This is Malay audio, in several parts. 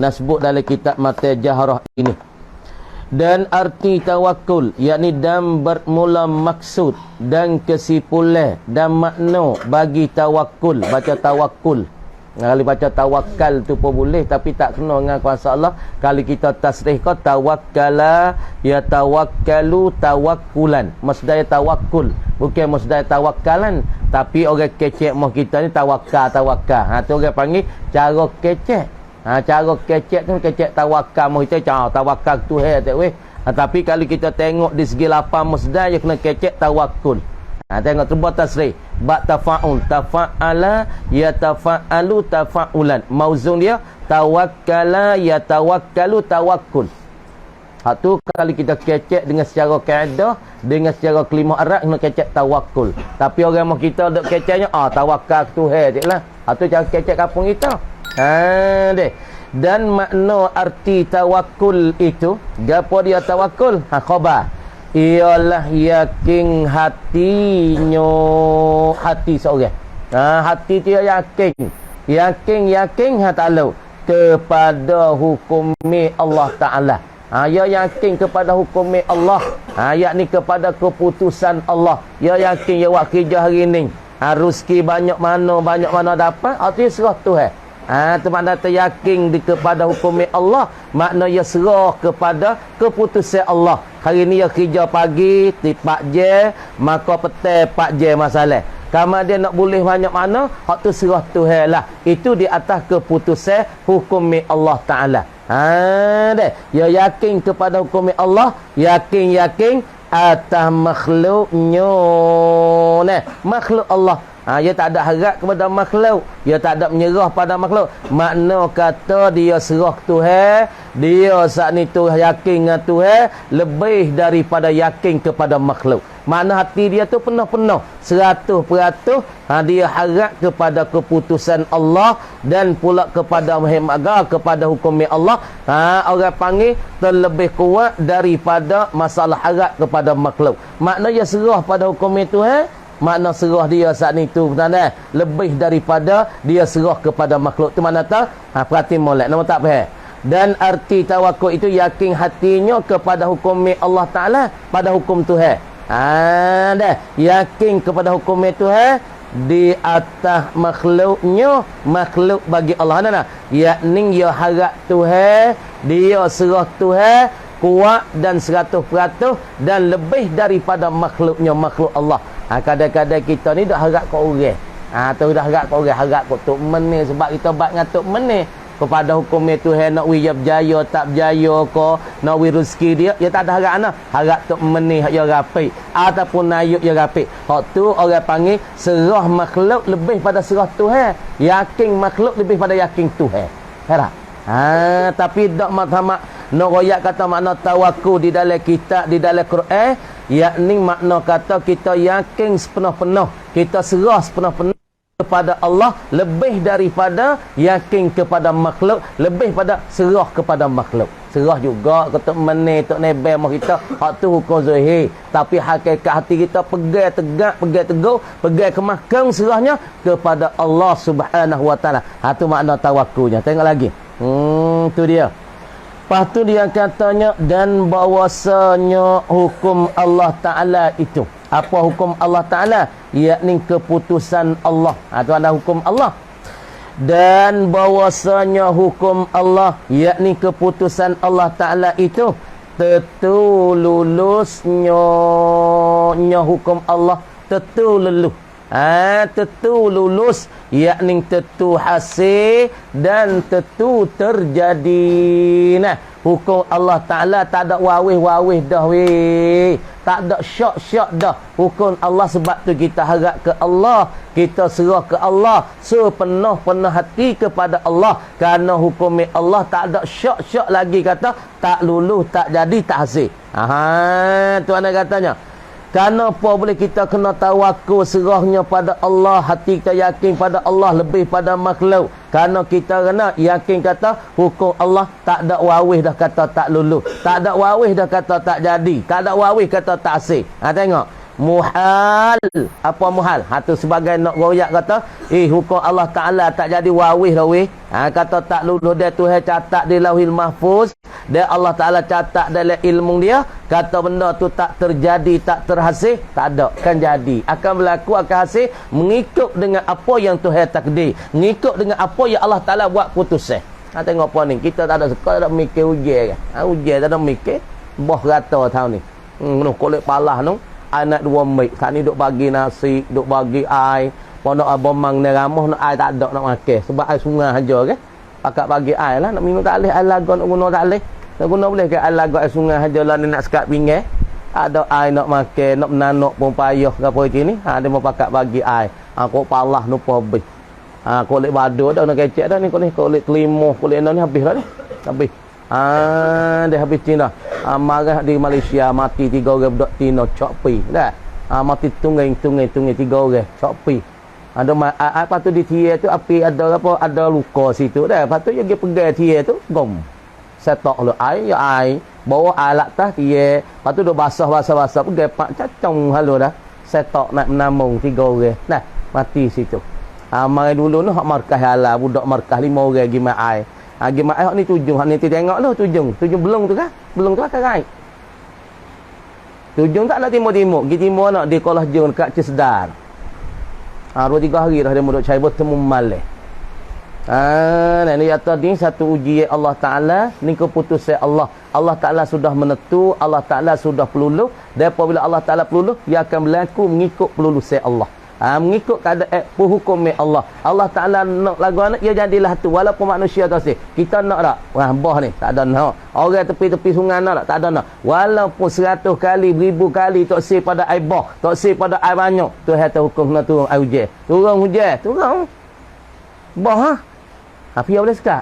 nak sebut dalam kitab Mata Jahrah ini. Dan arti tawakul, yakni dan bermula maksud dan kesimpulan dan makna bagi tawakul. Baca tawakul. Kalau baca tawakal tu pun boleh, tapi tak kena dengan kuasa Allah. Kalau kita tasrih kau tawakkala, ya tawakkalu tawakkulan. Masdar tawakkul, bukan masdar tawakkalan. Tapi orang kecek mah kita ni tawakkal. Tu orang panggil cara kecek. Cara kecek tu kecek tawakal mah kita tawakal tu tak weh. Tapi kalau kita tengok di segi lapan masdar, dia kena kecek tawakul. Tengok terbuat tasrih. Ba tafa'ul, tafa'ala, yatafa'alu, tafa'ulan. Mauzun dia tawakkala, yatawakkalu, tawakkul. Tu kalau kita kecek dengan secara kaedah, dengan secara kelimah Arab, kena kecek tawakkul. Tapi orang mah kita duk keceknya tawakal tu lah. Tu cara kecek kampung kita. Deh. Dan makna arti tawakul itu, gapo dia tawakul? Khabar. Ialah yakin hatinya, hati seorang. Hati dia yakin hatalu kepada hukumi Allah Ta'ala. Ya yakin kepada hukumi Allah, yakni kepada keputusan Allah. Ya yakin ya buat kerja hari ni, rezeki banyak mana dapat, itu serah Tuhan. Tu makna yakin kepada hukumi Allah, makna ia serah kepada keputusan Allah. Hari ni ya kerja pagi di 4 jam, maka petang 4 jam masalah. Kalau dia nak boleh banyak mana, hak tu serah Tuhan lah. Itu di atas keputusan hukumi Allah Ta'ala. Deh. Ya yakin kepada hukumi Allah, yakin atas makhluknya. Makhluk Allah. Dia tak ada harap kepada makhluk, dia tak ada menyerah pada makhluk. Makna kata dia serah Tuhan, dia saat ni tu yakin dengan Tuhan lebih daripada yakin kepada makhluk. Makna hati dia tu penuh-penuh 100%. Dia harap kepada keputusan Allah dan pula kepada mahkamah, kepada hukum Allah. Orang panggil terlebih kuat daripada masalah harap kepada makhluk. Makna dia serah pada hukum Tuhan. Makna serah dia saat ni tu lebih daripada dia serah kepada makhluk. Tu mana tak? Perhati molek. Nama tak faham. Dan arti tawakul itu yakin hatinya kepada hukum Allah Ta'ala, pada hukum Tuhan. Yakin kepada hukum Tuhan di atas makhluknya, makhluk bagi Allah. Yakni dia harap Tuhan, dia serah Tuhan kuat dan 100% dan lebih daripada makhluknya, makhluk Allah. Kadang-kadang kita ni dah harap kat orang. Tu dah harap kat orang, harap kat Tok Men ni, sebab kita bat dengan Tok Men ni. Kepada hukum Tuhan nak wiyah berjaya tak berjaya ke, nak wiyah rezeki dia tak ada harap nah. Harap Tok Men ni hak ya rapi ataupun nayuk ya rapi. Hak tu orang panggil serah makhluk lebih pada serah Tuhan. Yakin makhluk lebih pada yakin Tuhan. Harap. Tapi dak mathamak nak royak kata makna tawakul di dalam kitab, di dalam Quran, yakni makna kata kita yakin sepenuh-penuh, kita serah sepenuh-penuh kepada Allah lebih daripada yakin kepada makhluk, lebih pada serah kepada makhluk. Serah juga ketuk meneh tok nebel mah kita, hak tu hukum zahir, tapi hakikat hati kita pegang tegak, pegang teguh, pegang kemakam serahnya kepada Allah Subhanahu wa taala. Tu makna tawakulnya. Tengok lagi. Tu dia. Lepas tu dia katanya, dan bahwasanya hukum Allah Ta'ala itu. Apa hukum Allah Ta'ala? Yakni keputusan Allah. Itu ada hukum Allah. Dan bahwasanya hukum Allah, yakni keputusan Allah Ta'ala itu, tentu lulusnya hukum Allah, tentu luluh. Tentu lulus, yakni tentu hasil dan tentu terjadi. Hukum Allah Ta'ala tak ada wawih-wawih dah weh. Tak ada syak-syak dah. Hukum Allah, sebab tu kita harap ke Allah, kita serah ke Allah sepenuh-penuh hati kepada Allah. Kerana hukum Allah tak ada syak-syak lagi kata tak lulus, tak jadi, tak hasil. Tu anda katanya. Kerana apa boleh kita kena tawakul serahnya pada Allah, hati kita yakin pada Allah lebih pada makhluk. Kerana kita kena yakin kata hukum Allah tak ada wawih dah kata tak lulu, tak ada wawih dah kata tak jadi, tak ada wawih kata tak hasil. Tengok muhal. Apa muhal? Tu sebagai nak royak kata, hukum Allah Ta'ala tak jadi wawih lah weh. Kata tak luluh dia Tuhan catat di Lauhil Mahfuz. Dan Allah Ta'ala catat dalam ilmu dia. Kata benda tu tak terjadi, tak terhasil, tak ada. Kan jadi. Akan berlaku, akan hasil mengikut dengan apa yang Tuhan takdir. Mengikut dengan apa yang Allah Ta'ala buat putusan. Tengok apa ni. Kita tak ada suka, tak ada mikir ujian kan. Ujian tak ada mikir. Boh rata tahun ni. Kulit palah tu. Anak 2 mik. Saat ni duk bagi nasi, duk bagi air. Pondok abomang ni ramah, nak air tak ada nak makan. Sebab air sungai saja kan. Pakat bagi air lah. Nak minum tak boleh. Air lagu nak guna tak boleh. Nak guna boleh ke air lagu air sungai saja lah. Ni nak sekat pinggir. Ada air nak makan, nak menanuk pun payah ke apa itu ni. Dia mau pakat bagi air. Kok palah lupa habis. Kulit badu dah nak kecek dah ni. Kulit kelimah, kulit ni habis dah ni. Habis. Dia habis Cina. Marah di Malaysia mati 3 orang budak Cina cok pi dah. Mati tunggai 3 orang cok pi. Ada apa tu di tier tu api ada apa ada luka situ dah. Lepas tu dia pergi pegang tier tu gom. Setok lu air bawa alat tah tier. Lepas tu duk basah pegang pak cacong halu dah. Setok nak menamung 3 orang. Nah mati situ. Mai dulu tu hak markah halal budak markah 5 orang pergi mai air. Mak hak ni tujung, hak ni tengok lu tujung belum tu kan? Belum tu kan right. Tujung tak nak timur-timur, pergi timur nak di Kolah Jung dekat Cisdar. 2-3 hari dah dia mau duk cari bertemu malih. Ni kata ni satu ujian Allah Taala, ni keputusan Allah. Allah Taala sudah menentu, Allah Taala sudah peluluh, dan apabila Allah Taala peluluh, dia akan berlaku mengikut pelulusan Allah. Mengikut keadaan hukum Allah. Allah Ta'ala nak lagu anak, ia jadilah tu. Walaupun manusia tu sih. Kita nak tak? Bah ni, tak ada nak. Orang tepi-tepi sungai nak tak? Tak ada nak. Walaupun 100 kali, 1000 kali tak sih pada air bah, tak sih pada air banyak. Tu hati hukum nak turun air hujan. Turun. Bah ha? Apa boleh sekat?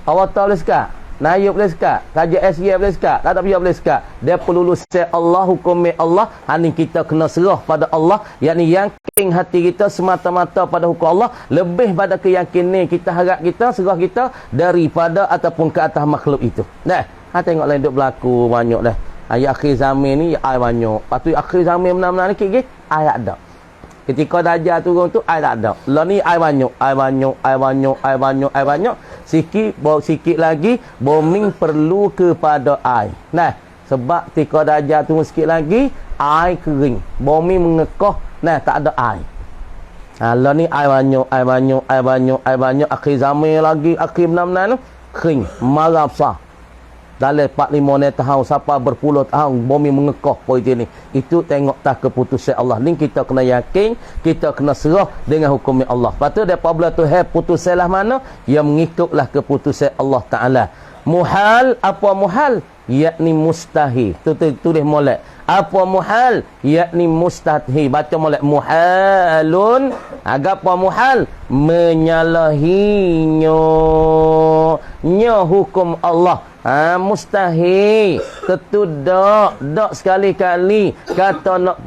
Awak tahu boleh sekat? Nayub boleh sekat, kaji SY boleh sekat, tak payah boleh sekat. Dia perlu luluskan Allah, hukum Allah. Ini kita kena serah pada Allah, yakni yakin hati kita semata-mata pada hukum Allah, lebih pada keyakinan kita, harap kita, serah kita daripada ataupun ke atas makhluk itu. Nah, tengok lain duk berlaku banyak dah. Ayat akhir zaman ni air banyak. Lepas tu akhir zaman benar-benar ni sikit air ada. Ketika Dajjal turun tu air tak ada. Lah ni air banyak. Sikit lagi bumi perlu kepada air. Nah, sebab ketika Dajjal turun sikit lagi air kering. Bumi mengekoh, nah tak ada air. Lah ni air banyak. Akhir zaman lagi, akhir benar-benar kering, marah besar. Dalam 4-5 tahun sampai berpuluh tahun bumi mengekoh poin ni. Itu tengok tak keputusan Allah. Ni kita kena yakin, kita kena serah dengan hukum Allah. Lepas tu apabila Tuhan putusan lah mana, ia mengikutlah keputusan Allah Taala. Muhal, apa muhal? Yakni mustahil. Tulis molek. Apa muhal? Yakni mustahil. Baca molek. Muhalun. Apa muhal? Menyalahinya hukum Allah. Mustahil. Tentu dak sekali-kali kata nak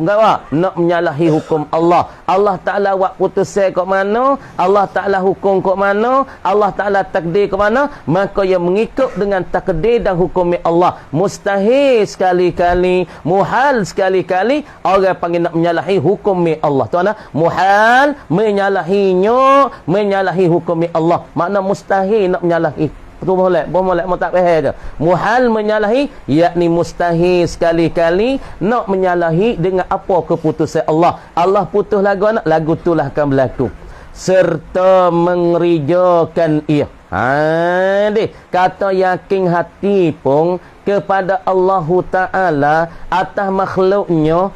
menyalahi hukum Allah. Allah Taala buat putusan kat mana, Allah Taala hukum kat mana, Allah Taala takdir kat mana, maka ia mengikut dengan takdir dan hukum Allah. Mustahil sekali-kali, muhal sekali-kali orang panggil nak menyalahi hukum Allah. Tuan, muhal menyalahi hukum Allah. Makna mustahil nak menyalahi. Boleh mau tak faham ke? Muhal menyalahi, yakni mustahil sekali-kali nak menyalahi dengan apa keputusan Allah. Allah putus lagu tu lah akan berlaku. Serta mengerijakan ia. Kata yakin hati pun kepada Allah Ta'ala atas makhluknya,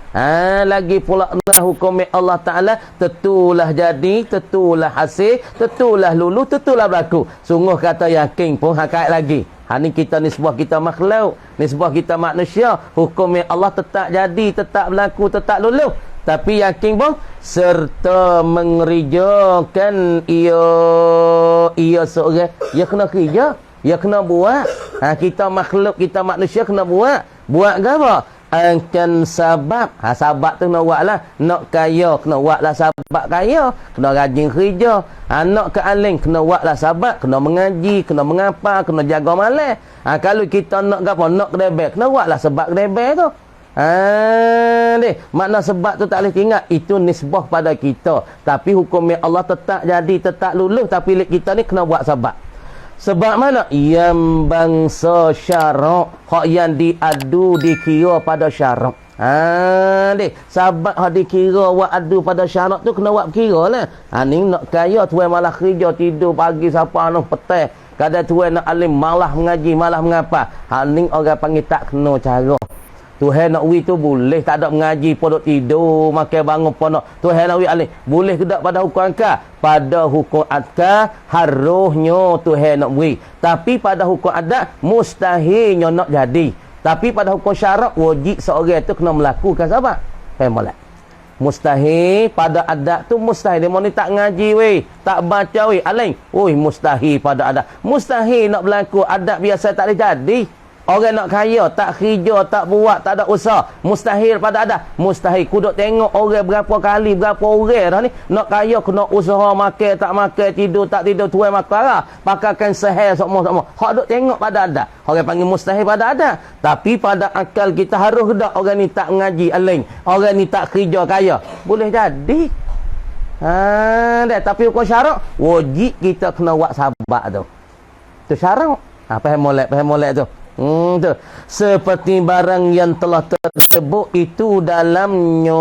lagi pula hukum Allah Ta'ala, tentulah jadi, tentulah hasil, tentulah lulu, tentulah berlaku. Sungguh kata yakin pun hakikat lagi. Ni kita nisbah kita makhluk, nisbah kita manusia, hukum Allah tetap jadi, tetap berlaku, tetap lulu. Tapi yakin pun serta mengerijakan ia seorang, ia kena kerja, ia kena buat. Kita makhluk, kita manusia kena buat ke apa? Akan sabab. Sabab tu nak buat lah. Nak kaya, kena buat lah sabab kaya. Kena rajin kerja. Nak ke alim, kena buat lah sabab. Kena mengaji, kena mengapa, kena jaga malam. Kalau kita nak ke apa? Nak kedebel, kena buat lah sebab kedebel tu. Makna sebab tu tak boleh ingat. Itu nisbah pada kita. Tapi hukum Allah tetap jadi, tetap luluh. Tapi kita ni kena buat sebab. Sebab mana? Yang bangsa syarak. Hak yang diadu dikira pada syarak. Sahabat hak dikira buat adu pada syarak tu kena buat kira lah. Ni nak kaya tuan malah kerja tidur pagi siapa anak petang. Kadang tuan nak alim malah mengaji, malah mengapa. Ni orang panggil tak kena cara. Tuhan nak wi tu boleh tak ada mengaji pun duk tidur makan bangun pun nak Tuhan nak wi alim boleh ke tak pada hukum akal pada hukum akal harusnya Tuhan nak wi tapi pada hukum adat mustahilnya nak jadi tapi pada hukum syarak wajib seorang tu kena melakukan sebab molek mustahil pada adat tu mustahil dia ni tak ngaji weh tak baca weh alim mustahil pada adat mustahil nak berlaku adat biasa tak boleh jadi. Orang nak kaya, tak kerja, tak buat, tak ada usaha. Mustahil pada ada. Mustahil. Kuduk tengok orang berapa kali, berapa orang dah ni. Nak kaya, kena usaha, makan, tak makan, tidur, tak tidur, tuai makan. Pakaikan seher, semua. Hak duk tengok pada ada. Orang panggil mustahil pada ada. Tapi pada akal kita harus tak orang ni tak mengaji aling. Orang ni tak kerja, kaya. Boleh jadi. Tapi hukum syarak, wajib kita kena buat sabar tu. Tu syarak. Faham molek tu. Tu. Seperti barang yang telah tersebut itu dalamnya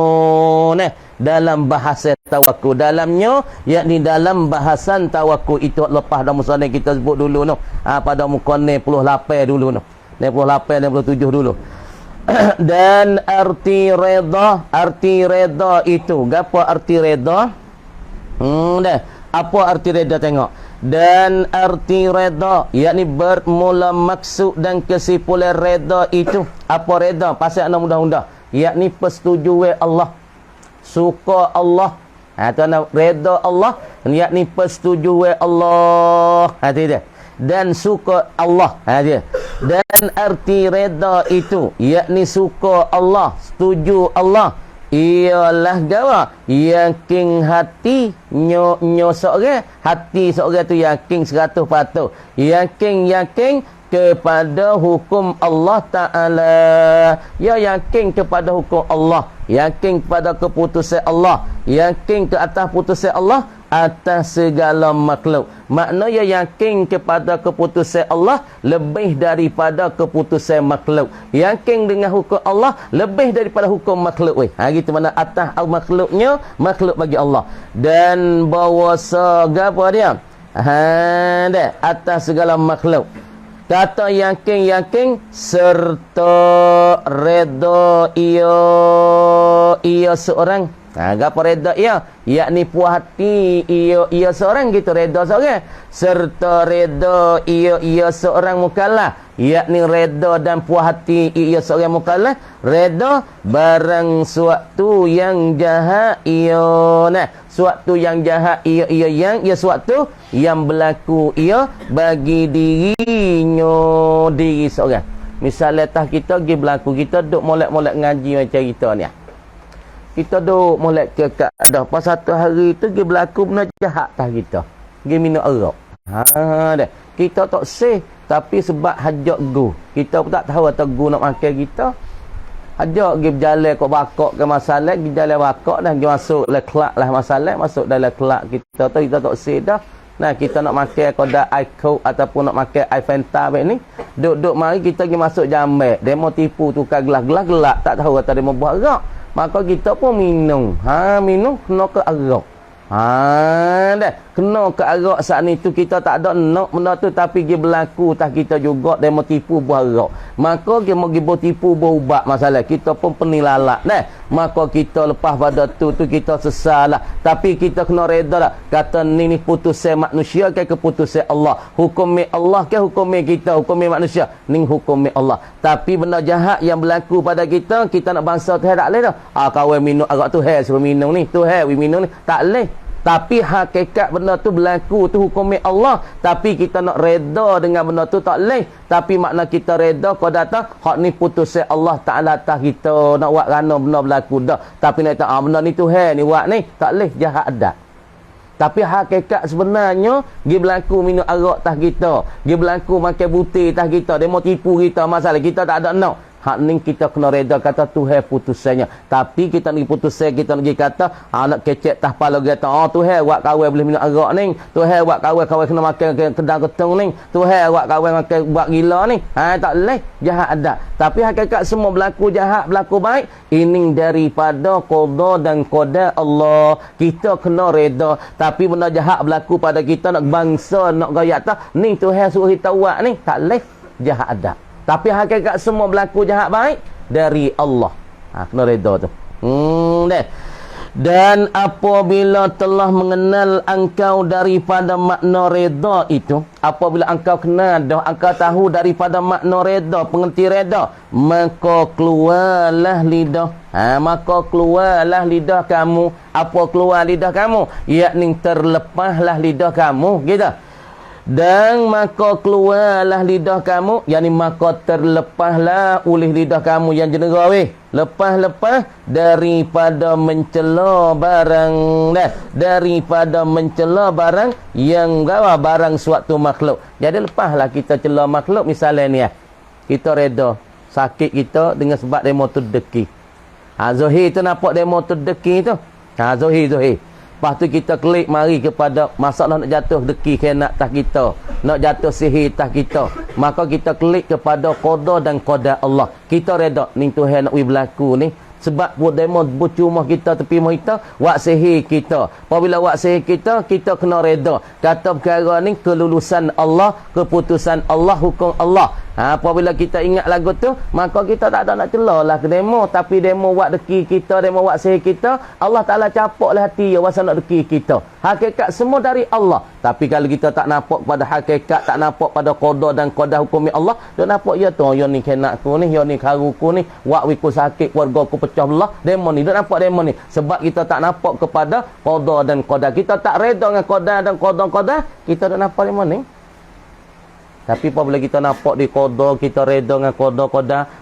dalam bahasa tawakul dalamnya yakni dalam bahasan tawakul itu lepas dah musanna kita sebut dulu pada muka 68 dulu 68 67 dulu dan arti reda itu gapo arti reda apa arti reda tengok dan arti reda yakni bermula maksud dan kesimpulan reda itu apa reda pasal ana mudah-mudah yakni persetujuan Allah suka Allah tu ana reda Allah yakni persetujuan Allah dia dan suka Allah dia dan arti reda itu yakni suka Allah setuju Allah ialah gawa yakin hati nyo seorang hati seorang tu yakin 100% yakin kepada hukum Allah Ta'ala ya yakin kepada hukum Allah yakin kepada keputusan Allah yakin ke atas putusan Allah atas segala makhluk makna ya yakin kepada keputusan Allah lebih daripada keputusan makhluk yakin dengan hukum Allah lebih daripada hukum makhluk gitu mana atas makhluknya makhluk bagi Allah dan bahawa segala dia atas segala makhluk kata yakin serta reda ia seorang apa reda ia yakni puas hati ia seorang gitu reda seorang serta reda ia seorang mukallaf yakni reda dan puas hati ia seorang mukallaf reda barang suatu yang jahat suatu yang jahat ia suatu yang berlaku ia bagi diri seorang misalnya kita pergi berlaku kita duk molek-molek ngaji macam kita ni kita duk molek ke dah pas satu hari tu pergi berlaku benda jahat tah kita pergi minum arak dah kita tak seh tapi sebab hajat gu kita pun tak tahu atau gu nak makan kita hajat pergi berjalan kok bakok ke masalah pergi jalan bakok dah pergi masuk le kelak lah masalah masuk dalam kelak kita tu kita tak seh dah kita nak makan kodak air coke ataupun nak makan air fanta ni duk mari kita pergi masuk jambat demo tipu tukar gelas-gelas gelak tak tahu atau demo buat arak maka kita pun minum minum kena ke arak dah kena ke arak saat ni tu kita tak ada nak benda tu tapi dia berlaku tak kita juga dia mau tipu buah arak maka dia mau tipu buah ubat masalah kita pun penilalak maka kita lepas pada tu kita sesalah tapi kita kena reda lah kata ni putusan manusia ke keputusan Allah hukum Allah ke hukum kita hukum manusia ni hukum Allah tapi benda jahat yang berlaku pada kita nak bangsa tu tak boleh dah kawan minum arak tu suruh minum ni tu minum ni tak boleh tapi hakikat benda tu berlaku tu hukum Allah tapi kita nak reda dengan benda tu tak boleh tapi makna kita reda kau datang hak ni putusan Allah Ta'ala atas kita nak buat kerana benda berlaku dah tapi nak kata benda ni Tuhan ni buat ni tak boleh jahat adat tapi hakikat sebenarnya dia berlaku minum arak tas kita dia berlaku makan butir tas kita dia mau tipu kita masalah kita tak ada nak Hak ni kita kena reda kata Tuhan putusannya. Tapi kita ni putusan kita nak kata anak kecek tah pala kata Tuhan buat kawan boleh minum arak ni. Tuhan buat kawan kena makan kedang ketung ni. Tuhan buat kawan makan buat gila ni. Tak leh jahat ada. Tapi hakikat semua berlaku jahat berlaku baik ini daripada qada dan qada Allah. Kita kena reda. Tapi benda jahat berlaku pada kita nak bangsa nak gaya atas ni Tuhan suruh kita buat ni tak leh jahat ada. Tapi hakikat semua berlaku jahat baik dari Allah. Kena reda tu. Deh. Dan apabila telah mengenal engkau daripada makna reda itu, apabila engkau kenal dah, engkau tahu daripada makna reda, pengerti reda, maka keluarlah lidah. Maka keluarlah lidah kamu. Apa keluar lidah kamu? Yakni terlepaslah lidah kamu, gitu. Dan maka keluarlah lidah kamu, yakni maka terlepaslah oleh lidah kamu yang jenera weh. Lepas-lepas daripada mencela barang daripada mencela barang yang barang suatu makhluk. Jadi lepaslah kita cela makhluk misalnya ni kita reda sakit kita dengan sebab demo tu deki. Zohir tu nampak demo tu deki tu. Zohir. Lepas tu kita klik mari kepada masalah nak jatuh deki kena atas kita. Nak jatuh sihir atas kita. Maka kita klik kepada qada dan qada Allah. Kita reda ni Tuhan nak berlaku ni. Sebab demo bercuma kita tepi kita, wak sihir kita. Apabila wak sihir kita, kita kena reda. Kata perkara ni kelulusan Allah, keputusan Allah, hukum Allah. Apabila kita ingat lagu tu, maka kita tak ada nak celah ke demo. Tapi demo wak deki kita, demo wak sihir kita, Allah Ta'ala capaklah hati ya wasa nak deki kita. Hakikat semua dari Allah. Tapi kalau kita tak nampak pada hakikat, tak nampak pada qada dan qada hukum Allah, dia nampak ya tu, ya ni kenakku ni, ya ni karuku ni, wak wiku sakit, keluarga aku pecah belah, demo ni, dia nampak demo ni. Sebab kita tak nampak kepada qada dan qada. Kita tak reda dengan qada dan qada, kita tak nampak demo ni. Tapi apabila kita nampak di qada, kita reda dengan qada,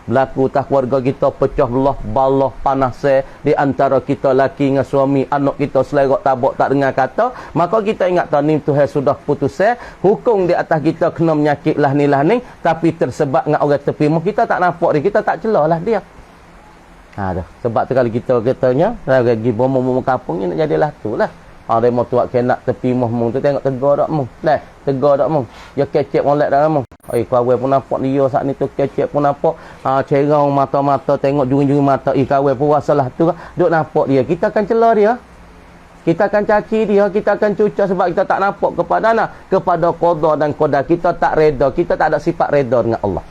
berlaku tak keluarga kita pecah belah, balah, panas di antara kita laki dengan suami, anak kita selerak tabak tak dengar kata, maka kita ingat ni Tuhan sudah putus hukum di atas kita kena menyakitlah ni, tapi tersebab dengan orang tepi kita tak nampak dia, kita tak celah dia. Sebab tu kalau kita katanya lagi bomo kampung ni nak jadilah tu lah. Dia mau tuak kenak tepi mung tu tengok tegar dak mung. Tegar dak mung. Dia kecek molek dak mung. Kawan pun nampak dia saat ni tu kecek pun nampak. Cerang mata-mata tengok juri-juri mata. Kawan pun wasalah tu duk nampak dia. Kita akan celah dia. Kita akan caci dia, kita akan cucah sebab kita tak nampak kepada qada dan qada. Kita tak reda, kita tak ada sifat reda dengan Allah.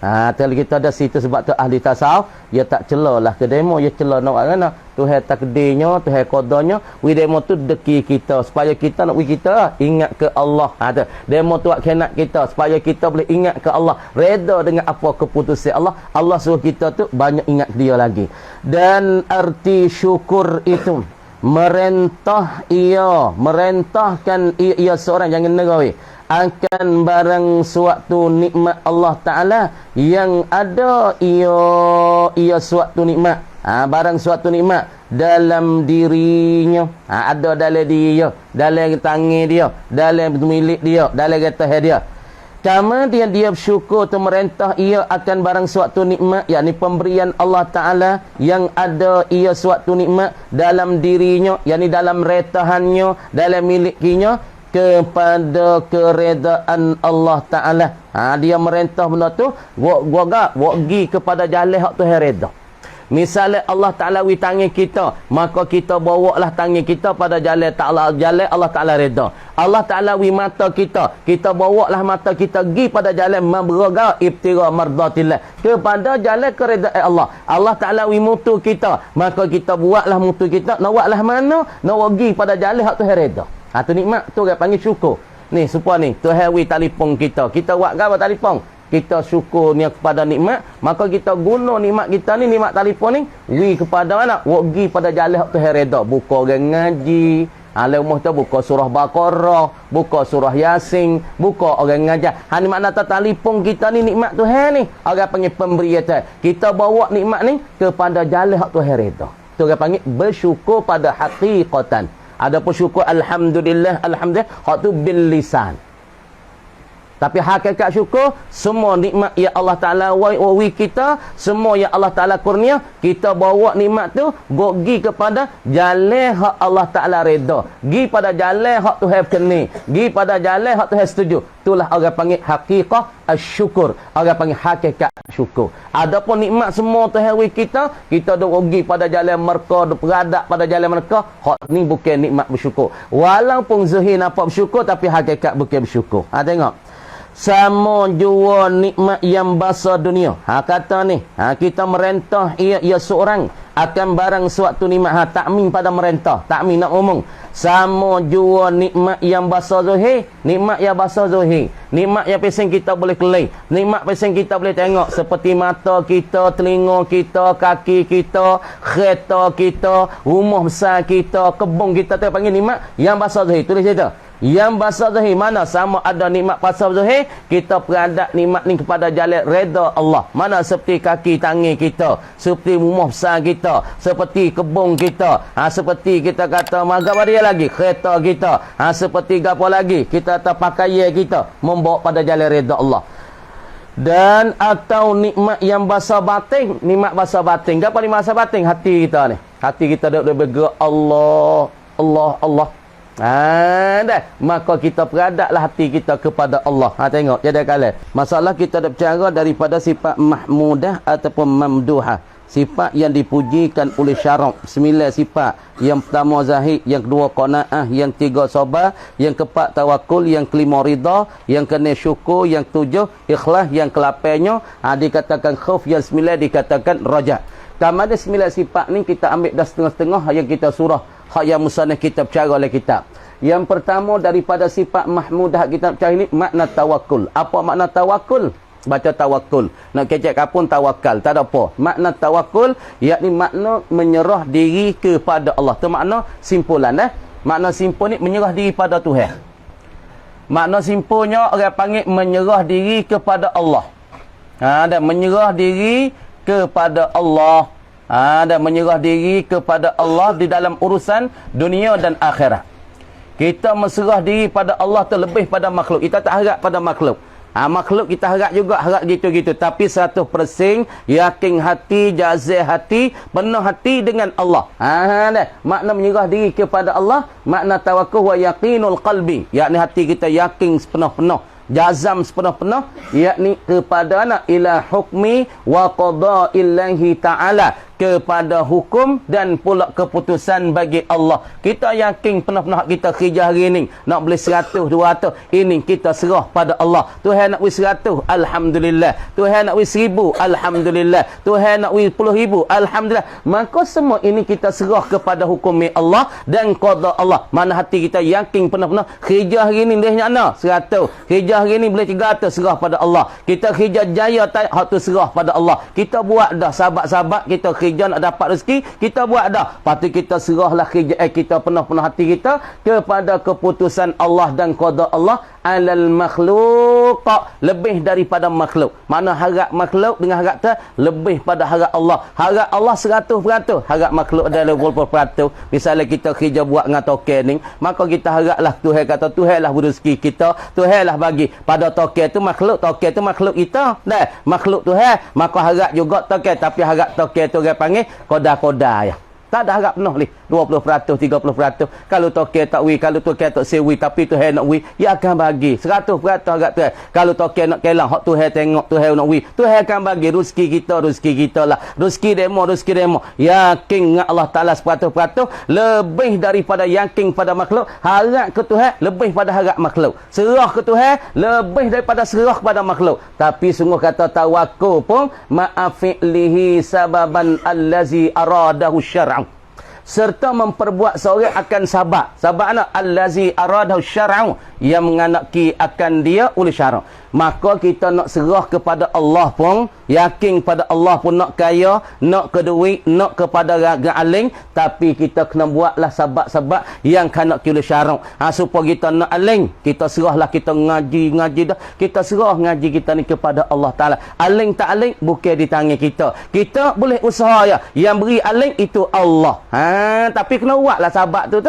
Kalau kita ada situ sebab tu ahli tasawuf, dia tak celah ke demo, dia celah nak mana Tuhan takdirnya, Tuhan qadanya, wi demo tu deki kita supaya kita nak wi kita ingat ke Allah. Demo tu kenak kita supaya kita boleh ingat ke Allah, reda dengan apa keputusan Allah. Allah suruh kita tu banyak ingat dia lagi. Dan arti syukur itu merentahkan ia seorang jangan negawi akan barang suatu nikmat Allah Ta'ala yang ada ia suatu nikmat. Barang suatu nikmat dalam dirinya, ada dalam dia, dalam tangan dia, dalam milik dia, dalam kata dia. Kemudian dia bersyukur tu merentah ia akan barang suatu nikmat, yakni pemberian Allah Ta'ala yang ada ia suatu nikmat dalam dirinya, yakni dalam retahannya, dalam milikinya, kepada keredaan Allah Ta'ala. Dia merentah benda tu, wak gi kepada jalan hak Tuhan reda. Misalnya Allah Ta'ala wi tangan kita, maka kita bawa lah tangan kita pada jalan Allah Ta'ala reda. Allah Ta'ala wi mata kita, kita bawa lah mata kita gi pada jalan mabghaga ibtira mardatillah, kepada jalan keredaan Allah. Allah Ta'ala wi mutu kita, maka kita buatlah mutu kita, nak buatlah mana, nak gi pada jalan hak Tuhan reda. Tu nikmat tu orang panggil syukur. Ni supaya ni Tuhan wi telefon kita. Kita buat apa telefon? Kita syukur ni kepada nikmat, maka kita guna nikmat kita ni, nikmat telefon ni wi kepada mana? Wagi pada jalan hak Tuhan reda. Buka orang ngaji, Alam tu buka surah Baqarah, buka surah Yasin, buka orang ngajar. Ni makna telefon kita ni nikmat Tuhan ni. Orang panggil pemberian. Kita bawa nikmat ni kepada jalan hak Tuhan reda. Tu orang panggil bersyukur pada hakikatan. Ada pun syukur alhamdulillah, hak tu bil lisan. Tapi hakikat syukur, semua nikmat yang Allah Ta'ala wawi kita, semua yang Allah Ta'ala kurnia, kita bawa nikmat tu pergi kepada jalan hak Allah Ta'ala reda, pergi pada jalan hak Tuhan keni, pergi pada jalan hak Tuhan setuju. Itulah orang panggil hakikah asyukur, orang panggil hakikat syukur. Adapun nikmat semua Tuhan wawi kita duk pergi pada jalan mereka, duk beradak pada jalan mereka, hak ni bukan nikmat bersyukur. Walaupun zahir nampak bersyukur, tapi hakikat bukan bersyukur. Tengok. Sama jua nikmat yang bahasa dunia. Kata ni, kita merentah ia seorang akan barang suatu nikmat. Takmin pada merentah, takmin nak omong. Sama jua nikmat yang bahasa zahir, nikmat yang bahasa zahir, nikmat yang pesing kita boleh kelai, nikmat pesing kita boleh tengok, seperti mata kita, telinga kita, kaki kita, kereta kita, rumah besar kita, kebun kita, tu panggil nikmat yang bahasa zahir. Tulis cerita. Yang bahasa zahir mana sama ada nikmat bahasa zahir, kita peradab nikmat ni kepada jalan reda Allah. Mana seperti kaki tangan kita, seperti rumah besar kita, seperti kebun kita, seperti kita kata magap dia lagi, kereta kita, seperti apa lagi, kita kata pakaian kita, membawa pada jalan reda Allah. Dan atau nikmat yang bahasa batin, nikmat bahasa batin. Apa ni bahasa batin? Hati kita ni. Hati kita duduk bergerak Allah, Allah, Allah. Dah. Maka kita peradaklah hati kita kepada Allah. Tengok. Jadi kalian. Masalah kita ada bercara daripada sifat mahmudah ataupun mamduhah. Sifat yang dipujikan oleh syarak. 9 sifat. Yang pertama zahid, yang kedua qanaah, yang tiga sabar, yang keempat tawakul, yang kelima rida, yang keenam syukur, yang ketujuh ikhlas, yang kelapanya dikatakan khauf, yang 9 dikatakan raja. Kam ada 9 sifat ni kita ambil dah setengah-setengah yang kita surah. Hak yang musannaf kita bercara oleh kitab. Yang pertama daripada sifat mahmudah kita bercara ini, makna tawakul. Apa makna tawakul? Baca tawakul. Nak kecek kapun tawakal. Tak ada apa. Makna tawakul, yakni makna menyerah diri kepada Allah. Itu makna simpulan. Makna simpul ni menyerah diri pada Tuhan. Makna simpulnya orang panggil menyerah diri kepada Allah. Dan menyerah diri kepada Allah. Dan menyerah diri kepada Allah di dalam urusan dunia dan akhirat. Kita berserah diri pada Allah terlebih pada makhluk. Kita tak harap pada makhluk. Makhluk kita harap juga, harap gitu-gitu. Tapi 100% yakin hati, jazah hati, penuh hati dengan Allah. Makna menyerah diri kepada Allah, makna tawakkul wa yaqinul qalbi. Yakni hati kita yakin sepenuh-penuh, jazam sepenuh-penuh, yakni kepada ila hukmi wa qada'illahi ta'ala, kepada hukum dan pula keputusan bagi Allah. Kita yakin penuh-penuh kita kerja hari ini nak beli 100, 200, ini kita serah pada Allah. Tuhan nak beli 100, alhamdulillah. Tuhan nak beli 1000, alhamdulillah. Tuhan nak beli 10,000, alhamdulillah. Maka semua ini kita serah kepada hukum Allah dan qada Allah. Mana hati kita yakin penuh-penuh kerja hari ini boleh nyana 100, kerja hari ini boleh 300, serah pada Allah. Kita kerja jaya hak tu serah pada Allah. Kita buat dah sahabat-sahabat kita kerja nak dapat rezeki, kita buat dah. Lepas tu kita serahlah kerja kita penuh-penuh hati kita kepada keputusan Allah dan qada Allah alal makhluk, lebih daripada makhluk. Mana harap makhluk dengan harap tu lebih pada harap Allah. Harap Allah 100%, harap makhluk ada 20%. Misalnya kita kerja buat dengan token ni, maka kita haraplah Tuhan kata Tuhan lah rezeki kita, Tuhan lah bagi pada token tu makhluk kita. Dah, makhluk Tuhan, maka harap juga token, tapi harap token tu orang panggil koda-koda ya. Tak ada harap penuh ni. 20%, 30%. Kalau token tak wi, kalau token tak sewi, tapi Tuhan nak wi, ia akan bagi 100% harap Tuhan. Kalau token nak kelang, hak Tuhan tengok, Tuhan nak wi, Tuhan akan bagi rezeki kita lah. Rezeki demo. Yakin dengan Allah Ta'ala 100%, lebih daripada yakin pada makhluk. Harap ke Tuhan, lebih pada harap makhluk. Serah ke Tuhan, lebih daripada serah pada makhluk. Tapi sungguh kata tawakul pun, ma'afi'lihi sababan allazi aradahu syar'an. Serta memperbuat seorang akan sabar. Sabar anak allazi aradahu syar'u, yang menganaki akan dia oleh syarak. Maka kita nak serah kepada Allah pun, yakin pada Allah pun, nak kaya, nak ke duit, nak kepada raga aling, tapi kita kena buatlah sebab-sebab yang kena oleh syarak. Supaya kita nak aling, kita serahlah, kita ngaji dah, kita serah ngaji kita ni kepada Allah Ta'ala. Aling tak aling bukan di tangan kita. Kita boleh usaha ya. Yang beri aling itu Allah. Tapi kena buatlah sahabat tu.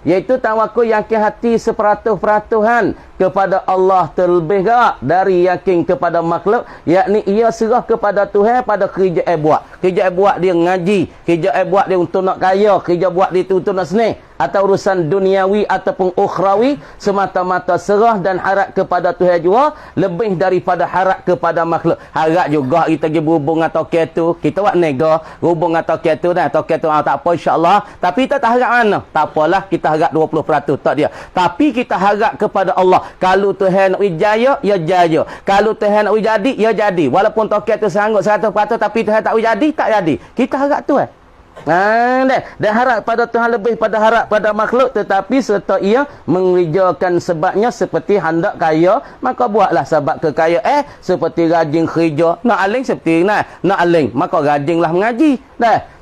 Iaitu tawakul yakin hati 100%. kepada Allah terlebih dari yakin kepada makhluk, yakni ia serah kepada Tuhan pada kerja buat. Kerja buat dia ngaji, kerja buat dia untuk nak kaya, kerja buat dia untuk nak senang, atau urusan duniawi ataupun ukhrawi, semata-mata serah dan harap kepada Tuhan jua lebih daripada harap kepada makhluk. Harap juga kita pergi berhubung atau tu, kita buat nega hubung atau tu dah, atau tu tak apa insya-Allah, tapi kita tak harap mana, tak apalah, kita harap 20% tak dia, tapi kita harap kepada Allah. Kalau Tuhan nak wijaya, ya jaya. Kalau Tuhan nak jadi, ya jadi. Walaupun toket tu sanggup 100% tapi Tuhan tak jadi, tak jadi. Kita harap Tuhan. Dan harap pada Tuhan lebih pada harap pada makhluk, tetapi serta ia mengerjakan sebabnya seperti hendak kaya, maka buatlah sebab kekayaan, seperti rajin kerja, nak aling seperti nak aling, maka rajinlah mengaji.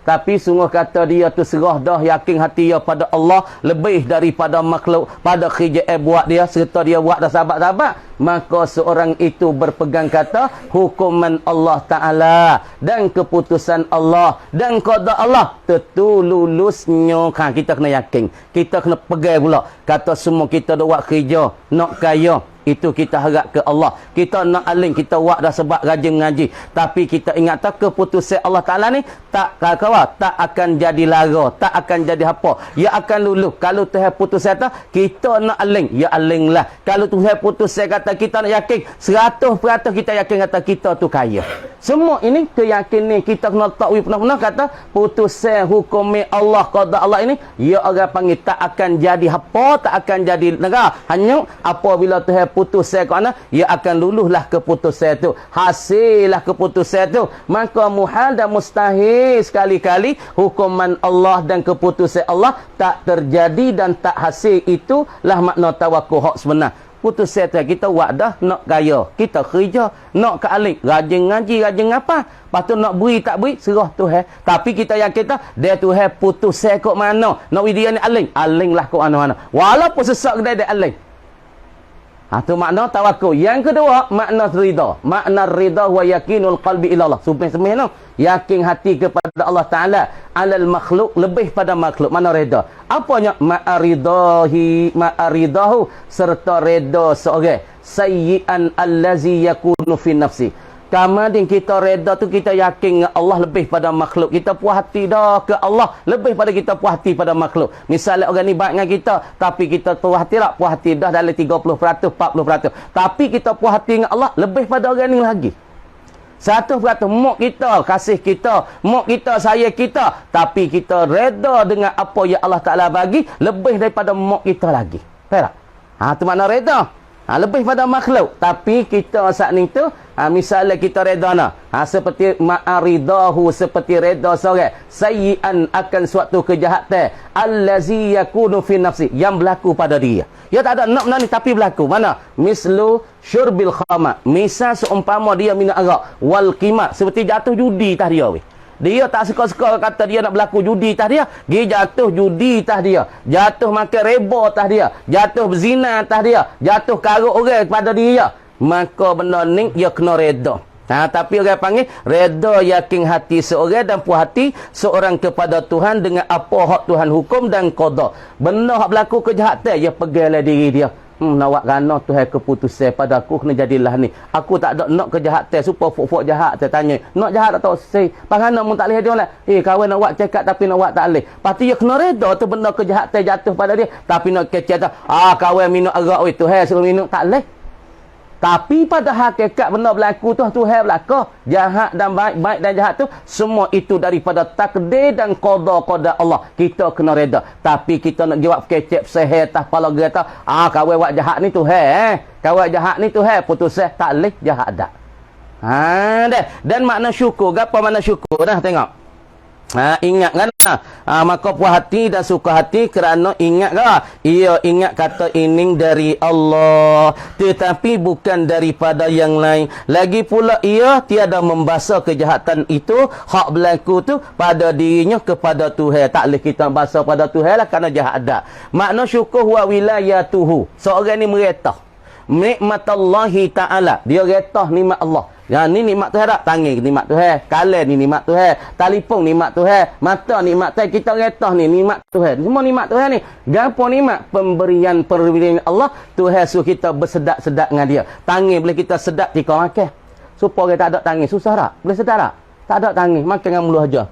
Tapi sungguh kata dia tu serah dah yakin hati dia pada Allah lebih daripada makhluk pada kerja buat dia, serta dia buat dah sahabat-sahabat, maka seorang itu berpegang kata hukuman Allah Ta'ala dan keputusan Allah dan qada Allah tentu lulusnya. Kita kena yakin, kita kena pegang pula kata semua kita dah buat kerja nak kaya, itu kita harap ke Allah. Kita nak aling, kita buat dah sebab rajin ngaji, tapi kita ingat tak keputusan Allah Ta'ala ni tak akan jadi lara, tak akan jadi apa, ia akan luluh. Kalau Tuhan putus kata kita nak aling, ya aling lah. Kalau Tuhan putus kata kita nak yakin 100% kita yakin kata kita tu kaya. Semua ini keyakinan kita kena letak pernah-pernah kata putusan hukum Allah, qada Allah ini, ya orang panggil tak akan jadi apa, tak akan jadi negara. Hanya apabila Tuhan putusan kat mana, ia akan luluhlah keputusan itu, hasillah keputusan itu. Maka muhal dan mustahil sekali-kali hukuman Allah dan keputusan Allah tak terjadi dan tak hasil. Itulah makna tawakkul hak sebenar. Putusan tu kita buat dah nak kaya, kita kerja nak ke alim, rajin ngaji, rajin apa, lepas tu nak beri tak beri serah Tuhan. Tapi kita yakin tak dia Tuhan putusan kok mana, nak dia ni alim lah kok mana-mana, walaupun sesak dia alim. Itu makna tawakkul. Yang kedua, makna rida. Makna rida wa yakinul qalbi ila Allah. Subhan no. Yakin hati kepada Allah Ta'ala alal makhluk, lebih pada makhluk. Mana rida? Apanya? Ma'aridahu serta rida seorang sayyi'an allazi yakunu fi nafsi. Kemudian kita reda tu kita yakin Allah lebih pada makhluk. Kita puas hati dah ke Allah lebih pada kita puas hati pada makhluk. Misalnya orang ni baik dengan kita, tapi kita puas hati tak? Puas hati dah dalam 30%, 40%. Tapi kita puas hati dengan Allah lebih pada orang ni lagi. 100% mak kita, kasih kita, mak kita, sayang kita, tapi kita reda dengan apa yang Allah Ta'ala bagi lebih daripada mak kita lagi. Faham tak? Itu makna reda. Lebih pada makhluk, tapi kita saat ni tu misalnya kita reda seperti ma'aridahu, seperti reda seorang sayyi'an akan suatu kejahatan allazi yakunu fi nafsi, yang berlaku pada dia. Ya tak ada nak ni tapi berlaku. Mana? Mislu syurbil khamar, misal seumpama dia minum arak, wal qimar, seperti jatuh judi tah dia weh. Dia tak suka-suka kata dia nak berlaku judi tah dia, dia jatuh judi tah dia, jatuh makan reba tah dia, jatuh berzina tah dia, jatuh karuk orang kepada dia, maka benda ni dia kena reda. Tapi orang panggil reda yakin hati seorang dan puas hati seorang kepada Tuhan dengan apa hak Tuhan hukum dan qada. Benda hak berlaku kejahatan, dia peganglah diri dia. Nak buat kerana Tuhan keputusan pada aku kena jadilah ni. Aku tak ada nak kejahatan supaya fok-fok jahat. Saya tanya, nak jahat tak tahu say. Bagaimana mu tak boleh dia lah. Kawan nak buat cakap tapi nak buat tak boleh. Pasti dia kena reda tu benda kejahatan jatuh pada dia. Tapi nak kecek kawan minum arak Tuhan suruh minum tak boleh. Tapi pada hakikat benda berlaku tu Tuhan berlaku. Jahat dan baik, baik dan jahat tu semua itu daripada takdir dan qada Allah. Kita kena reda. Tapi kita nak jawab kecek seher tah pala kata, kawan buat jahat ni Tuhan, kawan jahat ni Tuhan putus tak leh jahat dak. Dan makna syukur, apa makna syukur dah tengok. Ingat kan maka puas hati dan suka hati kerana ingat ke ia ingat kata ini dari Allah tetapi bukan daripada yang lain. Lagi pula ia tiada membasa kejahatan itu hak berlaku tu pada dirinya kepada Tuhan. Tak boleh kita basa pada Tuhan lah kerana jahat ada. Makna syukur wa wilayatuhu, seorang ni meretah nikmatallahi ta'ala, dia retah nikmat Allah. Ya, ni nikmat Tuhan tak? Tangan nikmat Tuhan. Kalan ni nikmat Tuhan. Telefon nikmat Tuhan. Mata nikmat Tuhan. Kita retah ni nikmat Tuhan. Semua nikmat Tuhan ni. Gapo nikmat? Pemberian Allah. Tuhan suruh kita bersedak-sedak dengan dia. Tangan boleh kita sedap ketika makan. Supaya tak ada tangan. Susah tak? Boleh sedap tak? Tak ada tangan. Makan dengan mulut aja.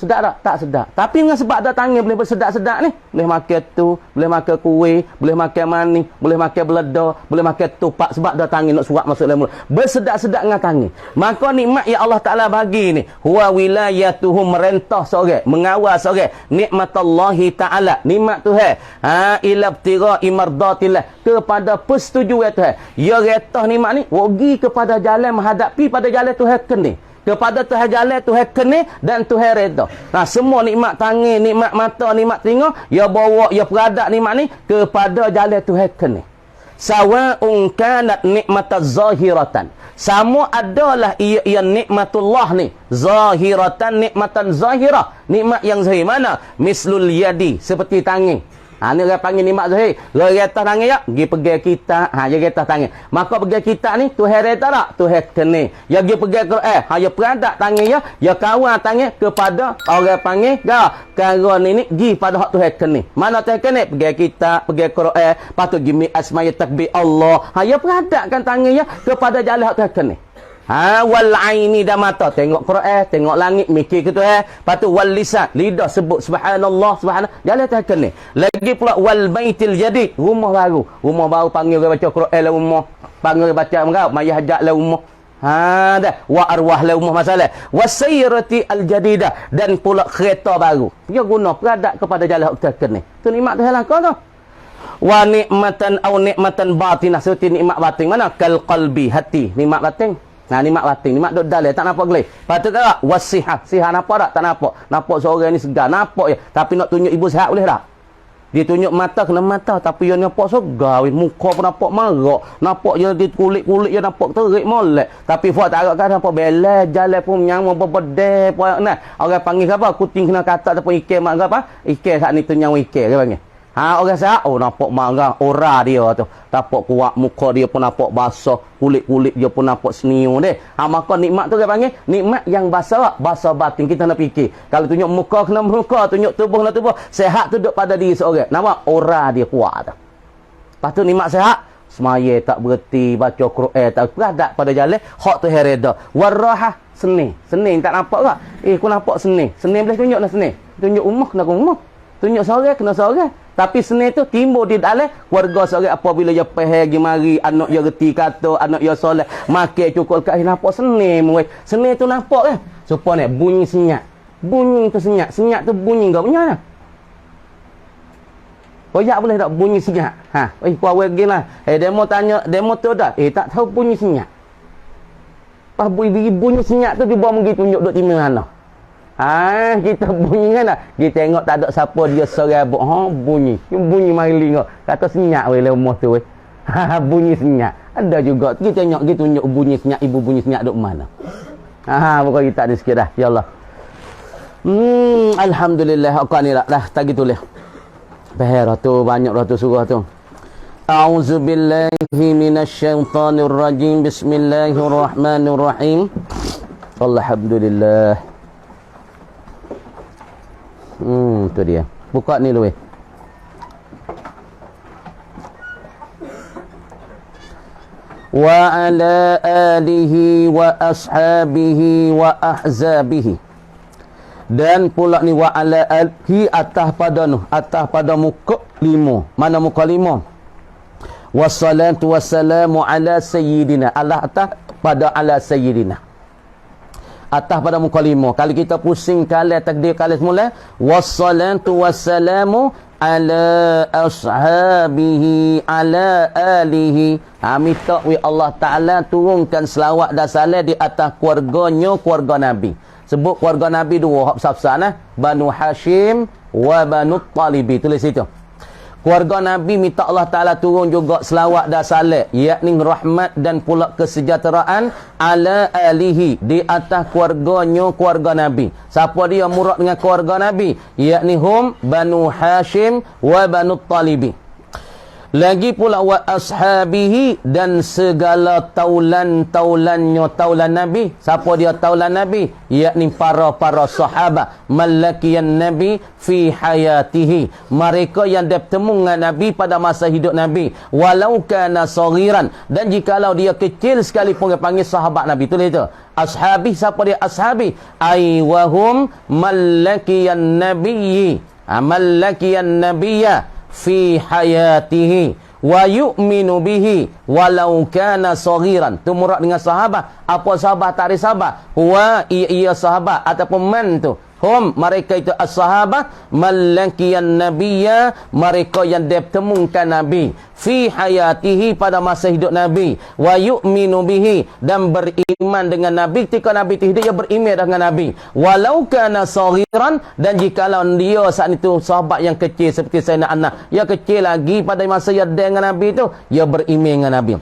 Sedap tak? Tak sedap. Tapi dengan sebab ada tangan boleh bersedak-sedak ni. Boleh makan tu, boleh makan kuih, boleh makan manis, boleh makan beleda, boleh makan tupak sebab ada tangan nak suap masuk dalam mulut. Bersedak-sedak dengan tangan. Maka nikmat yang Allah Taala bagi ni, huwa wilayatuhum, merentah seorang, mengawal seorang. Nikmatallahi Taala, nikmat Tuhan. Ila ibtigha'i mardatillah, kepada persetujuan Tuhan. Ya retah nikmat ni, pergi kepada jalan menghadapi pada jalan Tuhan kini. Kepada Tuhan jalan, Tuhan kena dan Tuhan reda. Nah, semua nikmat tangan, nikmat mata, nikmat telinga, ya bawa, ya peradak nikmat ni kepada jalan Tuhan kena. Sawa'un kanat nikmatan zahiratan. Sama adalah ia nikmatullah ni. Zahiratan, nikmatan zahirah. Nikmat yang zahir mana? Mislul yadi, seperti tangan. Ni orang panggil nikmat zahir. Orang kata tangan ya, pergi pegang kita, dia kata tangan. Maka pegang kita ni Tuhan reda tak? Tuhan kena. Ya pergi pegang Quran, ya peradak tangan ya kawal tangan kepada orang panggil kara ni pergi pada hak Tuhan kena. Mana Tuhan kena? Pegang kita, pegang Quran, patut gimi asma ya takbir Allah. Ya peradakkan tangan ya kepada jalan hak Tuhan kena. Wal aini dan mata tengok Quran, tengok langit, mikir ke Tuhan. Lepas tu wal lisan, lidah sebut subhanallah, subhanallah, jalan Tuhan kena. Lagi pula wal baitil jadid, rumah baru panggil orang baca Quran lah rumah, panggil orang baca merau mayah hajat lah rumah. Dah wa arwah lah rumah masalah. Wasayrati al jadidah, dan pula kereta baru. Dia guna peradak kepada jalan Tuhan kena. Tu nikmat Tuhan lah kau tu. Wa nikmatan au nikmatan batinah, seperti nikmat batin mana? Kal qalbi, hati, nikmat batin. Nikmat batin, nikmat duk dalil tak nampak gelai. Patut tak? Wasihah, sihat nampak tak? Tak nampak. Nampak seorang ni segar, nampak je. Tapi nak tunjuk ibu sihat boleh tak? Dia tunjuk mata kena mata, tapi yang nampak segar, muka pun nampak marah. Nampak je dia kulit-kulit je nampak terik molek. Tapi buat tak agak nampak belah, jalan pun nyamuk berbedek pun nah. Orang panggil apa? Kuting kena kata ataupun ikan mak apa? Ikan saat ni tu nyawa ikan dia panggil. Orang sihat, nampak marah, ora dia tu. Nampak kuat, muka dia pun nampak basah, kulit-kulit dia pun nampak senior deh. Maka nikmat tu dia panggil nikmat yang basah batin. Kita nak fikir. Kalau tunjuk muka kena muka, tunjuk tubuh kena tubuh. Sehat tu duduk pada diri seorang. Nampak ora dia kuat tu. Lepas tu nikmat sehat, semaya tak berhenti, baca Quran tak beradak pada jalan hak tu hereda. Warahah, sening tak nampak tak? Aku nampak sening boleh tunjuk lah sening. Tunjuk rumah kena rumah. Tunjuk seorang kena seorang. Tapi seni tu timbul di dalam keluarga seorang apabila dia pergi mari, anak dia reti kata, anak dia soleh, makan cukup kat nampak seni muai. Seni tu nampak kan? Supaya bunyi senyap. Bunyi tu senyap. Senyap tu bunyi enggak punya lah. Koyak boleh tak bunyi senyap? Kau awal lagi lah. Demo tanya, demo tu dah. Tak tahu bunyi senyap. Pas bunyi senyap tu dia bawa pergi tunjuk duk timur mana. Kita bunyi kan lah. Kita tengok tak ada siapa dia serabut. Bunyi. Bunyi mailing kau. Kata senyap weh lemah tu weh. Bunyi senyap. Ada juga. Kita tengok kita tunjuk bunyi senyap. Ibu bunyi senyap duk mana. Pokoknya kita ada sikit dah. Ya Allah. Alhamdulillah. Aku ni dah tak gitu leh. Bahaya tu banyak dah tu surah tu. A'udzubillahi minasyaitanirrajim. Bismillahirrahmanirrahim. Alhamdulillah. Tu dia. Buka ni dulu. Wa ala alihi wa ashabihi wa ahzabihi. Dan pula ni wa ala alihi atas pada muka 5. Mana muka 5? Wassalatu wassalamu ala sayyidina. Allah atas pada ala sayyidina. Atas pada muka 5. Kalau kita pusing kali takdir kali semula, wassalatu wassalamu ala ashabihi ala alihi. Minta wi Allah Taala turunkan selawat dan salam di atas keluarganya, keluarga Nabi. Sebut keluarga Nabi dua hak besar-besar Banu Hashim wa Banu Talibi. Tulis itu. Keluarga Nabi minta Allah Ta'ala turun juga selawat dan salam, yakni rahmat dan pula kesejahteraan ala alihi, di atas keluarganya, keluarga Nabi. Siapa dia murad dengan keluarga Nabi? Yakni hum Banu Hashim wa Banu Talibi. Lagi pula wa ashabihi, dan segala taulan-taulannya taulan Nabi. Siapa dia taulan Nabi? Yakni para sahabat malakiyan Nabi fi hayatihi. Mereka yang bertemu dengan Nabi pada masa hidup Nabi. Walau kana saghiran, dan jikalau dia kecil sekalipun dia panggil sahabat Nabi. Tulis itu. Ashabi, siapa dia ashabi? Ai wahum malakiyan nabiyyi. Malakiyan nabiyya fi hayatihi wa yu'minu bihi walau kana saghiran. Tu murad dengan sahabat. Apa sahabat? Tak ada sahabat. Huwa ia sahabat ataupun man tu. Hum, mereka itu as-sahabah malakiyan nabiyya, mereka yang ditemukan Nabi fi hayatihi, pada masa hidup Nabi, wa yu'minu bihi, dan beriman dengan Nabi ketika Nabi itu hidup, dia beriman dengan Nabi walau kana saghiran, dan jikalau dia saat itu sahabat yang kecil seperti Sayyidina Anas, dia kecil lagi pada masa dia dengan Nabi itu, dia beriman dengan Nabi.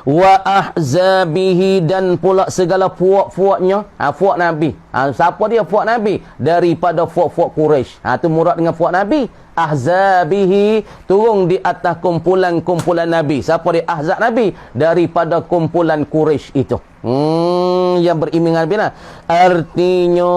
Wa ahzabihi, dan pula segala puak-puaknya, puak Nabi. Siapa dia puak Nabi? Daripada puak-puak Quraisy. Tu murad dengan puak Nabi. Ahzabihi, turun di atas kumpulan-kumpulan Nabi. Siapa dia ahzab Nabi? Daripada kumpulan Quraisy itu. Yang beriman Nabi lah. Artinya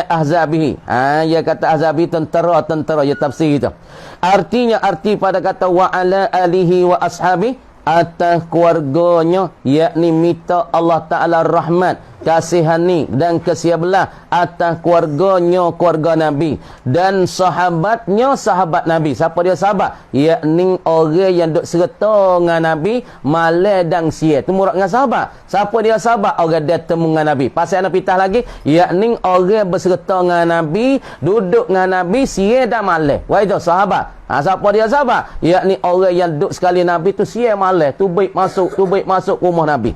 ahzabihi. Dia kata ahzabihi tentera, dia tafsir itu. Artinya, arti pada kata wa ala alihi wa ashabi, atas keluarganya, yakni minta Allah Ta'ala rahmat, kasihani dan kasih belah atas keluarganya, keluarga Nabi, dan sahabatnya, sahabat Nabi. Siapa dia sahabat? Yakni orang yang duk serta dengan Nabi malam dan siang. Itu murad dengan sahabat. Siapa dia sahabat? Orang dia temu dengan Nabi. Pasal nak pitah lagi, yakni orang berserta dengan Nabi, duduk dengan Nabi siang dan malam. Wah, itu sahabat. Siapa dia sahabat? Yakni orang yang duduk sekali Nabi tu siang malam, tu baik masuk rumah Nabi.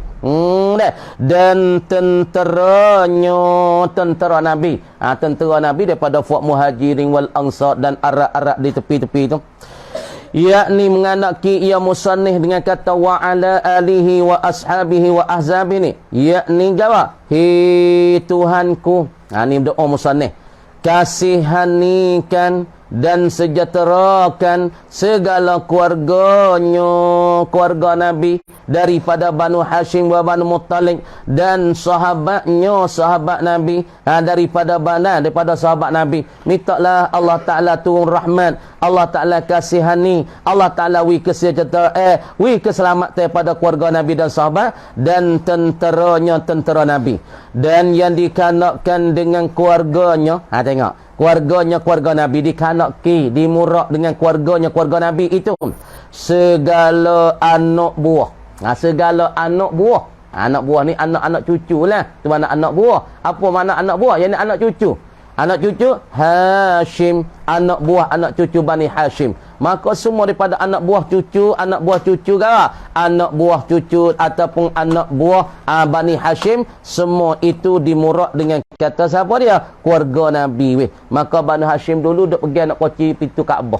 Dan tentera Nabi. Tentera Nabi daripada fuak muhajirin wal ansar dan Arab-Arab di tepi-tepi itu. Yakni menganaki ia musannif dengan kata wa ala alihi wa ashabihi wa ahzabi ni. Yakni jawab, hi Tuhanku. Ni doa musannif. Kasihanikan dan sejahterakan segala keluarganya, keluarga Nabi, daripada Banu Hashim wa Banu Muttalib, dan sahabatnya, sahabat Nabi, daripada sahabat Nabi. Mintalah Allah Ta'ala turun rahmat, Allah Ta'ala kasihani, Allah Ta'ala keselamatan pada keluarga Nabi dan sahabat, dan tenteranya, tentera Nabi. Dan yang dikanakkan dengan keluarganya, tengok, keluarganya keluarga Nabi dikanaki, dimurak dengan keluarganya keluarga Nabi itu segala anak buah. Segala anak buah. Anak buah ni anak-anak cucu lah. Tu mana anak buah. Apa mana anak buah? Yang ni anak cucu. Anak cucu Hashim, anak buah anak cucu Bani Hashim. Maka semua daripada anak buah cucu anak buah cucu ataupun anak buah Bani Hashim, semua itu dimurak dengan kata siapa dia? Keluarga Nabi. Maka Bani Hashim dulu duk pergi nak kunci pintu Kaabah.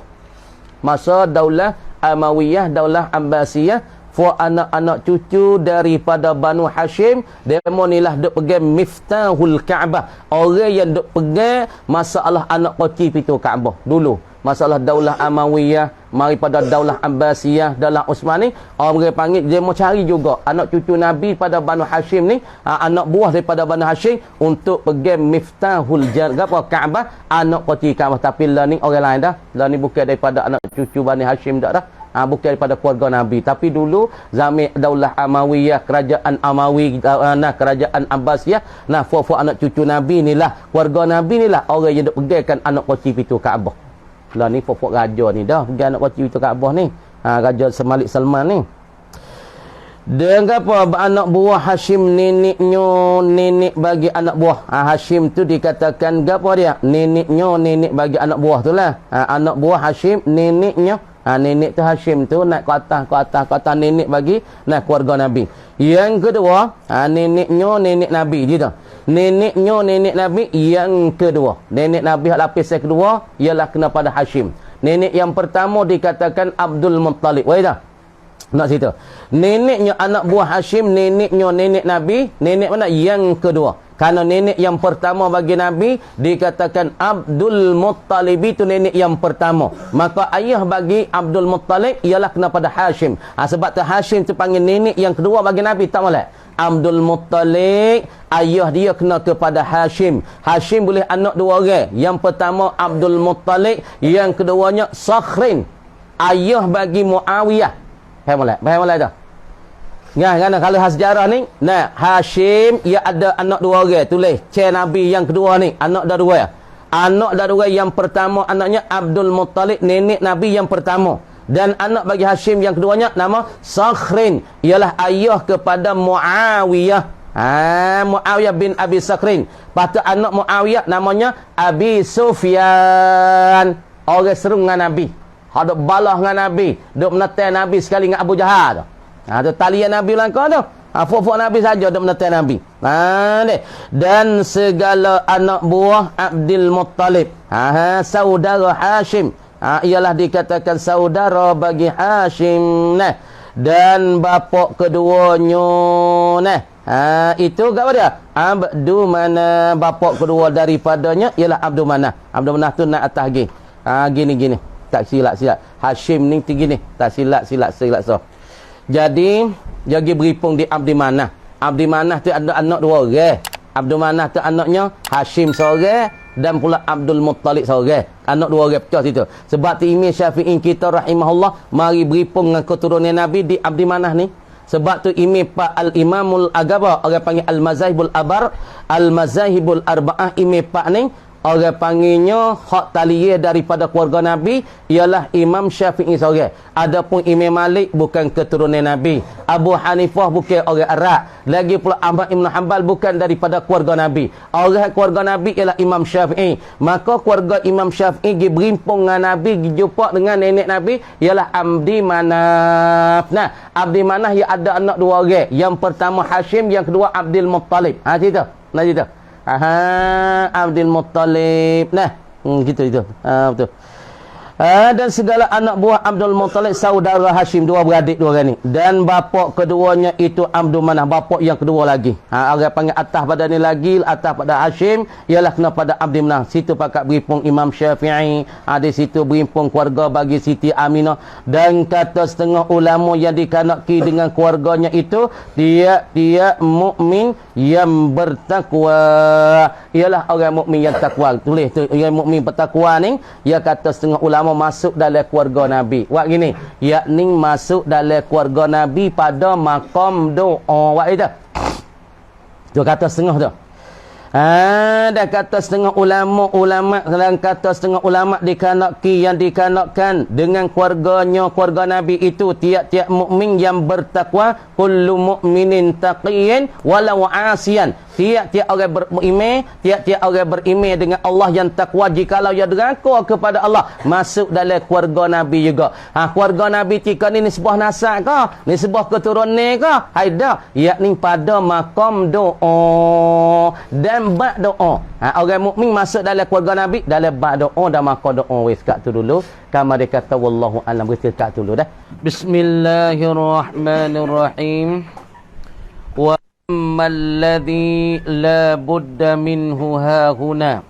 Masa Daulah Amawiyah, Daulah Abbasiyah, anak-anak cucu daripada Banu Hashim, demo nilah duk pegang Miftahul Kaabah. Orang yang duk pegang masalah anak kunci pintu Kaabah dulu. Masalah Daulah Amawiyah, mari pada Daulah Abbasiyah, Daulah Utsmani, orang panggil dia mau cari juga anak cucu Nabi pada Banu Hashim ni, anak buah daripada Banu Hashim, untuk pegang Miftahul Kaabah, anak kunci Kaabah. Tapi lah ni orang lain dah. Lah ni bukan daripada anak cucu Bani Hashim dah. Bukan daripada keluarga Nabi. Tapi dulu zaman Daulah Amawiyah, kerajaan Amawi, kerajaan Abbasiyah, fuak-fuak anak cucu Nabi ni lah, keluarga Nabi ni lah orang yang duk pegangkan anak kunci pintu Kaabah. Lah ni fuak-fuak raja ni dah pegang anak kunci pintu Kaabah ni. Raja Malik Salman ni. Dan apa? Anak buah Hashim, nenek bagi anak buah. Hashim tu dikatakan apa dia? Nenek bagi anak buah tu lah. Anak buah Hashim, neneknya. Nenek tu Hashim tu naik ke atas nenek bagi keluarga Nabi. Yang kedua, nenek Nabi gitu. Nenek Nabi yang kedua. Nenek Nabi lapis yang kedua ialah kena pada Hashim. Nenek yang pertama dikatakan Abdul Muttalib. Wah dah. Nak cerita. Neneknya anak buah Hashim, neneknya nenek Nabi, nenek mana? Yang kedua. Karena nenek yang pertama bagi Nabi dikatakan Abdul Muttalib itu nenek yang pertama. Maka ayah bagi Abdul Muttalib ialah kena pada Hashim. Sebab tu Hashim tu panggil nenek yang kedua bagi Nabi. Tak boleh. Abdul Muttalib ayah dia kena kepada Hashim. Hashim boleh anak dua orang. Yang pertama Abdul Muttalib, yang keduanya Sakhrin. Ayah bagi Muawiyah. Faham boleh? Faham boleh dah? Kan kalau sejarah ni, nah Hashim ia ada anak dua orang, tulis cik Nabi yang kedua ni, anak dah dua. Anak dah dua yang pertama anaknya Abdul Muttalib, nenek Nabi yang pertama. Dan anak bagi Hashim yang keduanya nama Sakhrin, ialah ayah kepada Muawiyah. Muawiyah bin Abi Sakhrin. Patut anak Muawiyah namanya Abi Sufyan. Orang seru dengan Nabi. Hadap balah dengan Nabi, duk menetai Nabi sekali dengan Abu Jahal tu. Tu talian Nabi langkah tu. Fuk-fuk Nabi saja duk menetai Nabi. Dan segala anak buah Abdul Muttalib. Saudara Hashim. Ialah dikatakan saudara bagi Hashim. Dan bapa keduanya. Itu apa dia? Abdu Manaf. Bapa kedua daripadanya ialah Abdu Manaf. Abdu Manaf tu nak atas lagi. Gini. Tak silap. Hashim ni tinggi ni. Tak silap. So. Jadi, dia pergi beripung di Abdi Manaf. Abdi Manaf tu ada anak dua orang. Abdul Manaf tu anaknya Hashim seorang dan pula Abdul Muttalib seorang. Anak dua orang pecah situ. Sebab tu Imam Syafi'i kita rahimahullah mari beripung dengan keturunan Nabi di Abdi Manaf ni. Sebab tu Al-Imamul Agaba, orang panggil Al-Mazahibul Abar, Al-Mazahibul Arba'ah, Imam Pak ni orang panggilnya hak taliyah daripada keluarga Nabi ialah Imam Syafi'i seorang. Adapun Imam Malik bukan keturunan Nabi. Abu Hanifah bukan orang Arab. Lagi pula Ahmad Ibn Hanbal bukan daripada keluarga Nabi. Orang keluarga Nabi ialah Imam Syafi'i. Maka keluarga Imam Syafi'i pergi berimpung dengan Nabi, pergi jumpa dengan nenek Nabi ialah Abdi Manaf. Abdi Manaf ia ada anak dua orang. Yang pertama Hashim, yang kedua Abdul Muttalib. Cerita. Abdul Muttalib. Gitu. Betul. Dan segala anak buah Abdul Muttalib saudara Hashim, dua beradik dua orang ni. Dan bapa keduanya itu Abdul Manaf, bapa yang kedua lagi. Orang panggil atas pada ni lagi, atas pada Hashim ialah kena pada Abdul Manaf. Situ pakat berimpung Imam Syafi'i. Di situ berimpung keluarga bagi Siti Aminah. Dan kata setengah ulama yang dikanaki dengan keluarganya itu, dia mukmin yang bertakwa. Ialah orang mukmin yang takwa. Tulis tu, orang mukmin bertakwa ni, dia kata setengah ulama masuk dalam keluarga Nabi. Wak gini, yakni masuk dalam keluarga Nabi pada makam doa. Wak itu. Tu kata setengah tu. Dan kata setengah ulama dan kata setengah ulama dikanaki yang dikanakkan dengan keluarga Nabi itu tiap-tiap mukmin yang bertakwa, kullu mukminin taqiyyin walau asiyan. Tiap-tiap orang beriman dengan Allah yang takwa, jikalau ia deraka kepada Allah, masuk dalam keluarga Nabi juga. Keluarga Nabi tika ni nisbah nasab ke? Nisbah keturunan ke? Haida, yakni pada makam doa dan bab doa. Orang mukmin masuk dalam keluarga Nabi dalam bab doa dan makam doa. Wes kat tu dulu. Kama dia kata wallahu alam, berita kat tu dulu dah. Bismillahirrahmanirrahim. Wa alladhi la budda minhu hahuna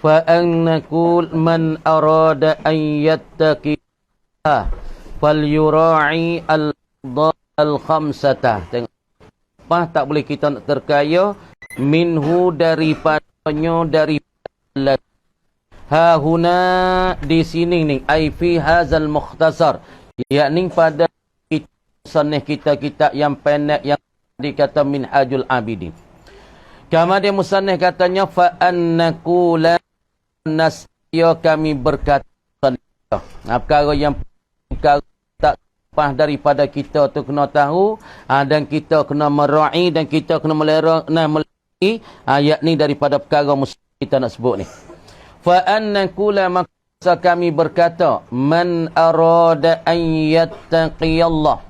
fa an naqul man arada an yattaqi falyura'i al-khamsata. Tengok apa tak boleh kita nak terkaya minhu daripadanya, daripada hahuna di sini ni, ai fi hazal mukhtasar, yakni pada sanah kita yang pendek yang dikata Minhajul Abidin. Kama dia musannif katanya fa annaqula nasya, kami berkata perkara yang tak pas daripada kita tu kena tahu, dan kita kena mera'i dan kita kena melera yakni daripada perkara kita nak sebut ni. Fa annaqula, maka kami berkata man arada an yattaqiyallah,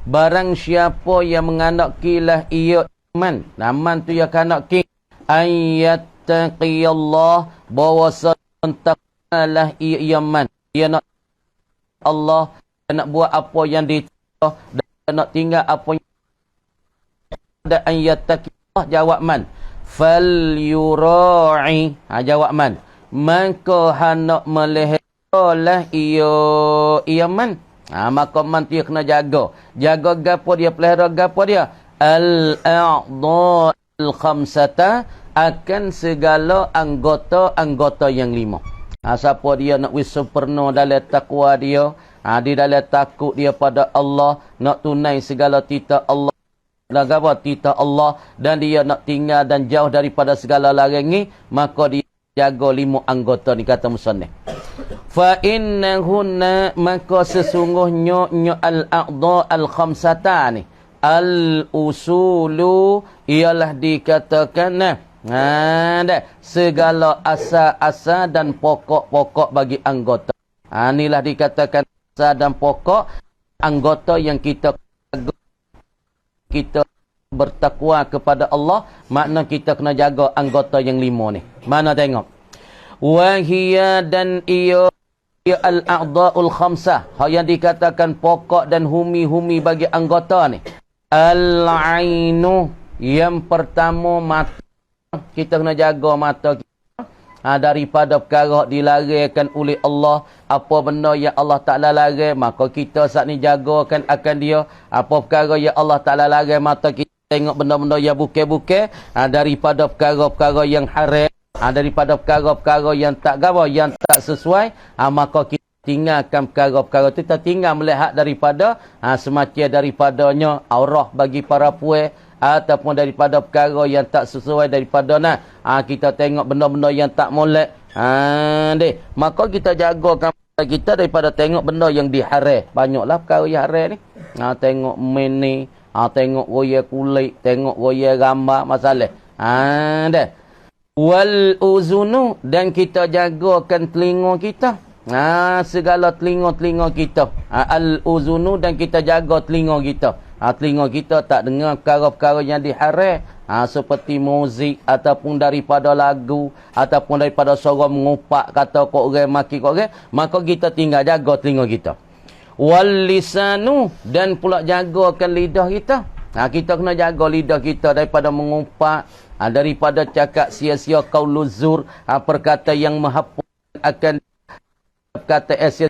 barang siapa yang menganakilah ia iman, naman tu ya kanaki ayattaqiyallah, bahawa sentaklah ia iman, dia nak Allah, dia nak buat apa yang dia dan nak tinggal apa yang ada. Ayattaqiyallah jawab man, falyura'i. Jawab man. Maka hendak meliharalah ia man. Maka man dia kena jaga. Jaga gapo dia, pelihara gapo dia? Al-a'dha al-khamsata, akan segala anggota-anggota yang 5. Siapa dia nak wis sempurna dalam takwa dia, di dalam takut dia pada Allah, nak tunai segala titah Allah, dan apa titah Allah, dan dia nak tinggal dan jauh daripada segala larangan, maka dia jaga 5 anggota ni, kata musannif. Fa innahunna, maka sesungguhnya al-a'dha al-khamsata ni, al-usulu, ialah dikatakan segala asal-asal dan pokok-pokok bagi anggota. Inilah dikatakan asal dan pokok anggota yang kita bertakwa kepada Allah. Makna kita kena jaga anggota yang 5 ni. Mana tengok? Wahia, dan ia al-a'dha'ul khamsah, yang dikatakan pokok dan humi-humi bagi anggota ni. Al-ainu, yang pertama mata. Kita kena jaga mata kita daripada perkara dilarangkan oleh Allah. Apa benda yang Allah Ta'ala larang, maka kita saat ni jagakan akan dia. Apa perkara yang Allah Ta'ala larang, mata kita tengok benda-benda yang bukan-bukan, daripada perkara-perkara yang haram, daripada perkara-perkara yang tak gawa, yang tak sesuai, maka kita tinggalkan perkara-perkara itu. Kita tinggal melihat daripada semacam daripadanya aurah bagi para puan, ataupun daripada perkara yang tak sesuai daripada kita tengok benda-benda yang tak molek. Maka kita jagakan kita daripada tengok benda yang diharam. Banyaklah perkara yang haram ni. Tengok main ni, tengok royak kulit, tengok royak gambar, masalah. Wal uzunu, dan kita jagakan telinga kita. Segala telinga-telinga kita. Al uzunu, dan kita jaga telinga kita. Telinga kita tak dengar perkara-perkara yang diharam, seperti muzik, ataupun daripada lagu, ataupun daripada suara mengupak, kata kok orang, maki kok orang. Maka kita tinggal jaga telinga kita. Wal lisanu, dan pula jagakan lidah kita. Kita kena jaga lidah kita daripada mengupak, daripada cakap sia-sia, qauluz zur, perkata yang menghapus akan kata sia-sia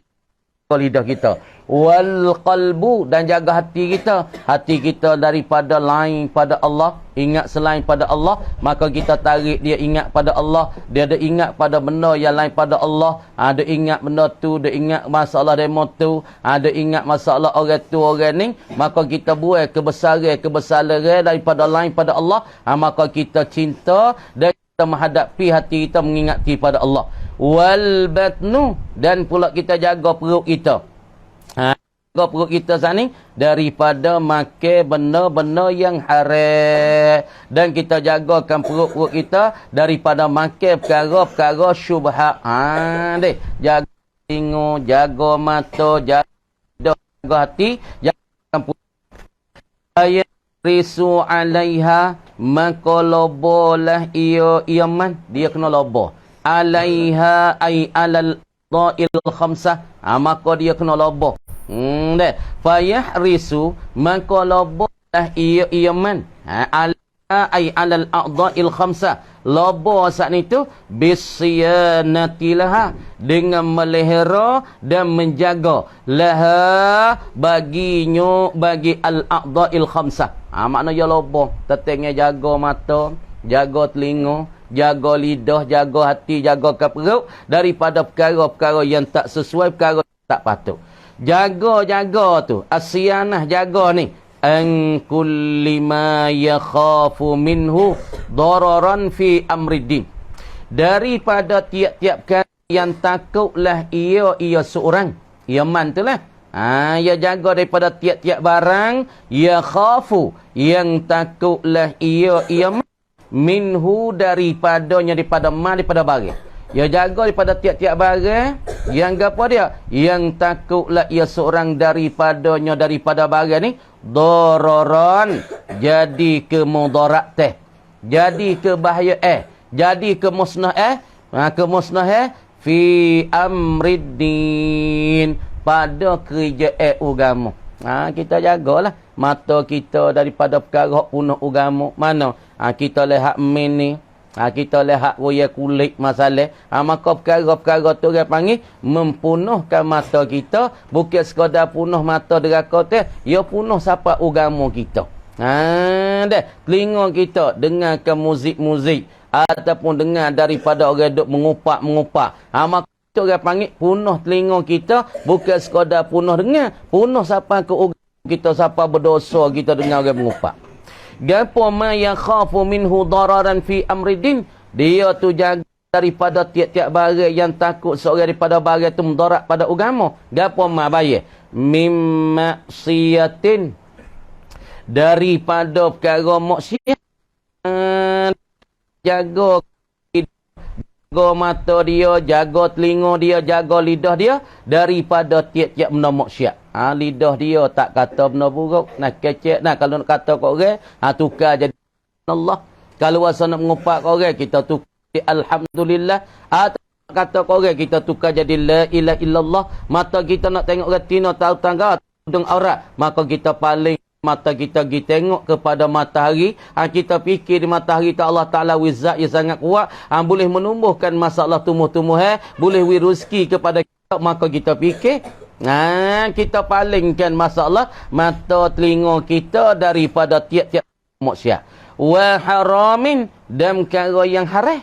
lidah kita. Wal qalbu, dan jaga hati kita. Hati kita daripada lain pada Allah, ingat selain pada Allah, maka kita tarik dia ingat pada Allah. Dia ada ingat pada benda yang lain pada Allah. Ada ingat benda tu, dia ingat masalah demo tu, ada ingat masalah orang tu orang ni, maka kita buat kebesaran daripada lain pada Allah. Maka kita cinta dan kita menghadapi hati kita mengingati pada Allah. Wal batnu, dan pula kita jaga perut kita. Jaga perut kita sana daripada makan benda-benda yang haram. Dan kita jagakan perut-perut kita daripada makan perkara-perkara syubhat. Jaga telinga, jaga mata, jaga hati, jaga perut. Ayat risu alaiha, maka lobolah ia man, dia kena lobo. Alaiha ay alal dha'il khamsah, maka dia kena lobo. Fayahrisu, maka lobolah ia man, alaiha ay alal a'dha'il khamsah, lobo saat itu bisyanatilaha, dengan melihara dan menjaga laha, baginya, bagi al-a'dha'il khamsah. Maknanya lobo, tetengnya jaga mata, jaga telinga, jaga lidah, jaga hati, jaga perut daripada perkara-perkara yang tak sesuai, perkara yang tak patut. Jaga tu, asyanah, jaga ni, an kulli ma yakhafu minhu dararan fi amriddin, daripada tiap-tiap kali yang takutlah ia seorang, ia man tu lah. Ia jaga daripada tiap-tiap barang, yakhafu, yang takutlah ia minhu, daripadanya, daripada barang. Ia jaga daripada tiap-tiap barang. Yang apa dia? Yang takutlah ia seorang daripadanya, daripada barang ni, dararan, jadi ke mudarat jadi ke bahaya jadi ke musnah fi amriddin, pada kerja agama. Kita jagalah mata kita daripada perkara punah agama. Mana? kita lihat min ni, kita lihat waya kulit masalah, maka perkara-perkara tu orang panggil mempunuhkan mata kita, bukan sekadar punuh mata deraka tu, ia punuh siapa agama kita. Dah telinga kita dengarkan muzik-muzik ataupun dengar daripada orang duk mengupak-mengupak, maka itu orang panggil punuh telinga kita, bukan sekadar punuh dengar, punuh siapa ke agama kita, siapa berdosa kita dengar orang mengupak. Gapo ma yakhafu minhu dararan fi amridin, dia tu jaga daripada tiap-tiap barang yang takut seorang daripada barang tu mudarat pada agama. Gapo ma bayar mimma siyatin, daripada perkara maksiat, jaga mata dia, jaga telinga dia, jaga lidah dia daripada tiap-tiap benda maksiat. Lidah dia tak kata benda buruk, nak kecek, kalau nak kata kat orang, tukar jadi Allah. Kalau rasa nak mengupak kat orang, kita tukar jadi alhamdulillah. Kata kat orang, kita tukar jadi la ilaha illallah. Mata kita nak tengok retina, tahu tangga, tudung aurat, maka kita paling mata kita pergi tengok kepada matahari. Kita fikir di matahari tak Allah Ta'ala wizat yang sangat kuat, boleh menumbuhkan masalah tumbuh-tumbuhan, boleh rezeki kepada kita, maka kita fikir kita palingkan masalah mata telinga kita daripada tiap-tiap maksiat. Wa haramin, dan perkara yang haram.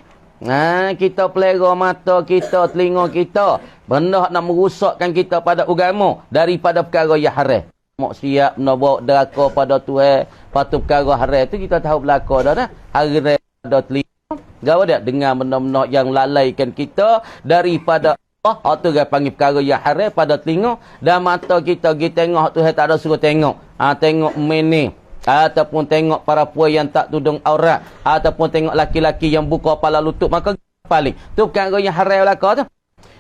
Kita pelera mata kita, telinga kita, benda nak merusakkan kita pada agama daripada perkara yang haram. Maksiat, nak bawa deraka pada Tuhan, patut perkara haram tu kita tahu belaka dah. Haram pada telinga, gawa dak dengar benda-benda yang lalaikan kita daripada Allah, tu dia panggil perkara yang haram pada telinga. Dan mata kita pergi tengok Tuhan tak ada suruh tengok. Tengok meni, ataupun tengok para puan yang tak tudung aurat, ataupun tengok laki-laki yang buka kepala lutut, maka paling tu perkara yang haram belaka tu.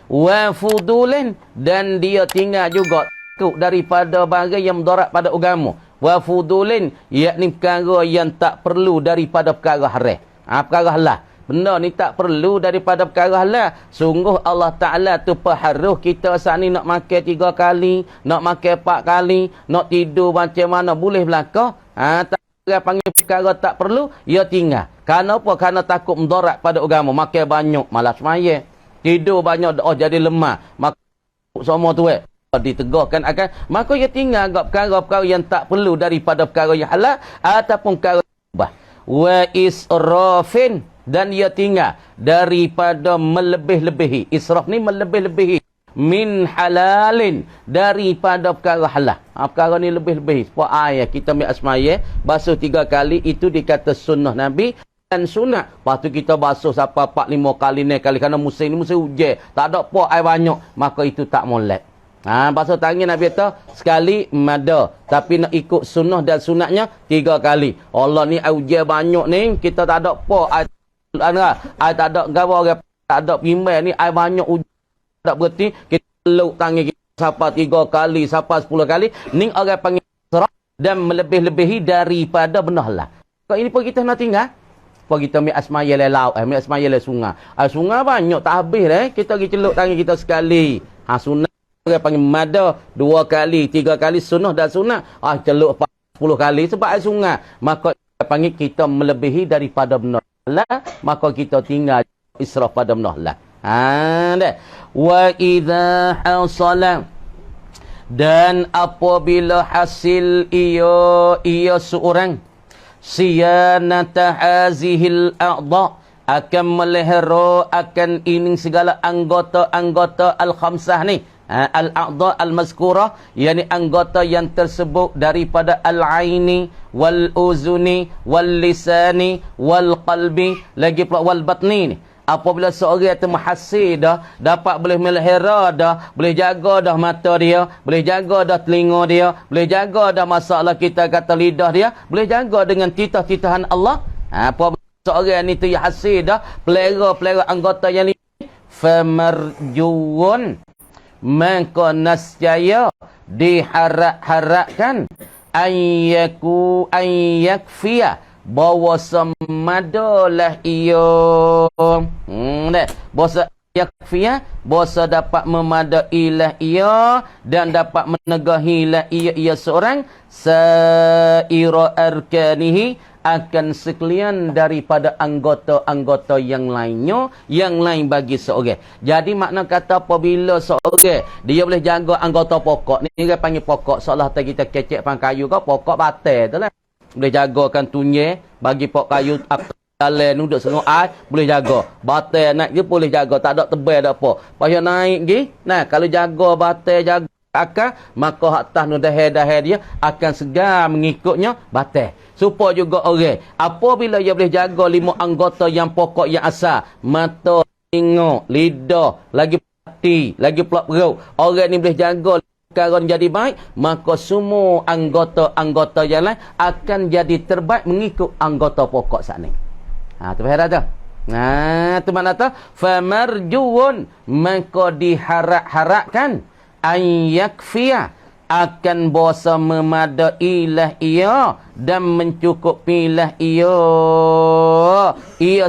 Wa fudulin, dan dia tinggal juga daripada barang yang mudarat pada agama. Wa fudulin, yakni perkara yang tak perlu daripada perkara haram. Perkara halal. Benda ni tak perlu daripada perkara halal. Sungguh Allah Ta'ala tu perharuh kita saat ni nak makan 3 kali, nak makan 4 kali, nak tidur macam mana boleh belaka. Tak panggil perkara tak perlu, ia tinggal. Kenapa? Kerana takut mudarat pada agama. Makan banyak, malas semaya. Tidur banyak, jadi lemah. Maka semua tu ditegurkan akan, maka ia tinggal agak perkara-perkara yang tak perlu daripada perkara yang halal ataupun perkara yang wa israfin, dan ia tinggal daripada melebih-lebihi. Israf ni melebih-lebihi min halalin, daripada perkara halal. Perkara ni lebih-lebihi. Sebab ayat kita ambil asmaya basuh 3 kali, itu dikata sunnah Nabi dan sunat. Lepas tu kita basuh sampai 4-5 kali ni kali, kerana musim ni musim hujan, tak ada apa air banyak, maka itu tak molek. Basuh tangan Nabi kata sekali mada, tapi nak ikut sunnah dan sunatnya 3 kali. Allah ni hujan banyak ni, kita tak ada apa air tak ada gawa, tak ada pimbang ni, air banyak hujan tak berhenti, kita peluk tangan kita sampai 3 kali, sampai 10 kali. Ni orang panggil israf dan melebih-lebihi daripada benda halal. Kau ini pun kita nak tinggal. Pun kita ambil asmaya laut, ambil asmaya le sungai. Sungai banyak tak habis kita pergi celuk tangan kita sekali. Sunat orang panggil mada 2 kali, 3 kali sunnah dan sunat. Celuk 10 kali sebab air sungai. Maka kita panggil kita melebihi daripada benda halal, maka kita tinggal israf pada benda halal. Wa idza hasala, dan apabila hasil ia seorang siyanata hazihil a'dha, akan melihara, akan ini segala anggota-anggota al-khamsah ni, al-a'dha al-mazkurah, yakni anggota yang tersebut daripada al-aini wal-uzuni wal-lisani wal-qalbi, lagi pula wal-batni ni. Apabila seorang itu mahasir dah, dapat boleh melihara dah, boleh jaga dah mata dia, boleh jaga dah telinga dia, boleh jaga dah masalah kita kata lidah dia, boleh jaga dengan titah-titahan Allah. Apabila seorang itu yang hasir dah, pelera anggota yang lima, famarjuun, maka nascaya diharap-harapkan ayyakfiya, bahawa semadalah ia bahasa yakfiyah, bahasa dapat memadailah ia dan dapat menegahilah ia seorang saira arkanihi, akan sekalian daripada anggota-anggota yang lainnya, yang lain bagi seorang. Jadi makna kata apabila seorang dia boleh jaga anggota pokok ni, dia panggil pokok seolah kita kecek pang kayu ke pokok batai tu lah. Boleh jagakan tunye bagi pokok kayu jalan duduk sengok air boleh jaga. Batai naik dia boleh jaga, tak ada tebal tak apa. Payah naik gi. Nah, kalau jaga batai jaga akal, maka atas nu dahai-dahai dia akan segar mengikutnya batai. Supaya juga orang apabila dia boleh jaga 5 anggota yang pokok yang asal, mata, telinga, lidah, lagi hati, lagi pula perut. Orang ni boleh jaga perkara jadi baik, maka semua anggota-anggota yang lain akan jadi terbaik mengikut anggota pokok saat ni. Tu faham tak? Tu makna tu famarjuun, maka diharap-harapkan ayyakfiya, akan bosa memadailah ia dan mencukupilah ia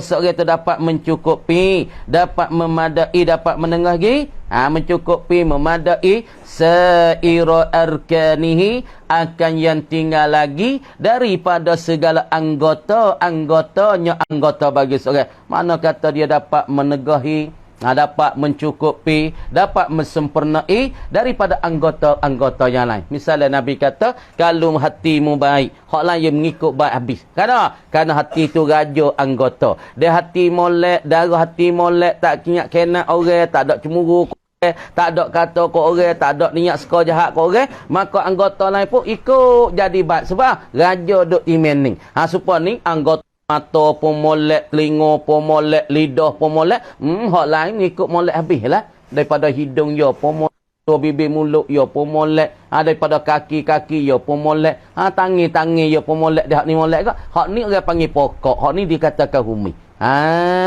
seorang itu dapat mencukupi, dapat memadai, dapat menengahi, mencukupi, memadai saira arkanihi, akan yang tinggal lagi daripada segala anggotanya anggota bagi seorang. Mana kata dia dapat menegahi, dapat mencukupi, dapat mensempurnai daripada anggota-anggota yang lain. Misalnya Nabi kata, kalau hatimu baik, hak lain mengikut baik habis. Kerana hati itu raja anggota. Dia hati molek, darah hati molek, tak kinyak kena orang, tak ada cemburu ke orang, tak ada kata ke orang, tak ada niat suka jahat ke orang, maka anggota lain pun ikut jadi baik. Sebab raja duk iman ni. Supaya ni anggota mata pun molek, telinga pun molek, lidah pun molek. Hak lain ikut molek habis lah. Daripada hidung ya pun molek, bibir mulut ya pun molek. Daripada kaki-kaki ya pun molek. Tangi-tangi ya pun molek. Hak ni molek ke? Hak ni orang panggil pokok. Hak ni dikatakan humi.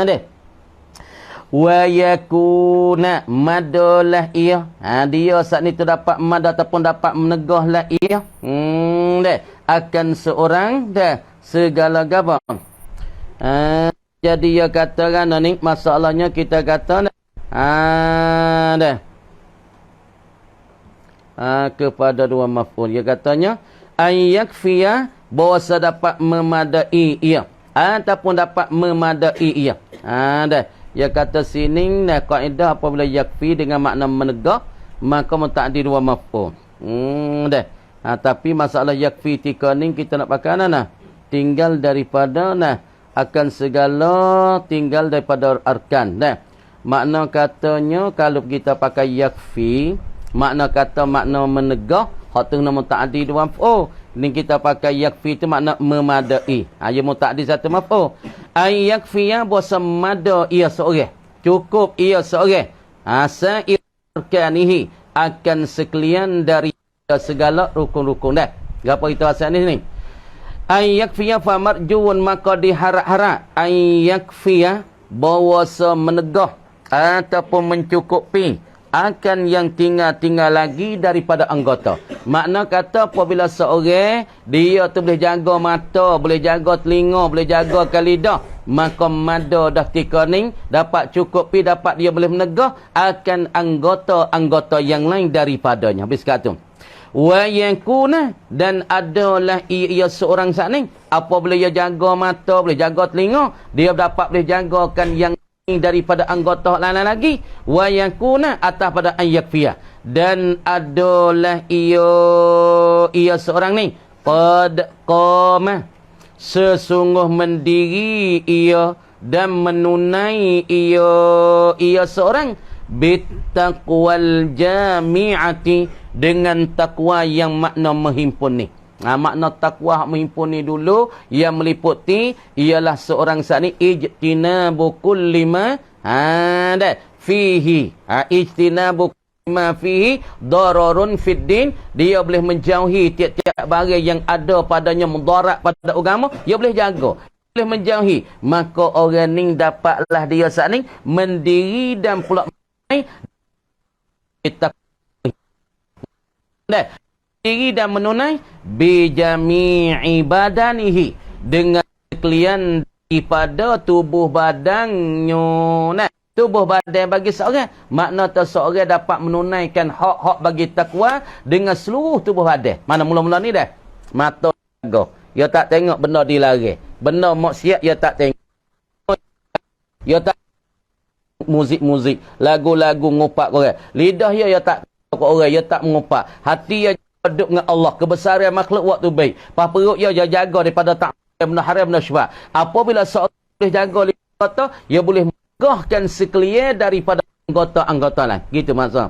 Deh. Wa yakuna madalah ia. Dia saat ni tu dapat mad ataupun dapat menegahlah ia. Deh. Akan seorang dah segala gabang. Jadi dia katakan ni masalahnya kita kata dah kepada dua maf'ul. Dia katanya ayyakfiya, bahawa dapat memadai ia ataupun dapat memadai ia. Dah. Dia kata sini dah kaedah apabila yakfi dengan makna menegah, maka muta'addi dua maf'ul. Dah. Tapi masalah yakfi tika ni kita nak pakai mana? Tinggal daripada akan segala tinggal daripada arkan. Makna katanya kalau kita pakai yakfi, makna kata makna menegah, hak tu nama ta'addi dua maf'ul. Ni kita pakai yakfi tu makna memadai. Ia muta'addi satu maf'ul. Ay yakfiya bosa mada ia seorang. Cukup ia seorang. Sa'ir arkanihi, akan sekalian dari segala rukun-rukun. Apa kita asal ni? Ayyakfiya famarjuun, maka diharap-harap ayyakfiya, bahawa menegah ataupun mencukupi akan yang tinggal lagi daripada anggota. Makna kata apabila seorang dia tu boleh jaga mata, boleh jaga telinga, boleh jaga lidah, maka mada dah tikaning dapat cukupi, dapat dia boleh menegah akan anggota-anggota yang lain daripadanya. Habis kata wa yakuna, dan adalah ia seorang saat ni apabila dia jaga mata, boleh jaga telinga, dia dapat boleh jagakan yang daripada anggota lain lagi. Wa yakuna atas pada ayyakfiya, dan adalah ia seorang ni qad qama, sesungguh mendiri ia dan menunai ia seorang bittaqwal jami'ati, dengan takwa yang makna menghimpun ni. Makna takwa menghimpun ni dulu yang meliputi ialah seorang saat ni ijtinabu kulli ma fihi. Ijtinabu ma fihi dararun fid din, dia boleh menjauhi tiap-tiap barang yang ada padanya mudarat pada agama, dia boleh jaga, boleh menjauhi. Maka orang ni dapatlah dia saat ni mendiri dan pula diri dan menunai bijami'i badanihi, dengan sekalian daripada tubuh badannya. Tubuh badan bagi seorang, makna seorang dapat menunaikan hak-hak bagi takwa dengan seluruh tubuh badan. Mana mula-mula ni dah mata jaga, dia tak tengok benda dilarang. Benda maksiat dia tak tengok. Dia tak muzik-muzik, lagu-lagu ngupak orang. Lidah dia tak tengok orang, dia tak mengupak. Hati dia duduk dengan Allah, kebesaran makhluk waktu baik. Pas perut dia jaga daripada tak benda haram benda syubhat. Apabila seorang boleh jaga anggota, dia boleh megahkan sekalian daripada anggota-anggota lain. Gitu maksud.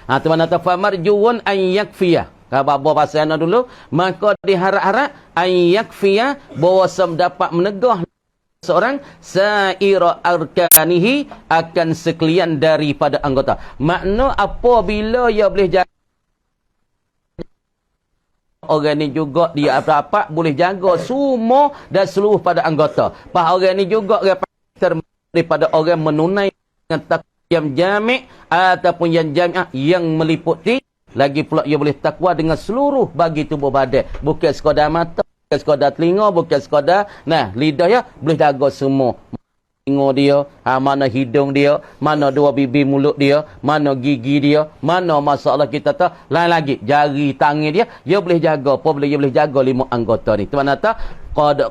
Teman kata famarjuun an yakfiya. Kalau bawa pasal dulu, maka diharap-harap an yakfiya bahawa dapat menegah seorang saira arkanihi akan sekalian daripada anggota. Makna apabila ia boleh jaga orang ni juga dia dapat boleh jaga semua dan seluruh pada anggota. Pas orang ni juga daripada orang menunaikan takwa yang jami' ataupun yang jami'ah yang meliputi, lagi pula ia boleh takwa dengan seluruh bagi tubuh badan, bukan sekadar mata, bukan sekadar telinga, bukan sekadar lidah ya, boleh jaga semua. Telinga dia, mana hidung dia, mana dua bibir mulut dia, mana gigi dia, mana masalah kita tahu, lain lagi jari tangan dia, dia boleh jaga. Apa boleh dia boleh jaga 5 anggota ni. Tu mana tahu qad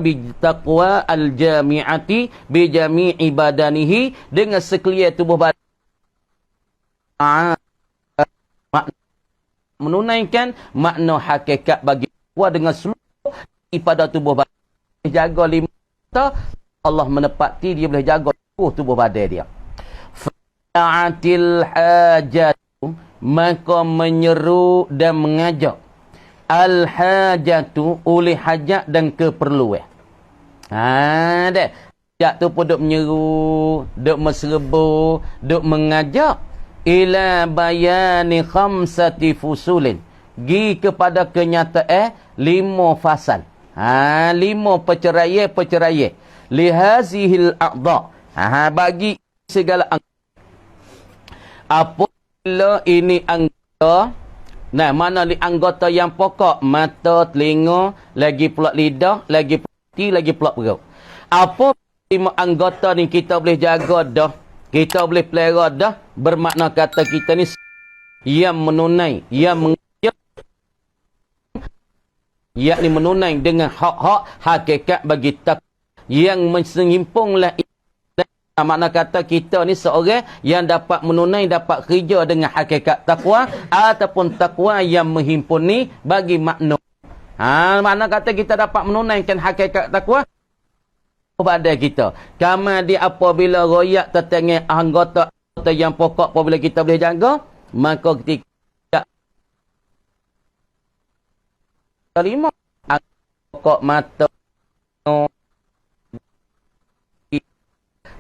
bi taqwa al jami'ati bi jami'i badanihi, dengan sekalian tubuh badan menunaikan makna hakikat bagi takwa dengan seluruh daripada tubuh badan. Jaga 5 anggota, Allah menepati dia boleh jaga tubuh badan dia. Fa'atil hajatu, maka menyeru dan mengajak al-hajatu oleh hajat dan keperluan. Dah. Hajat tu pun duk menyeru, duk menserbu, duk mengajak ila bayani khamsati fusulin. Gi kepada kenyataan 5 fasal. 5 perceraian. Lihazihil a'dha. Bagi segala anggota. Apabila ini anggota, mana anggota yang pokok? Mata, telinga, lagi pula lidah, lagi pula hati, lagi pula perut. Apa 5 anggota ni kita boleh jaga dah, kita boleh pelihara dah, bermakna kata kita ni yang menunai, yang mengajak, yakni menunai dengan hak-hak hakikat bagi takwa yang menyimpunglah. Makna kata kita ni seorang yang dapat menunai, dapat kerja dengan hakikat takwa ataupun takwa yang menghimpuni bagi makna. Makna kata kita dapat menunaikan hakikat takwa pada kita. Kama di apabila royak tertengah anggota yang pokok apabila kita boleh jaga, maka ketika terima pokok mata,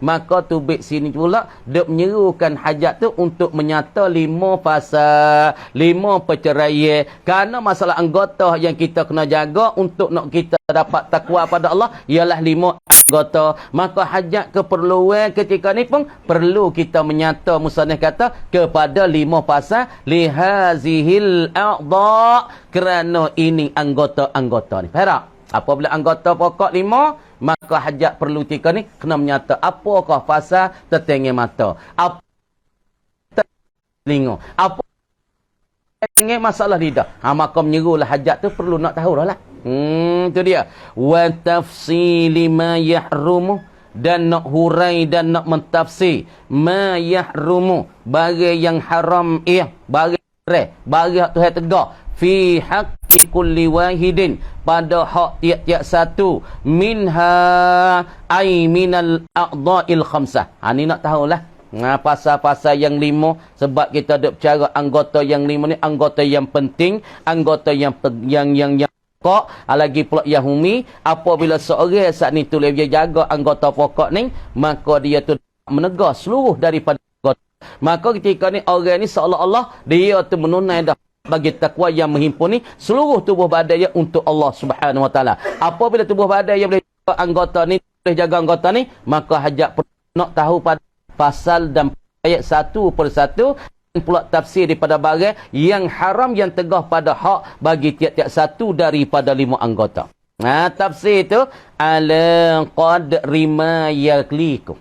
maka tubik sini pula duk menyerukan hajat tu untuk menyata 5 fasa, 5 perceraian. Kerana masalah anggota yang kita kena jaga untuk nak kita dapat takwa pada Allah ialah 5 anggota. Maka hajat keperluan ketika ni pun perlu kita menyata, musannif kata, kepada 5 fasa lihazihil a'dha, kerana ini anggota-anggota ni. Faham? Apabila anggota pokok 5, maka hajat perlu tika ni kena menyata apakah fasa tertengah mata, apa telinga, apa tertengah masalah lidah. Maka menyerulah hajat tu perlu nak tahu dah lah. Tu dia. Wa tafsili ma yahrumu, dan nak hurai dan nak mentafsir ma yahrumu, bagi yang haram bagi Tuhan tegak fi haqqi kulli wahidin, pada hak tiap-tiap satu, minha ay minal a'dha'il khamsah. Ni nak tahulah pasal-pasal yang 5, sebab kita ada bercara anggota yang 5 ni anggota yang penting, anggota yang pokok, lagi pula yang umi. Apabila seorang saat ni tu dia jaga anggota pokok ni, maka dia tu menegah seluruh daripada anggota. Maka ketika ni orang ni seolah-olah dia tu menunai dah bagi takwa yang menghimpuni seluruh tubuh badan untuk Allah Subhanahu Wa Taala. Apabila tubuh badan yang boleh jaga anggota ni, boleh jaga anggota ni, maka hajat nak tahu pada pasal dan ayat satu persatu, dan pula tafsir daripada barang yang haram yang tegah pada hak bagi tiap-tiap satu daripada 5 anggota. Tafsir itu ala qadri ma yaklikum.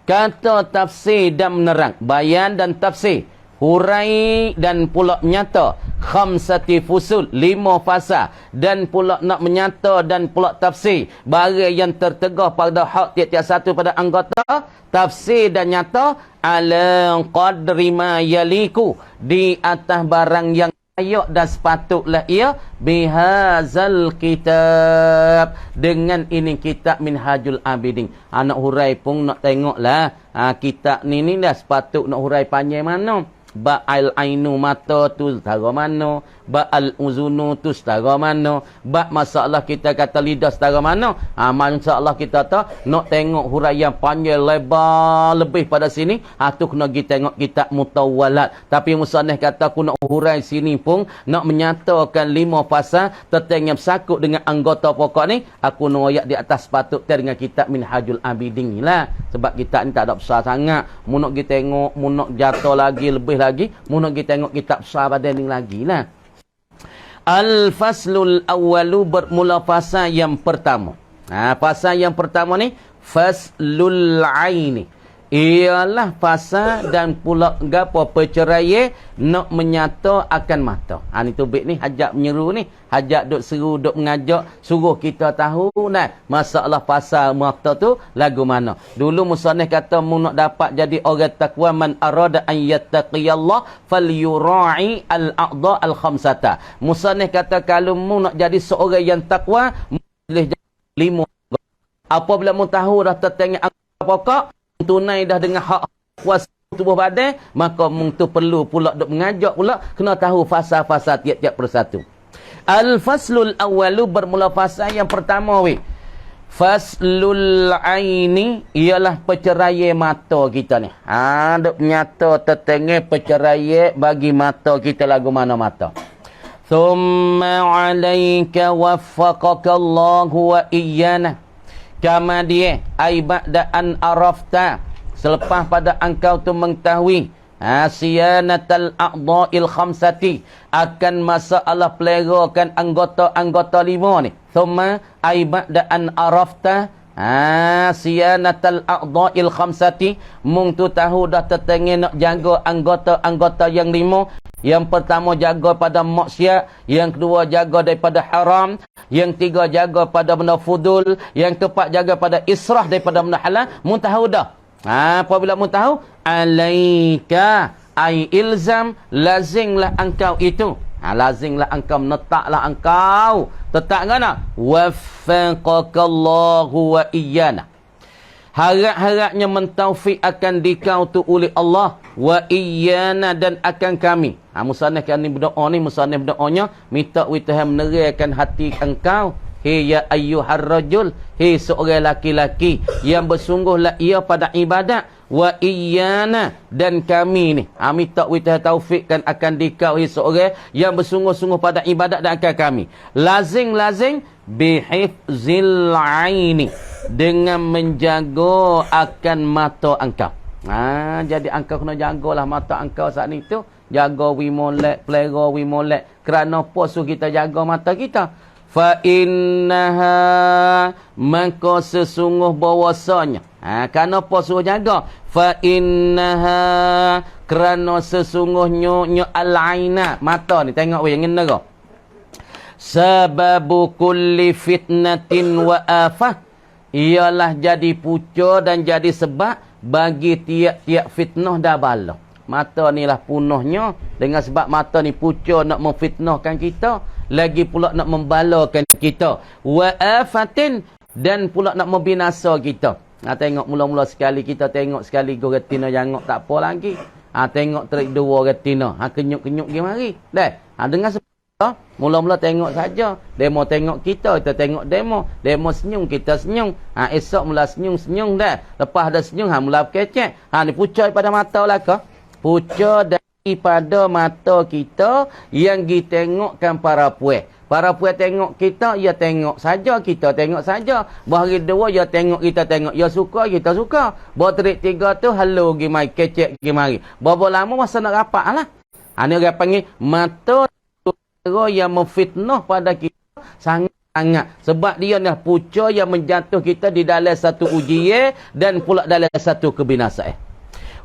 Kata tafsir dan menerang, bayan dan tafsir hurai dan pula nyata khamsati fusul 5 fasa dan pula nak menyata dan pula tafsir barang yang tertegah pada hak tiap-tiap satu pada anggota tafsir dan nyata ala qadri ma yaliku di atas barang yang layak dan sepatutlah ia bihazal kitab dengan ini kitab Minhajul Abidin. Anak hurai pun nak tengoklah kitab ni dah sepatut nak hurai panjang mana. Ba'al ainu mata tu setara mana, ba'al uzunu tu setara mana, masalah kita kata lidah setara mana. Masalah kita tahu nak tengok huraian panjang lebar lebih pada sini, tu kena pergi tengok kitab Mutawwalat. Tapi musannif kata aku nak hurai sini pun nak menyatakan 5 pasal tentang yang bersangkut dengan anggota pokok ni, aku nak ayat di atas patut dengan kitab Minhajul Abidin ni lah. Sebab kitab ni tak ada besar sangat. Mu nak pergi tengok, mu nak jatuh lagi lebih lagi, mu nak pergi tengok kitab besar pada ni lagi lah. Al-faslul awwalu bermula fasa yang pertama. Fasa yang pertama ni faslul aini. Ialah fasa dan pula gapo perceraian nak menyata akan mata. Ni tubik ni hajat menyeru ni, hajat duk seru duk mengajak suruh kita tahu nah masalah fasa mata tu lagu mana. Dulu musannif kata mu nak dapat jadi orang takwa man arada an yattaqiyallah falyura'i al-a'dha al-khamsata. Musannif kata kalau mu nak jadi seorang yang takwa boleh jadi 5. Apabila mu tahu dah tentang pokok tunai dah dengan hak kuasa tubuh badan, maka mung tu perlu pula duk mengajak pula kena tahu fasa-fasa tiap-tiap persatu. Al-faslul awwalu bermula fasa yang pertama we. Faslul aini ialah perceraian mata kita ni. Duk nyata tentang perceraian bagi mata kita lagu mana mata. Thumma 'alaika waffaqaka Allahu wa iyyana. Kama dia ai ba'da an arafta selepas pada engkau tu mengetahui siyanatal a'dha'il khamsati akan masalah pelerakan anggota-anggota 5 ni. Thumma ai ba'da an arafta siyanatal a'dha'il khamsati mung tu tahu dah tetengah nak jaga anggota-anggota yang 5. Yang pertama jaga pada maksiat, yang kedua jaga daripada haram, yang tiga jaga pada benda fudul, yang keempat jaga pada israf daripada benda halal. Mu tahu dah. Apabila mu tahu, alaika ai ilzam, lazimlah engkau itu. Lazimlah engkau, menetaplah engkau. Tetap kan? Waffaqakallahu wa iyyana. Harap-harapnya mentaufiq akan dikau tu oleh Allah wa iyyana dan akan kami. Musannif kan ni berdoa ni, musannif berdoanya minta Tuhan menerangkan hati engkau. Hei ya ayyuhar rajul, hei seorang laki-laki yang bersungguhlah ia pada ibadat wa iyyana dan kami ni. Minta Tuhan taufikkan akan dikau hei seorang yang bersungguh-sungguh pada ibadat dan akan kami. Lazim bihifzil aini, dengan menjaga akan mata engkau. Jadi engkau kena jagalah mata engkau saat ni tu. Jaga wi molek, pelera wi molek. Kerana apa suruh kita jaga mata kita? Fa innaha, maka sesungguh bahwasanya. Kenapa suruh jaga? Fa innaha, kerana sesungguhnya al-aina, mata ni tengok weh yang ngena. Sababu kulli fitnatin wa afah, ialah jadi punca dan jadi sebab bagi tiap-tiap fitnah dah bala. Mata ni lah punahnya, dengan sebab mata ni punca nak memfitnahkan kita, lagi pula nak membalakan kita. Wa afatin, dan pula nak membinasa kita. Tengok mula-mula sekali kita tengok sekali go retina jangok tak apa lagi. Tengok terik dua retina, kenyuk-kenyuk gi mari. Dengan sebab mula-mula tengok saja. Demo tengok kita tengok demo. Demo senyum, kita senyum. Esok mula senyum-senyum dah. Lepas dah senyum, mula kecek. Ni pucai pada mata lah ke? Pucai daripada mata kita yang ditengokkan para puan. Para puan tengok kita, ya tengok saja, kita tengok saja. Bahari dua, ya tengok, kita tengok. Ya suka, kita suka. Bawa terik tiga tu, halo gi mari, kecek gi mari. Berapa lama masa nak rapat lah. Ni orang panggil mata yang memfitnah pada kita sangat. Sebab dia adalah punca yang menjatuh kita di dalam satu ujian dan pula dalam satu kebinasaan.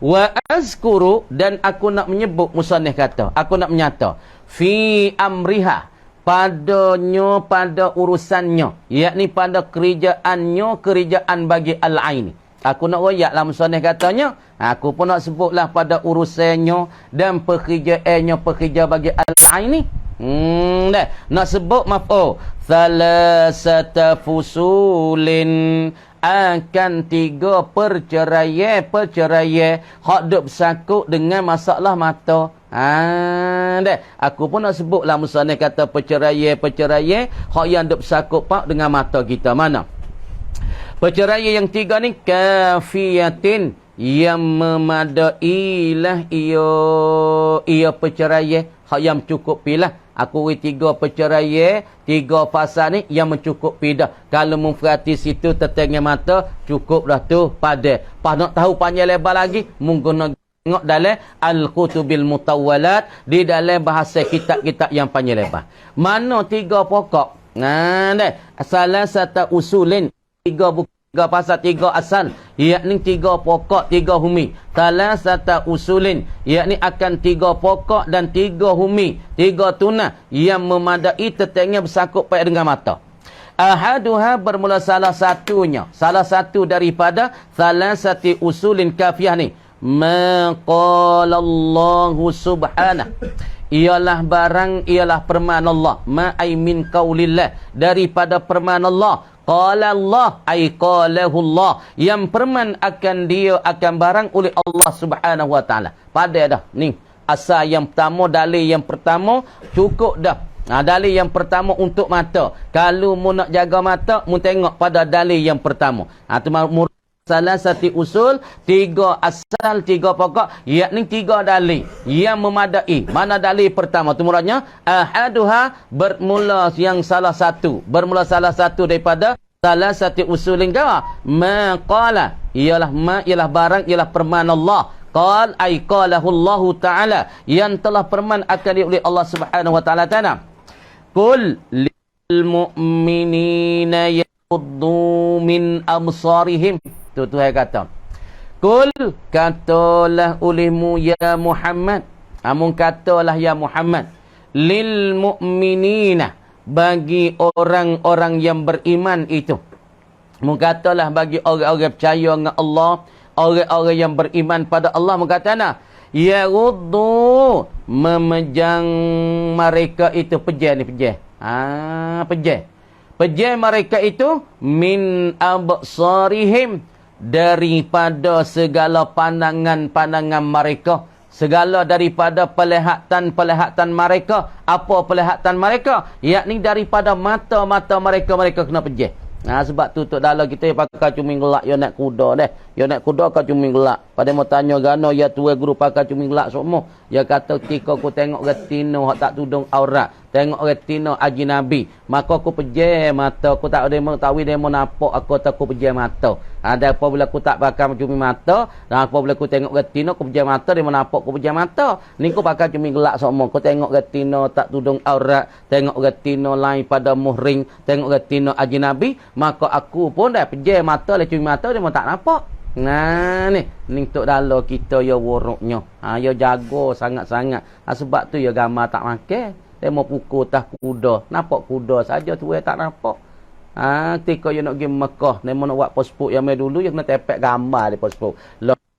Wa azkuru, dan aku nak menyebut, musannif kata, aku nak menyata fi amriha, padanya, pada urusannya, yakni pada kerjaannya, kerjaan bagi al-aini. Aku nak royaklah musannif katanya, aku pun nak sebutlah pada urusannya dan pekerjaannya, pekerja bagi al-aini. Dah nak sebut maf'ul salasata fusulin, akan 3 perceraian hak duk bersangkut dengan masalah mata. Dah aku pun nak sebutlah musannif kata perceraian hak yang duk bersangkut pak dengan mata kita. Mana perceraian yang 3 ni? Kafiyatin, yang memadailah ia perceraian hak yang cukup pilah. Aku beri 3 perceraian, 3 fasa ni yang mencukupi dah. Kalau memperhati situ tetangnya mata, cukup dah tu pada. Pas nak tahu panjang lebar lagi, menggunakan tengok dalam Al-Kutubil Mutawwalat, di dalam bahasa kitab-kitab yang panjang lebar. Mana 3 pokok? Nah, salah satu usulin, 3 buku, 3 pasal, 3 asal, yakni 3 pokok, 3 humi. Salah satu usulin, yakni akan 3 pokok dan 3 humi, 3 tunah yang memadai tetangnya bersangkut pakai dengan mata. Ahaduha, bermula salah satunya, salah satu daripada salah satu usulin kafiyah ni, maqalallahu subhanahu, ialah barang, ialah firman Allah, ma'ai min qaulillah, daripada firman Allah. Qala Allah, ay qalahu Allah, yang firman akan dia, akan barang oleh Allah subhanahu wa ta'ala. Pada dah ni asal yang pertama, dalil yang pertama cukup dah. Dalil yang pertama untuk mata. Kalau mu nak jaga mata, mu tengok pada dalil yang pertama. Tu salah satu usul, 3 asal, 3 pokok, yakni 3 dalil yang memadai. Mana dalil pertama? Tu muradnya ahaduha, bermula yang salah satu, bermula salah satu daripada salah satu usulin kau. Maqala, ialah barang, ialah firman Allah. Qal, ay qalahu Allah Ta'ala, yang telah firman akan oleh Allah Subhanahu wa Ta'ala. Qul lil mu'minina yaghuddu min absarihim. Tu Tuhan kata. Qul, katalah olehmu ya Muhammad. Amun katalah ya Muhammad. Lil mu'minina, bagi orang-orang yang beriman itu. Mengatalah bagi orang-orang percaya dengan Allah, orang-orang yang beriman pada Allah, mengatalah ya ghuddu, memejang mereka itu, pejam ni, pejam. Pejam mereka itu min absarihim, daripada segala pandangan-pandangan mereka, segala daripada pelihatan mereka. Apa pelihatan mereka? Yakni daripada mata-mata mereka kena pejam. Sebab tu dalam kita pakai cumi gelak, ya nak kuda deh. Ya nak kuda ke cumi gelak. Pada mau tanya gano ya tuai guru pakai cumi gelak semua. Ya kata ketika aku tengok retina hak tak tudung aurat, tengok retina ajnabi, maka aku pejam mata. Aku tak ada tahu dia mau nampak, aku tak aku pejam mata. Ada apabila aku tak pakai cumi mata, dan apabila aku tengok retina aku pejam mata, dia mau nampak aku pejam mata. Ni aku pakai cumi gelak semua. Aku tengok retina tak tudung aurat, tengok retina lain pada muhring, tengok retina ajnabi, maka aku pun dah pejam mata, le cumi mata dia mau tak nampak. Ni tok dalam kita ya woroknya. Ya jaga sangat-sangat. Sebab tu ya gambar tak makan. Dia mau pukul tas kuda. Nampak kuda saja tu tak nampak. Ketika you nak pergi Mekah, dia mau nak buat pasport yang dulu, you kena tepek gambar di pasport.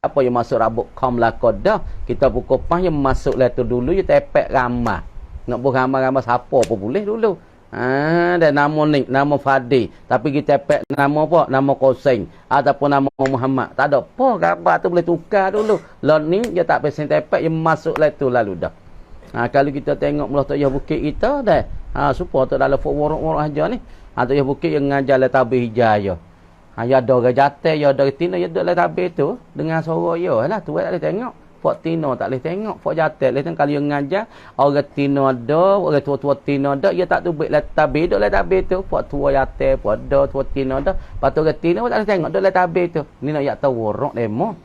Apa yang masuk rabuk kom lah kodah. Kita pukul pas yang masuk lah tu dulu, you tepek gambar. Nak buat gambar-gambar siapa apa boleh dulu. Dan nama ni, nama Fadi. Tapi kita tepek nama apa? Nama Qoseng. Ataupun nama Muhammad. Tak ada apa, gambar tu boleh tukar dulu. Lalu ni, dia tak pesen tepek, dia masuk lah tu lalu dah. Kalau kita tengok mulah tu ya bukit kita dah. Supaya tu dalam warok-warok aja ni. Tu ya bukit yang ngajar lah tabih hijau. Ya ada orang jatuh, ya ada retina, ya ada lah tabih tu. Dengan suara ya lah, tu tak boleh tengok. Fok tino tak boleh tengok. Fok jatuh boleh tengok. Kalau yang ngajar, orang tino ada, orang tua-tua tino ada, ia tak tubik lah tabih, duduk lah tabih tu. Fok tua jatuh, fok ada, tua tino ada. Lepas tu orang tino tak boleh tengok, duduk lah tabih tu. Ni nak yak tahu warok demo.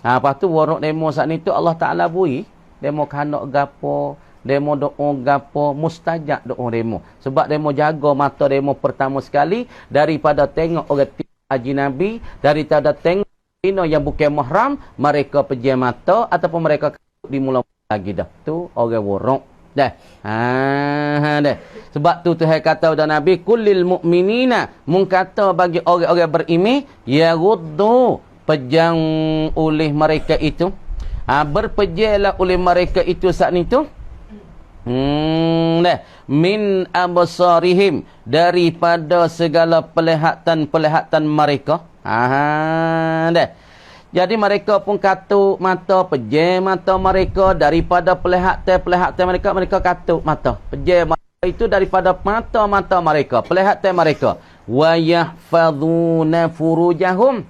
Lepas tu warok demo saat ni tu Allah Ta'ala bui. Demo kanak gapo, demo doa gapo, mustajab doa demo. Sebab demo jaga mata demo pertama sekali daripada tengok orang ajnabi, daripada tengok betina yang bukan mahram, mereka pejam mata ataupun mereka di mula lagi dah. Tu orang borok. Dah. Dah. Sebab tu Tuhan kata pada Nabi, kullil mu'minina, mung kata bagi orang-orang beriman, yaghuddu, pejang oleh mereka itu. Berpejalah oleh mereka itu saat itu. Dah. Min absarihim, daripada segala pelihatan mereka. Dah. Jadi mereka pun katuk mata, pejam mata mereka daripada pelihatan mereka katuk mata. Pejam mata itu daripada mata-mata mereka, pelihatan mereka. Wa yahfazuna furujahum,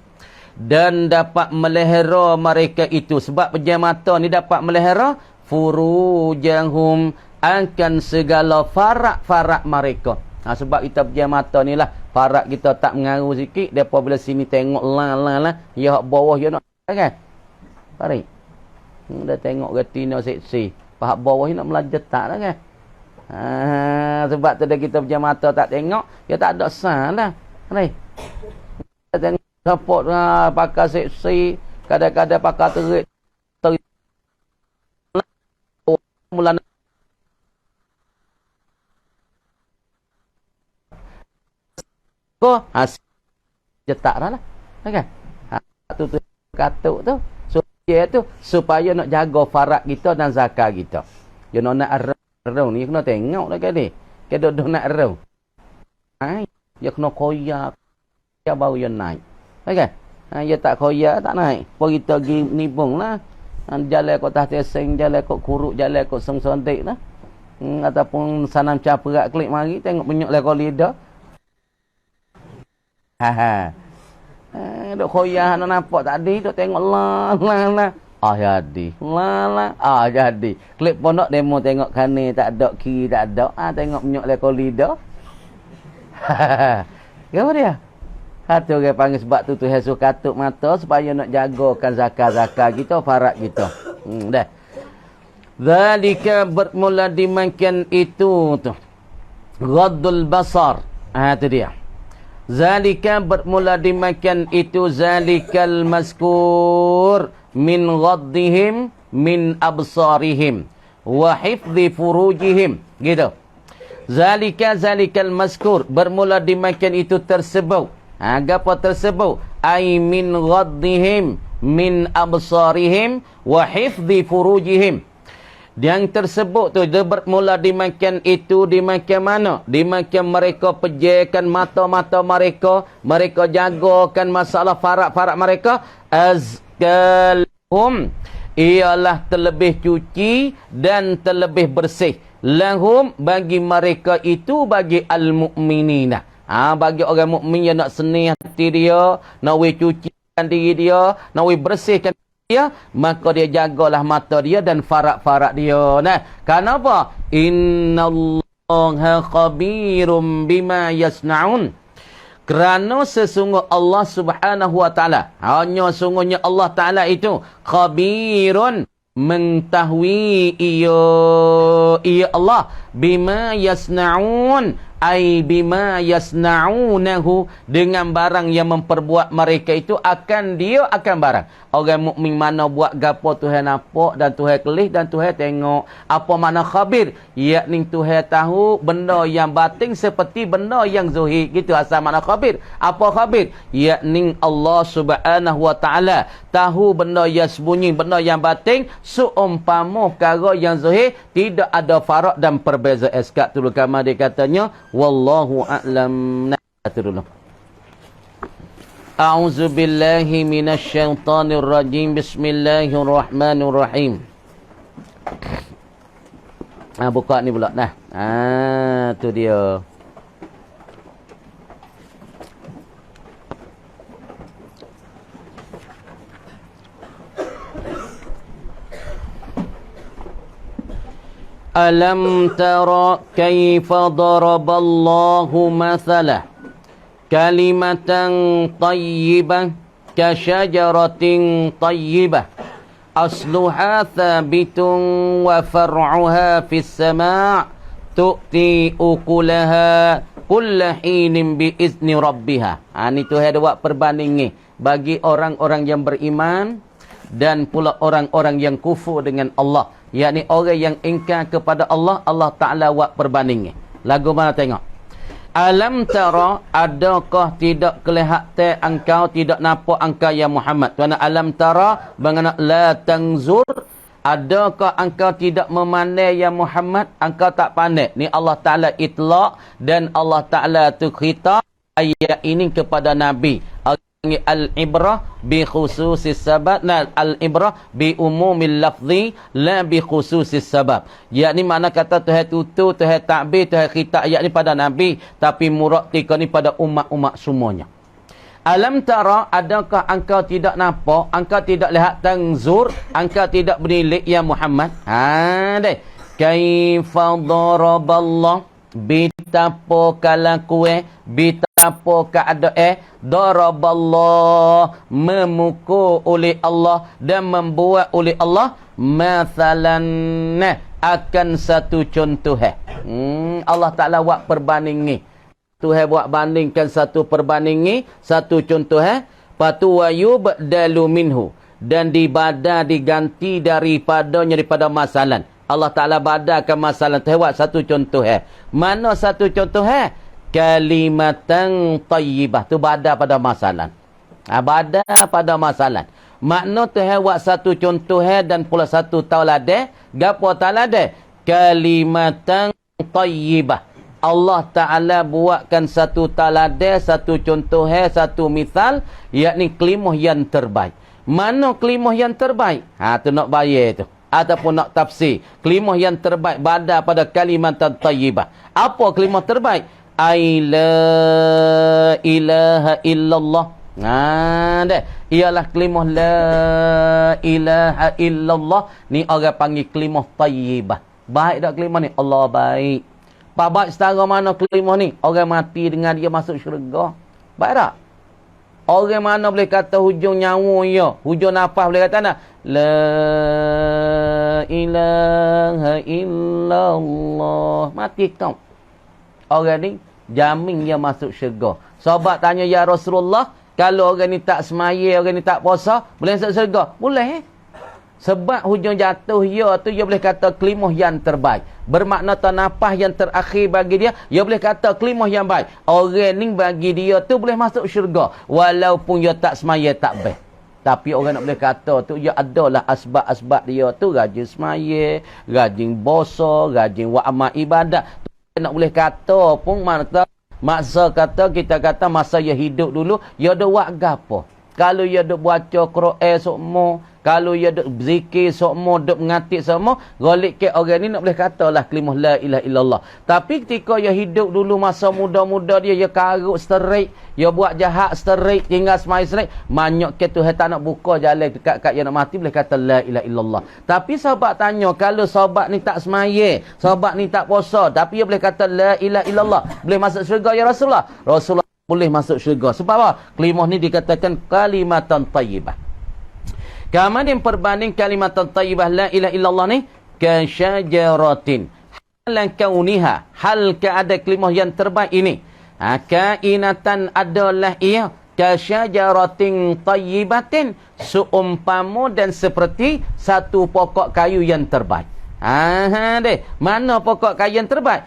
dan dapat melihara mereka itu. Sebab pejam mata ni dapat melihara furujahum, akan segala farak-farak mereka. Sebab kita pejam mata ni lah, farak kita tak mengaruh sikit, depa bila sini tengok lah, ya hak bawah ya nak kan. Farik. Dah tengok retina seksi, hak bawah ni nak melajat tak lah kan. Sebab tu dah kita pejam mata tak tengok, ya tak ada salah. Ni. Kita tengok support pakai seksi, kadang-kadang pakai terik. Mula ko jetak dah lah kan. Tu katuk tu tu supaya nak jaga farak kita dan zakat kita. Dia nak arau ni kena tengok lah kan ni. Dia duduk nak arau. Dia kena koyak dia baru dia naik. Kan? Dia tak koyak tak naik. Pun kita pergi nibung lah. Jalan kot tas teseng, jalan kot kuruk, jalan kot song-sondik lah. Ataupun sanam caperak klik mari tengok penyok lekor lidah. Duk khoyah nak nampak tadi, duk tengok lah. Jadi. Jadi. Klik pondok demo tengok kanan tak ada, kiri tak ada. Tengok menyok lekor lidah. Apa dia? Kata orang panggil sebab tu Tuhan suruh katuk mata supaya nak jagakan zakat-zakat kita, farak kita. Dah. Zalika bermula dimakan itu tu. Ghaddul basar. Tu dia. Zalika bermula dimakan itu zalikal mazkur min ghaddihim min absarihim wa hifdhi furujihim. Gitu. Zalikal mazkur bermula dimakan itu tersebut. Apa tersebut? Ai min ghaddihim min absarihim wa hifdhi furujihim. Yang tersebut tu dia bermula dimakan itu dimakan mana? Dimakan mereka pejakan mata-mata mereka, mereka jagakan masalah farak-farak mereka. Azkalhum, ialah terlebih cuci dan terlebih bersih. Lahum, bagi mereka itu, bagi al-mu'minina. Bagi orang mukmin yang nak senih hati dia, nak cucikan diri dia, nak bersihkan dia, maka dia jagalah mata dia dan farak-farak dia. Nah, kenapa? Innallaha khabirum bima yasnaun. Kerana sesungguh Allah Subhanahu wa taala, hanya sungguhnya Allah taala itu khabirun, mengetahui ia Allah bima yasnaun, ai bima yasnaunahu, dengan barang yang memperbuat mereka itu, akan dia akan barang. Orang mukmin mana buat gapo Tuhan nampak dan Tuhan kelih dan Tuhan tengok. Apa makna khabir? Yakni Tuhan tahu benda yang batin seperti benda yang zahir. Gitu asal makna khabir. Apa khabir? Yakni Allah Subhanahu wa taala tahu benda yang sembunyi, benda yang batin, seumpama perkara yang zahir, tidak ada farak dan perbezaan. Eskat dulu kama dia katanya, wallahu a'lam. Dulu. A'udzu billahi minasyaitonir rajim. Bismillahirrahmanirrahim. Buka ni pula dah. Tu dia. Alam tara kaifa daraballahu mathalan kalimatan tayyibah ka syajaratin tayyibah asluha thabitun wa far'uha fis sama' tu'ti ukulaha kullahinin biizni rabbiha. Ni Tuhan ada buat perbanding ni bagi orang-orang yang beriman dan pula orang-orang yang kufur dengan Allah, yakni orang yang ingkar kepada Allah, Allah Ta'ala buat perbanding ni. Lagu mana tengok? Alam tara, adakah tidak kelihatan engkau, tidak nampak engkau ya Muhammad. Tuan alam tara bermakna la tangzur. Adakah engkau tidak memandai ya Muhammad? Engkau tak pandai. Ni Allah Ta'ala itlaq dan Allah Ta'ala tu khitab ayat ini kepada Nabi. Al-ibrah bi khususis sabab, al-ibrah bi umumil lafzi la bi khususis sabab. Yakni makna kata Tuhan tutu, Tuhan takbir, Tuhan khitab ayat ni pada Nabi, tapi murad tika ni pada umat-umat semuanya. Alam tara, adakah engkau tidak nampak, engkau tidak lihat tangzur, engkau tidak berilik ya Muhammad? Deh. Kaifa daraballah, bitapo kalakue, bitapo keadaan, daraballah, memukul oleh Allah dan membuat oleh Allah, mathalan, akan satu contoh. Allah Ta'ala buat perbanding ni. Tuhan buat bandingkan satu perbanding ni, satu contoh. Patu wayub dalu minhu, dan dibada diganti daripada masalan. Allah Ta'ala badakan masalah. Tuhan buat satu contoh. Mana satu contoh? Kalimatan tayyibah. Tu bada pada masalah. Bada pada masalah. Makna Tuhan buat satu contoh dan pula satu tauladah. Gapo tauladah? Kalimatan tayyibah. Allah Ta'ala buatkan satu tauladah, satu contoh, satu misal, yakni kelimah yang terbaik. Mana kelimah yang terbaik? Tu nak bayar tu. Ataupun nak tafsir. Kelimah yang terbaik bada pada kalimatan tayyibah. Apa kelimah terbaik? La ilaha illallah. Ialah kelimah la ilaha illallah. Ni orang panggil kelimah tayyibah. Baik tak kelimah ni? Allah baik. Baik setara mana kelimah ni? Orang mati dengan dia masuk syurga. Baik tak? Orang mana boleh kata hujung nyawa ya, hujung nafas boleh kata nak la ilaha illallah, mati kau. Orang ni jamin dia masuk syurga. Sahabat tanya ya Rasulullah, kalau orang ni tak semaya, orang ni tak puasa, boleh masuk syurga? Boleh. Sebab hujung jatuh ya tu, dia boleh kata kelimah yang terbaik. Bermakna nafas yang terakhir bagi dia, dia boleh kata kelimah yang baik. Orang ni bagi dia tu boleh masuk syurga. Walaupun dia tak semaya, tak baik. Tapi orang nak boleh kata tu, dia adalah asbab-asbab dia tu. Rajin semaya, rajin bosa, rajin buat amal ibadat. Tu nak boleh kata pun, maksa kata, kita kata masa dia hidup dulu, dia ada buat gapo. Kalau dia duk baca Quran sokmo, kalau dia duk zikir sokmo, duk mengatik sokmo, golik ke orang ni nak boleh katalah kelimah la ilaha illallah. Tapi ketika dia hidup dulu masa muda-muda dia karut sterik, dia buat jahat sterik, tinggal semai sterik, banyak ke Tuhan tak nak buka jalan dekat dia nak mati boleh kata la ilaha illallah. Tapi sahabat tanya, kalau sahabat ni tak semaya, sahabat ni tak puasa, tapi dia boleh kata la ilaha illallah, boleh masuk syurga ya Rasulullah? Rasulullah boleh masuk syurga. Sebab apa? Kelimah ni dikatakan kalimatan tayyibah. Kemudian perbanding kalimatan tayyibah la ilaha illallah ni ka syajaratin. Hal kauniha, hal keadaan kelimah yang terbaik ini. Kainatan adalah ia ka syajaratin tayyibatin, seumpama dan seperti satu pokok kayu yang terbaik. Mana pokok kayu yang terbaik?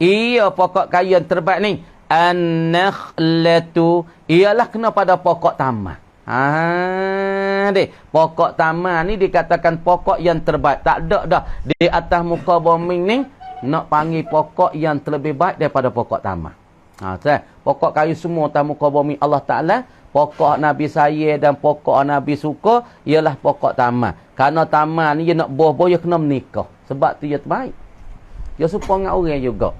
Iya pokok kayu yang terbaik ni. An-nakhlatu, ialah kena pada pokok tamar. Pokok tamar ni dikatakan pokok yang terbaik. Tak ada dah di atas muka bumi ni nak panggil pokok yang terlebih baik daripada pokok tamar. Pokok kayu semua atas muka bumi Allah Ta'ala, pokok Nabi saya dan pokok Nabi suka ialah pokok tamar. Kerana tamar ni dia nak buah-buah, dia kena menikah. Sebab tu dia terbaik. Dia serupa dengan orang juga.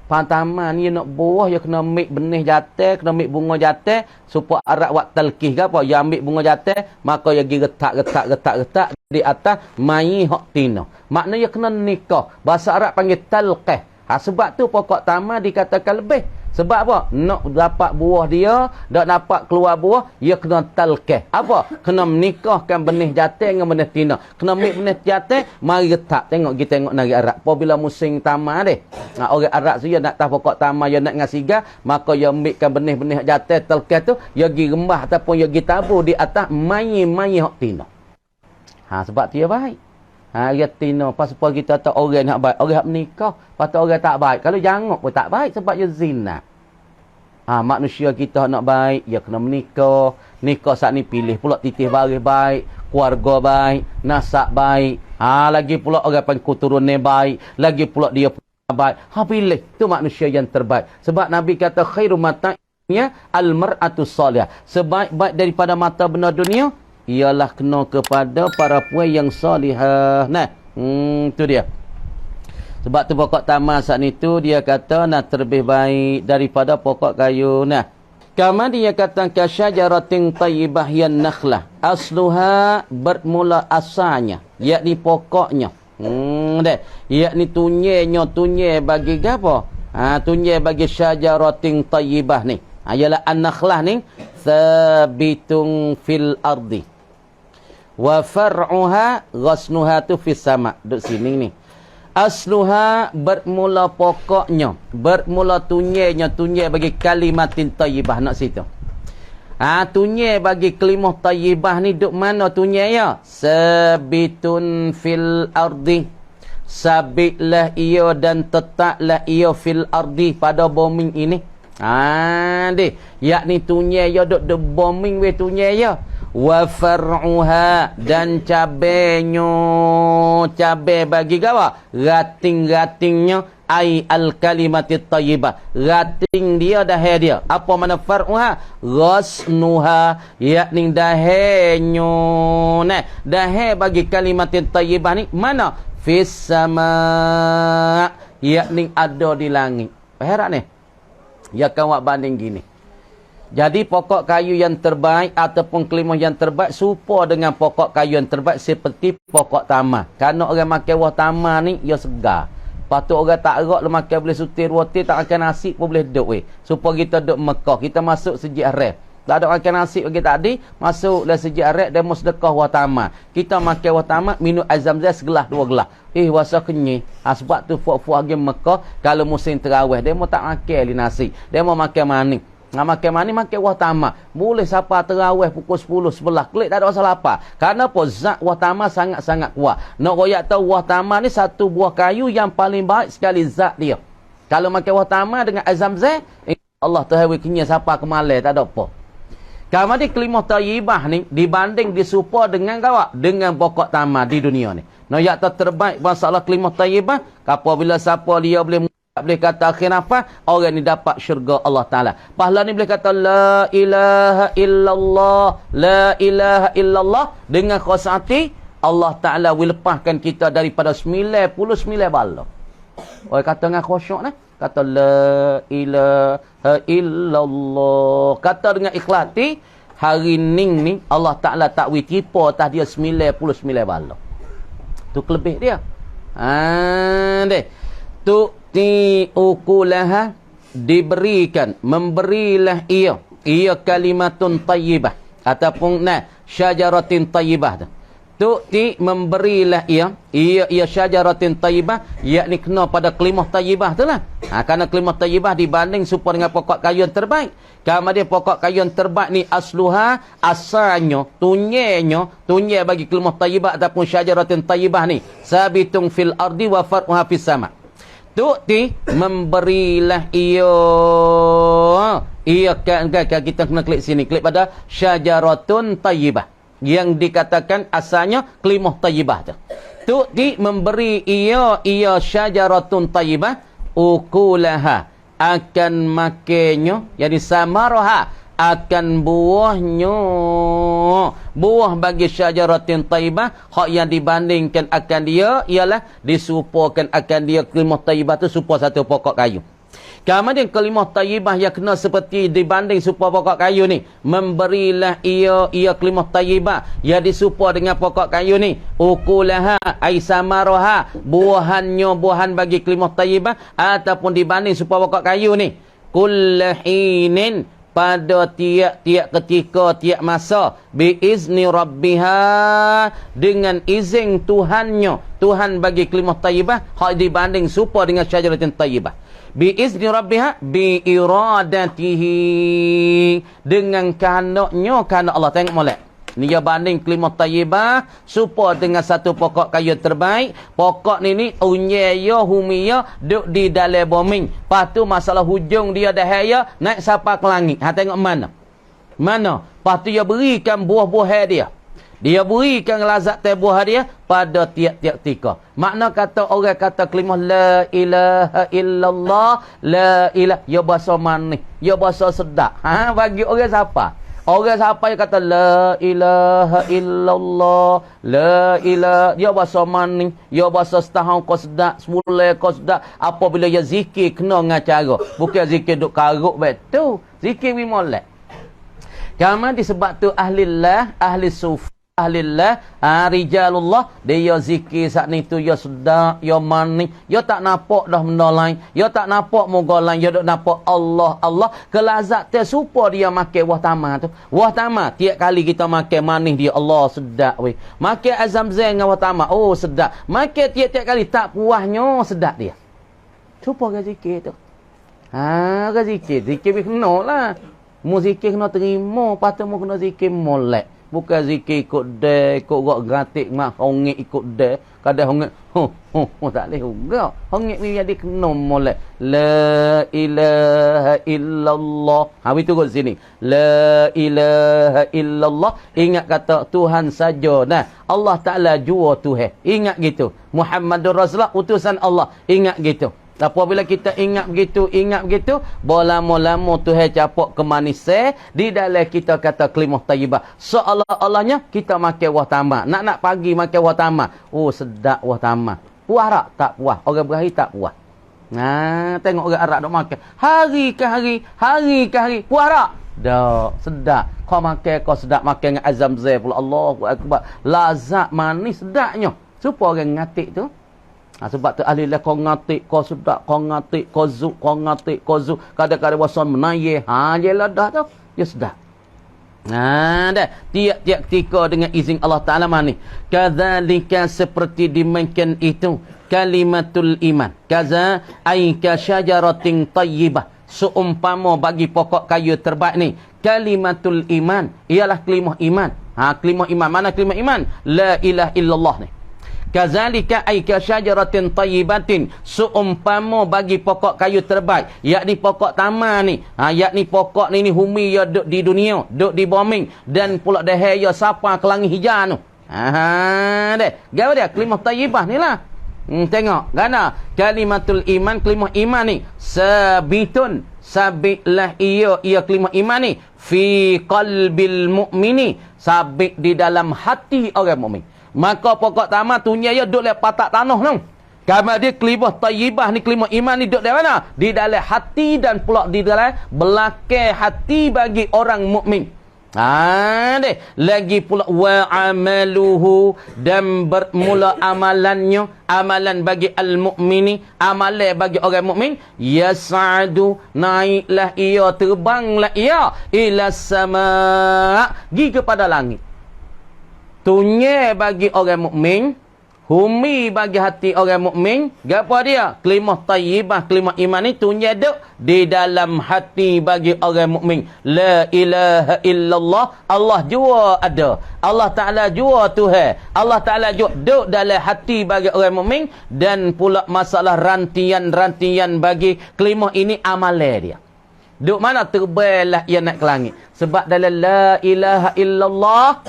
Tamar ni dia nak buah, dia kena ambil benih jatah, kena ambil bunga jatah, supaya Arab buat talqih ke apa. Dia ambil bunga jatah, maka dia pergi retak di atas mai hak tina. Maknanya dia kena nikah. Bahasa Arab panggil talqih. Sebab tu pokok tamar dikatakan lebih. Sebab apa? Nak dapat buah dia, dak dapat keluar buah, dia kena talqih. Apa? Kena menikahkan benih jatuh dengan benih tina. Kena ambil benih jatuh, mari retak. Tengok kita tengok negeri Arab. Apabila musim tamar deh. Orang Arab tu dia nak tahu pokok tamar, dia nak ngasiga, maka dia ambilkan benih-benih jatuh talqih tu, dia pergi rembah ataupun dia pergi tabur di atas mai-mai hak tina. Sebab dia baik. Dia tina. Pasal kita tahu orang nak baik. Orang nak menikah. Pasal orang tak baik. Kalau jangok pun tak baik sebab dia zina. Manusia kita nak baik, dia kena menikah. Nikah saat ni pilih pula titih baris baik, keluarga baik, nasab baik. Lagi pula orang panggil keturunan baik. Lagi pula dia baik. Pilih. Tu manusia yang terbaik. Sebab Nabi kata khairu mata'nya al-mar'atu salihah. Sebaik-baik daripada mata benda dunia ialah kena kepada para puan yang salihah. Tu dia. Sebab tu pokok tamar saat ni tu dia kata terlebih baik daripada pokok kayu. Kama dia kata kasyajaratin tayyibah yan nakhlah. Asluha bermula asalnya, yakni pokoknya. Yakni tunye bagi apa? Tunye bagi syajaratin tayyibah ni. Ialah an-nakhlah ni thabitun fil ardi. Wa far'uha ghasnuha tu fis sama. Duduk sini ni. Asluha bermula pokoknya, bermula tunye bagi kalimatin tayyibah nak situ. Tunye bagi kalimah tayyibah ni duk mana tunye ya? Sabitun fil ardi. Sabitlah ia dan tetaplah ia fil ardi pada bumi ini. Yakni tunye ya duk bombing we tunye ya. Wa far'uha dan cabenya, cabe bagi gawa rating-ratingnya ai al kalimatit thayyibah. Rating dia dahe dia. Apa makna far'uha? Ghasnuha, yakni dahenyo. Dahe bagi kalimatit thayyibah ni mana? Fis sama, yakni ada di langit. Heran ni. Ya kawan banding gini. Jadi pokok kayu yang terbaik ataupun kelimah yang terbaik serupa dengan pokok kayu yang terbaik seperti pokok tamar. Kerana orang makan buah tamar ni, ia segar. Patut orang tak erak le makan boleh sutir roti, tak makan nasi pun boleh duduk. Supaya kita duduk Mekah, kita masuk sejik arif. Tak ada makan nasi bagi tadi, masuk le sejik arif, demo sedekah buah tamar. Kita makan buah tamar, minum air zam-zam segelas, 2 gelas. Rasa kenyih. Sebab tu fuak-fuak pergi Mekah, kalau musim terawih, demo tak makan nasi. Demo makan manis. Makan manis, makan buah tamar. Boleh siapa terawih pukul 10, 11. Klik tak ada masalah apa. Kerana apa? Zat buah tamar sangat-sangat kuat. Nak royak tahu buah tamar ni satu buah kayu yang paling baik sekali zat dia. Kalau makan buah tamar dengan air zam-zam, Allah terhawi kenyang siapa kemalai, tak ada apa. Kemudian kelimah tayyibah ni dibanding disupa dengan kawan, dengan pokok tamar di dunia ni. Nak royak tahu terbaik masalah kelimah tayyibah, apabila siapa dia boleh kata akhir nafas, orang ni dapat syurga Allah Ta'ala. Pahala ni boleh kata la ilaha illallah, la ilaha illallah. Dengan kuasa hati, Allah Ta'ala will lepaskan kita daripada 99 bala. Orang kata dengan khusyuk ni, kata la ilaha illallah. Kata dengan ikhlas hati, hari ni Allah Ta'ala tak witipa atas dia 99 bala. Tu kelebih dia. Tu'ti ukulaha, diberikan, memberilah ia kalimatun tayyibah ataupun syajaratin tayyibah. Tu'ti, memberilah ia syajaratin tayyibah, yakni kena pada kalimah tayyibah tu lah. Kerana kalimah tayyibah dibanding serupa dengan pokok kayu yang terbaik. Kemudian pokok kayu yang terbaik ni asluha, asalnya, tunye bagi kalimah tayyibah ataupun syajaratin tayyibah ni sabitun fil ardi wa far'uha fis sama. Tu'ti, memberilah ia kan kita kena klik sini, klik pada syajaratun tayyibah yang dikatakan asalnya kalimah tayyibah tu. Tu'ti, memberi ia syajaratun tayyibah ukulaha, akan makannya, jadi samaraha, akan buahnya. Buah bagi syajaratin taibah, hak yang dibandingkan akan dia ialah disupakan akan dia kalimah taibah tu serupa satu pokok kayu. Kemudian kalimah taibah yang kena seperti dibanding serupa pokok kayu ni, memberilah ia kalimah taibah yang disupa dengan pokok kayu ni ukulaha ai samaraha, buahan bagi kalimah taibah ataupun dibanding serupa pokok kayu ni kullahinin pada tiap-tiap ketika, tiap masa, biizni rabbiha, dengan izin Tuhannya. Tuhan bagi kalimah tayyibah hak dibanding serupa dengan syajaratin tayyibah. Biizni rabbiha bi iradatihi, dengan kehendaknya, kehendak Allah. Tengok molek. Ni dia banding kalimah tayyibah serupa dengan satu pokok kayu terbaik. Pokok ni unyaya humia duk di dalam bumi. Lepas tu masalah hujung dia dah ya naik sampai ke langit. Ha, tengok mana? Mana? Lepas tu dia berikan buah-buah dia. Dia berikan lazat buah dia pada tiap-tiap ketika. Makna kata orang kata kalimah la ilaha illallah, la ilaha, ya bahasa manis, ya bahasa sedap. Ha, bagi orang siapa? Orang siapa yang kata la ilaha illallah, la ilaha, dia bahasa manis, dia bahasa setahun kau sedap, semula kau sedap. Apabila dia zikir kena dengan cara, bukan zikir duk karuk betul, zikir bimolek. Kamu disebab tu ahlillah, ahli sufi, ahlillah, rijalullah, dia zikir saat ni tu ya sedap, ya manis, ya tak nampak dah benda lain, ya tak nampak moga lain, ya duk nampak Allah, Allah. Kelazat dia serupa dia makan wah tamar tu. Wah tamar, tiap kali kita makan manis dia, Allah sedap weh. Makan azam zain dengan wah tamar, oh sedap. Makan tiap-tiap kali tak puasnya, sedap dia. Cuba ke zikir tu. Ha, ke zikir kena lah. Mu zikir kena terima, patut mu kena zikir molek. Bukan zikir ikut dia, ikut gak gratik mak hongik ikut dia. Kadang hongik, tak boleh juga. Hongik ni jadi kena molek. La ilaha illallah. Ha, itu kat sini. La ilaha illallah. Ingat kata Tuhan saja. Nah, Allah Ta'ala jua Tuhan. Ingat gitu. Muhammadur Rasulullah utusan Allah. Ingat gitu. Apabila kita ingat begitu, lama-lama Tuhan capak kemanisan di dalam kita kata kalimah tayyibah. Seolah-olahnya kita makan wah tamar. Nak pagi makan wah tamar. Oh, sedap wah tamar. Puas tak? Tak puas. Orang berakhir tak puas. Nah, tengok orang Arab duk makan. Hari ke hari. Puas tak? Tak. Sedap. Kau makan, kau sedap makan dengan azam zai pula. Allahu Akbar. Lazat manis sedapnya. Supaya orang ngatik tu. Ha, sebab tu ahli lah kau ngatik, kau sedap, kau ngatik, kau zuk, kau ngatik, kau zuk. Kadang-kadang wasan menayeh. Ha, jelah dah tu. Dia sedap. Ha, dah. Tiap-tiap ketika dengan izin Allah Ta'ala mani. Kadzalika seperti dimainkan itu. Kalimatul iman. Kaza aika syajaratin tayyibah. Seumpama bagi pokok kayu terbaik ni. Kalimatul iman. Ialah kalimah iman. Ha, kalimah iman. Mana kalimah iman? La ilaha illallah ni. Kazalika aika syajaratin tayyibatin, seumpama bagi pokok kayu terbaik, yakni pokok tamar ni. Ha, yakni pokok ni humi ya duk di dunia, duk di bumi dan pula dahaya sapa ke langit hijau tu. Ha, deh. Gapo dia? Kalimah tayyibah ni lah. Tengok, gana kalimatul iman, kalimah iman ni sabitun, sabitlah ia kalimah iman ni fi qalbil mu'mini, sabit di dalam hati orang mukmin. Maka pokok tamar tunya ya duduk dalam patak tanah tu. Kamu dia kalimah tayyibah ni, kalimah iman ni duduk dalam mana? Di dalam hati dan pula di dalam belakang hati bagi orang mukmin. Ha, deh. Lagi pula wa amaluhu, dan bermula amalannya, amalan bagi al-mukmini, amalan bagi orang mukmin, yas'adu, naiklah ia, terbanglah ia ila sama, pergi kepada langit. Tunya bagi orang mukmin, humi bagi hati orang mukmin. Gapo dia? Kalimah tayyibah, kalimah iman ni tunya duk di dalam hati bagi orang mukmin. La ilaha illallah, Allah jua ada. Allah Ta'ala jua Tuhan. Allah Ta'ala jua duk dalam hati bagi orang mukmin, dan pula masalah rantian-rantian bagi kalimah ini amalan dia. Duk mana terbelah ia nak ke langit. Sebab dalam la ilaha illallah,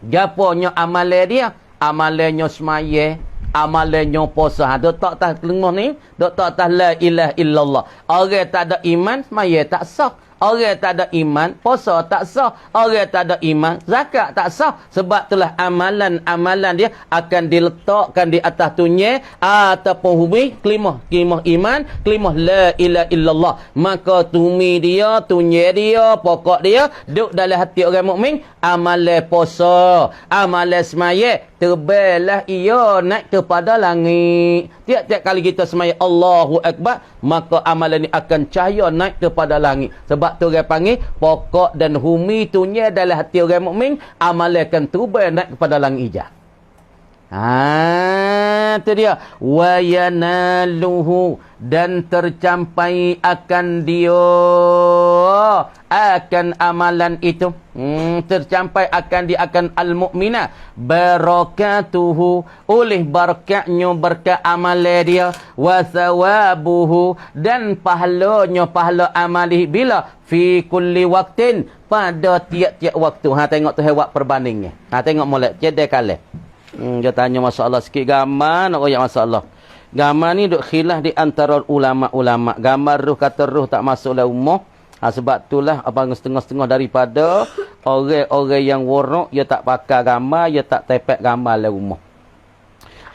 gaponya amalan dia? Amalannya semaya, amalannya puasa. Dok tak tahu tengok ni, dok tak tahu la ilaha illallah. Orang tak ada iman, semaya tak sah. Orang tak ada iman, puasa tak sah. Orang tak ada iman, zakat tak sah. Sebab itulah amalan-amalan dia akan diletakkan di atas tunya ataupun humi kalimah iman, kalimah la ilaha illallah. Maka tumi dia, tunya dia, pokok dia duduk dalam hati orang mukmin. Amalan puasa, amalan semaya, terbelah ia naik kepada langit. Tiap-tiap kali kita semaya Allahu Akbar, maka amalan ni akan cahaya naik kepada langit. Sebab tu orang panggil pokok dan humi tunya dalam hati orang mukmin, amalan akan tubai naik kepada langit hijau. Itu dia. Wa yanaluhu, dan tercapai akan dia, akan amalan itu, tercapai akan dia, akan al-mu'mina barakatuhu, oleh barakatnya, berkat amalan dia, wa thawabuhu, dan pahalanya, pahala amalih, bila fi kulli waktin, pada tiap-tiap waktu. Tengok tu hewak perbandingnya. Tengok molek cedek kalah. Dia tanya masalah sikit, gambar nak royak masalah. Gambar ni duk khilaf di antara ulama-ulama. Gambar ruh, kata ruh tak masuk dalam umur. Sebab itulah abang setengah-setengah daripada orang-orang yang warok, dia tak pakai gambar, dia tak tepek gambar dalam umur.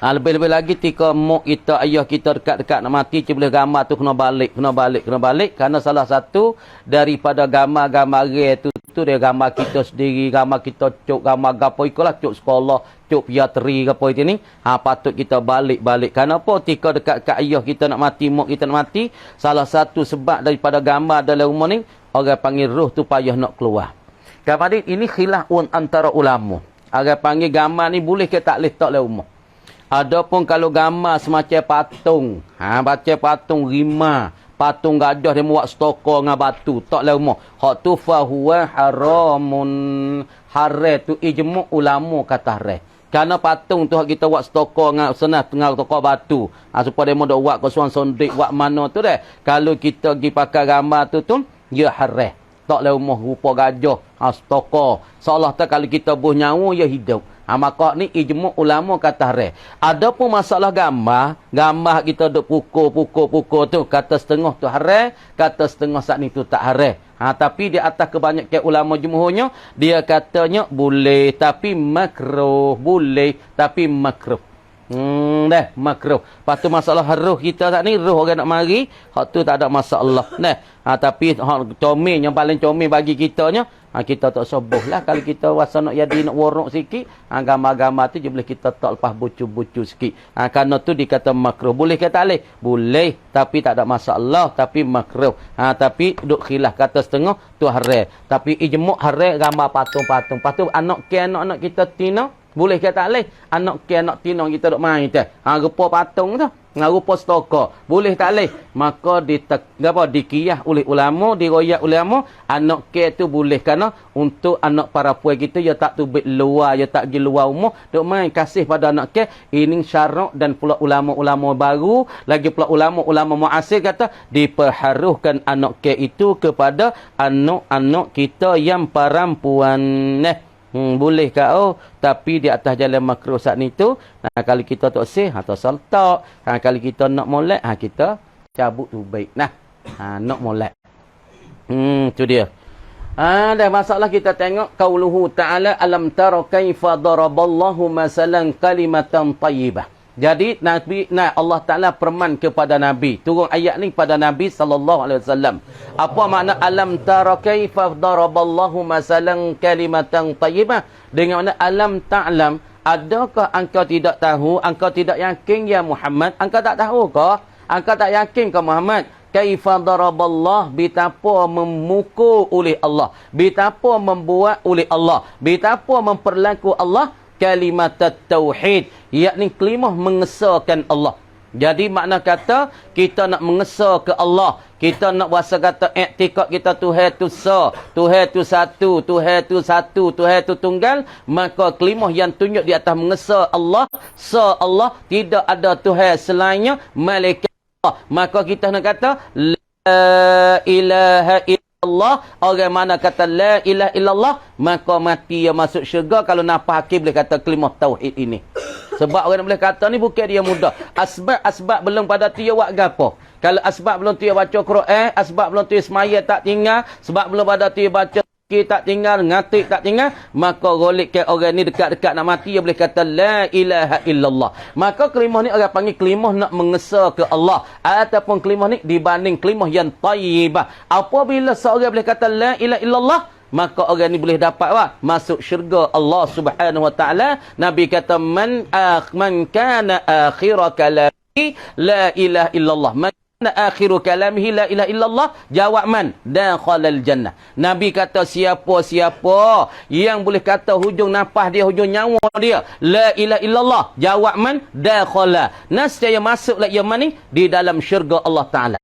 Lebih-lebih lagi tika mak kita, ayah kita dekat-dekat nak mati, cik boleh gambar tu kena balik. Kerana salah satu daripada gambar-gambar tu dia gambar kita sendiri, gambar kita cuk, gambar gapo ikolah, cuk sekolah, cuk piatri gapo itu ni. Patut kita balik. Kenapa tika dekat ayah kita nak mati, mak kita nak mati, salah satu sebab daripada gambar dalam rumah ni, orang panggil roh tu payah nak keluar. Kemudian ini khilaf antara ulama. Orang panggil gambar ni boleh ke tak boleh tak dalam rumah. Adapun kalau gambar semacam patung, baca patung rimah, patung gajah dia buat stokor dengan batu, tak lah rumah. Hak tu fahuwa haramun, haram tu ijmu' ulama kata haram. Kerana patung tu hak kita buat stokor dengan senah tengah stokor batu. Supaya dia mau buat kosuan sondik, buat mana tu dah. Kalau kita pergi pakai gambar tu, dia haram. Tak lah rumah rupa gajah, stokor. Seolah tak kalau kita buh nyawa, dia hidup. Maka ni ijmu' ulama kata haram. Adapun masalah gambar kita duk pukul tu, kata setengah tu haram, kata setengah saat ni tu tak haram. Tapi di atas kebanyakan ulama jumhurnya, dia katanya boleh tapi makruh, boleh tapi makruh. Makruh. Lepas tu masalah roh kita tak ni, roh orang nak mari, hak tu tak ada masalah. Tapi comel, yang paling comel bagi kitanya, kita tak soboh lah. Kalau kita rasa nak jadi nak warok sikit, gambar-gambar tu je boleh kita tak lepas bucu-bucu sikit. Kerana tu dikata makruh. Boleh ke tak boleh? Boleh. Tapi tak ada masalah. Tapi makruh. Tapi duk khilaf kata setengah tu haram. Tapi ijmu' haram gambar patung-patung. Lepas tu anak kita tina, boleh ke tak boleh? Anak tina kita duk main tu. Rupa patung tu. Rupa stokor. Boleh tak boleh? Maka dikiyah oleh ulama, diroyak ulama, anak ke tu boleh. Kerana untuk anak para puan kita, dia tak tubik luar, dia tak pergi luar rumah, duk main kasih pada anak ke. Ini syarak, dan pula ulama-ulama baru, lagi pula ulama-ulama muasir kata, diperharuhkan anak ke itu kepada anak-anak kita yang perempuan. Boleh kau, tapi di atas jalan makruh saat ni tu, kalau kita tak sih atau saltak, kalau kita nak molek, kita cabut tu baik. Nak molek. Tu dia. Dah masalah kita tengok qauluhu ta'ala, alam tara kaifa daraballahu masalan kalimatan thayyibah. Jadi Allah Ta'ala firman kepada Nabi, turun ayat ni pada Nabi SAW. Apa makna alam tara kaifa daraballahu masalan kalimatan thayyibah? Dengan makna alam ta'lam, adakah engkau tidak tahu, engkau tidak yakin ya Muhammad? Engkau tak tahu ke? Engkau tak yakin ke Muhammad? Kaifa daraballah, betapa memukul oleh Allah, betapa membuat oleh Allah, betapa memperlaku Allah kalimat tauhid, yakni kalimah mengesahkan Allah. Jadi makna kata kita nak mengesah ke Allah, kita nak bahasa kata i'tikad kita Tuhan tu Tuhan tu satu, Tuhan tu satu, Tuhan tu tunggal, maka kalimah yang tunjuk di atas mengesah Allah, Allah, tidak ada Tuhan selainnya, malaikat Allah. Maka kita nak kata la ilaha Allah, orang mana kata la ilaha illallah, maka mati dia masuk syurga. Kalau nafas hakim boleh kata kalimah tauhid ini. Sebab orang boleh kata ni bukan dia mudah. Asbab belum pada tu dia buat gapo. Kalau asbab belum tu dia baca Quran, asbab belum tu dia semaya tak tinggal, sebab belum pada tu dia baca tak tinggal, ngatik tak tinggal, maka golik ke orang ni dekat-dekat nak mati, dia boleh kata la ilaha illallah. Maka kalimah ni orang panggil kalimah nak mengesah ke Allah, ataupun kalimah ni dibanding kalimah yang tayyibah. Apabila seorang boleh kata la ilaha illallah, maka orang ni boleh dapat masuk syurga Allah Subhanahu wa taala. Nabi kata man kana akhira kalam la ilaha illallah. Akhiru kalamihi la ilaha illallah, jawab man dakhalal jannah. Nabi kata siapa-siapa yang boleh kata hujung nafas dia, hujung nyawa dia la ilaha illallah, jawab man dakhala, nescaya masuklah ia mani di dalam syurga Allah Taala.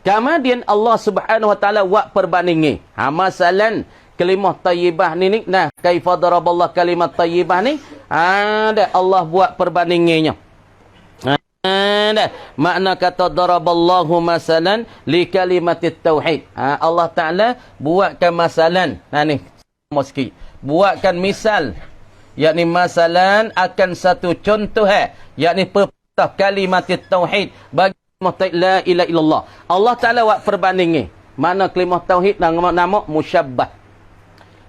Kemudian Allah Subhanahu wa taala buat perbandingan. Masalan kalimah tayyibah ni nah kaifa daraballah kalimat tayyibah ni ada Allah buat perbandingannya. Makna kata daraballahu masalan li kalimatit tauhid. Allah Taala buatkan masalan. Ni sikit. Buatkan misal, yakni masalan akan satu contoh yakni perintah kalimatit tauhid bagi la ilaha illallah. Allah Taala buat perbandingan. Mana kalimah tauhid nama musyabbah.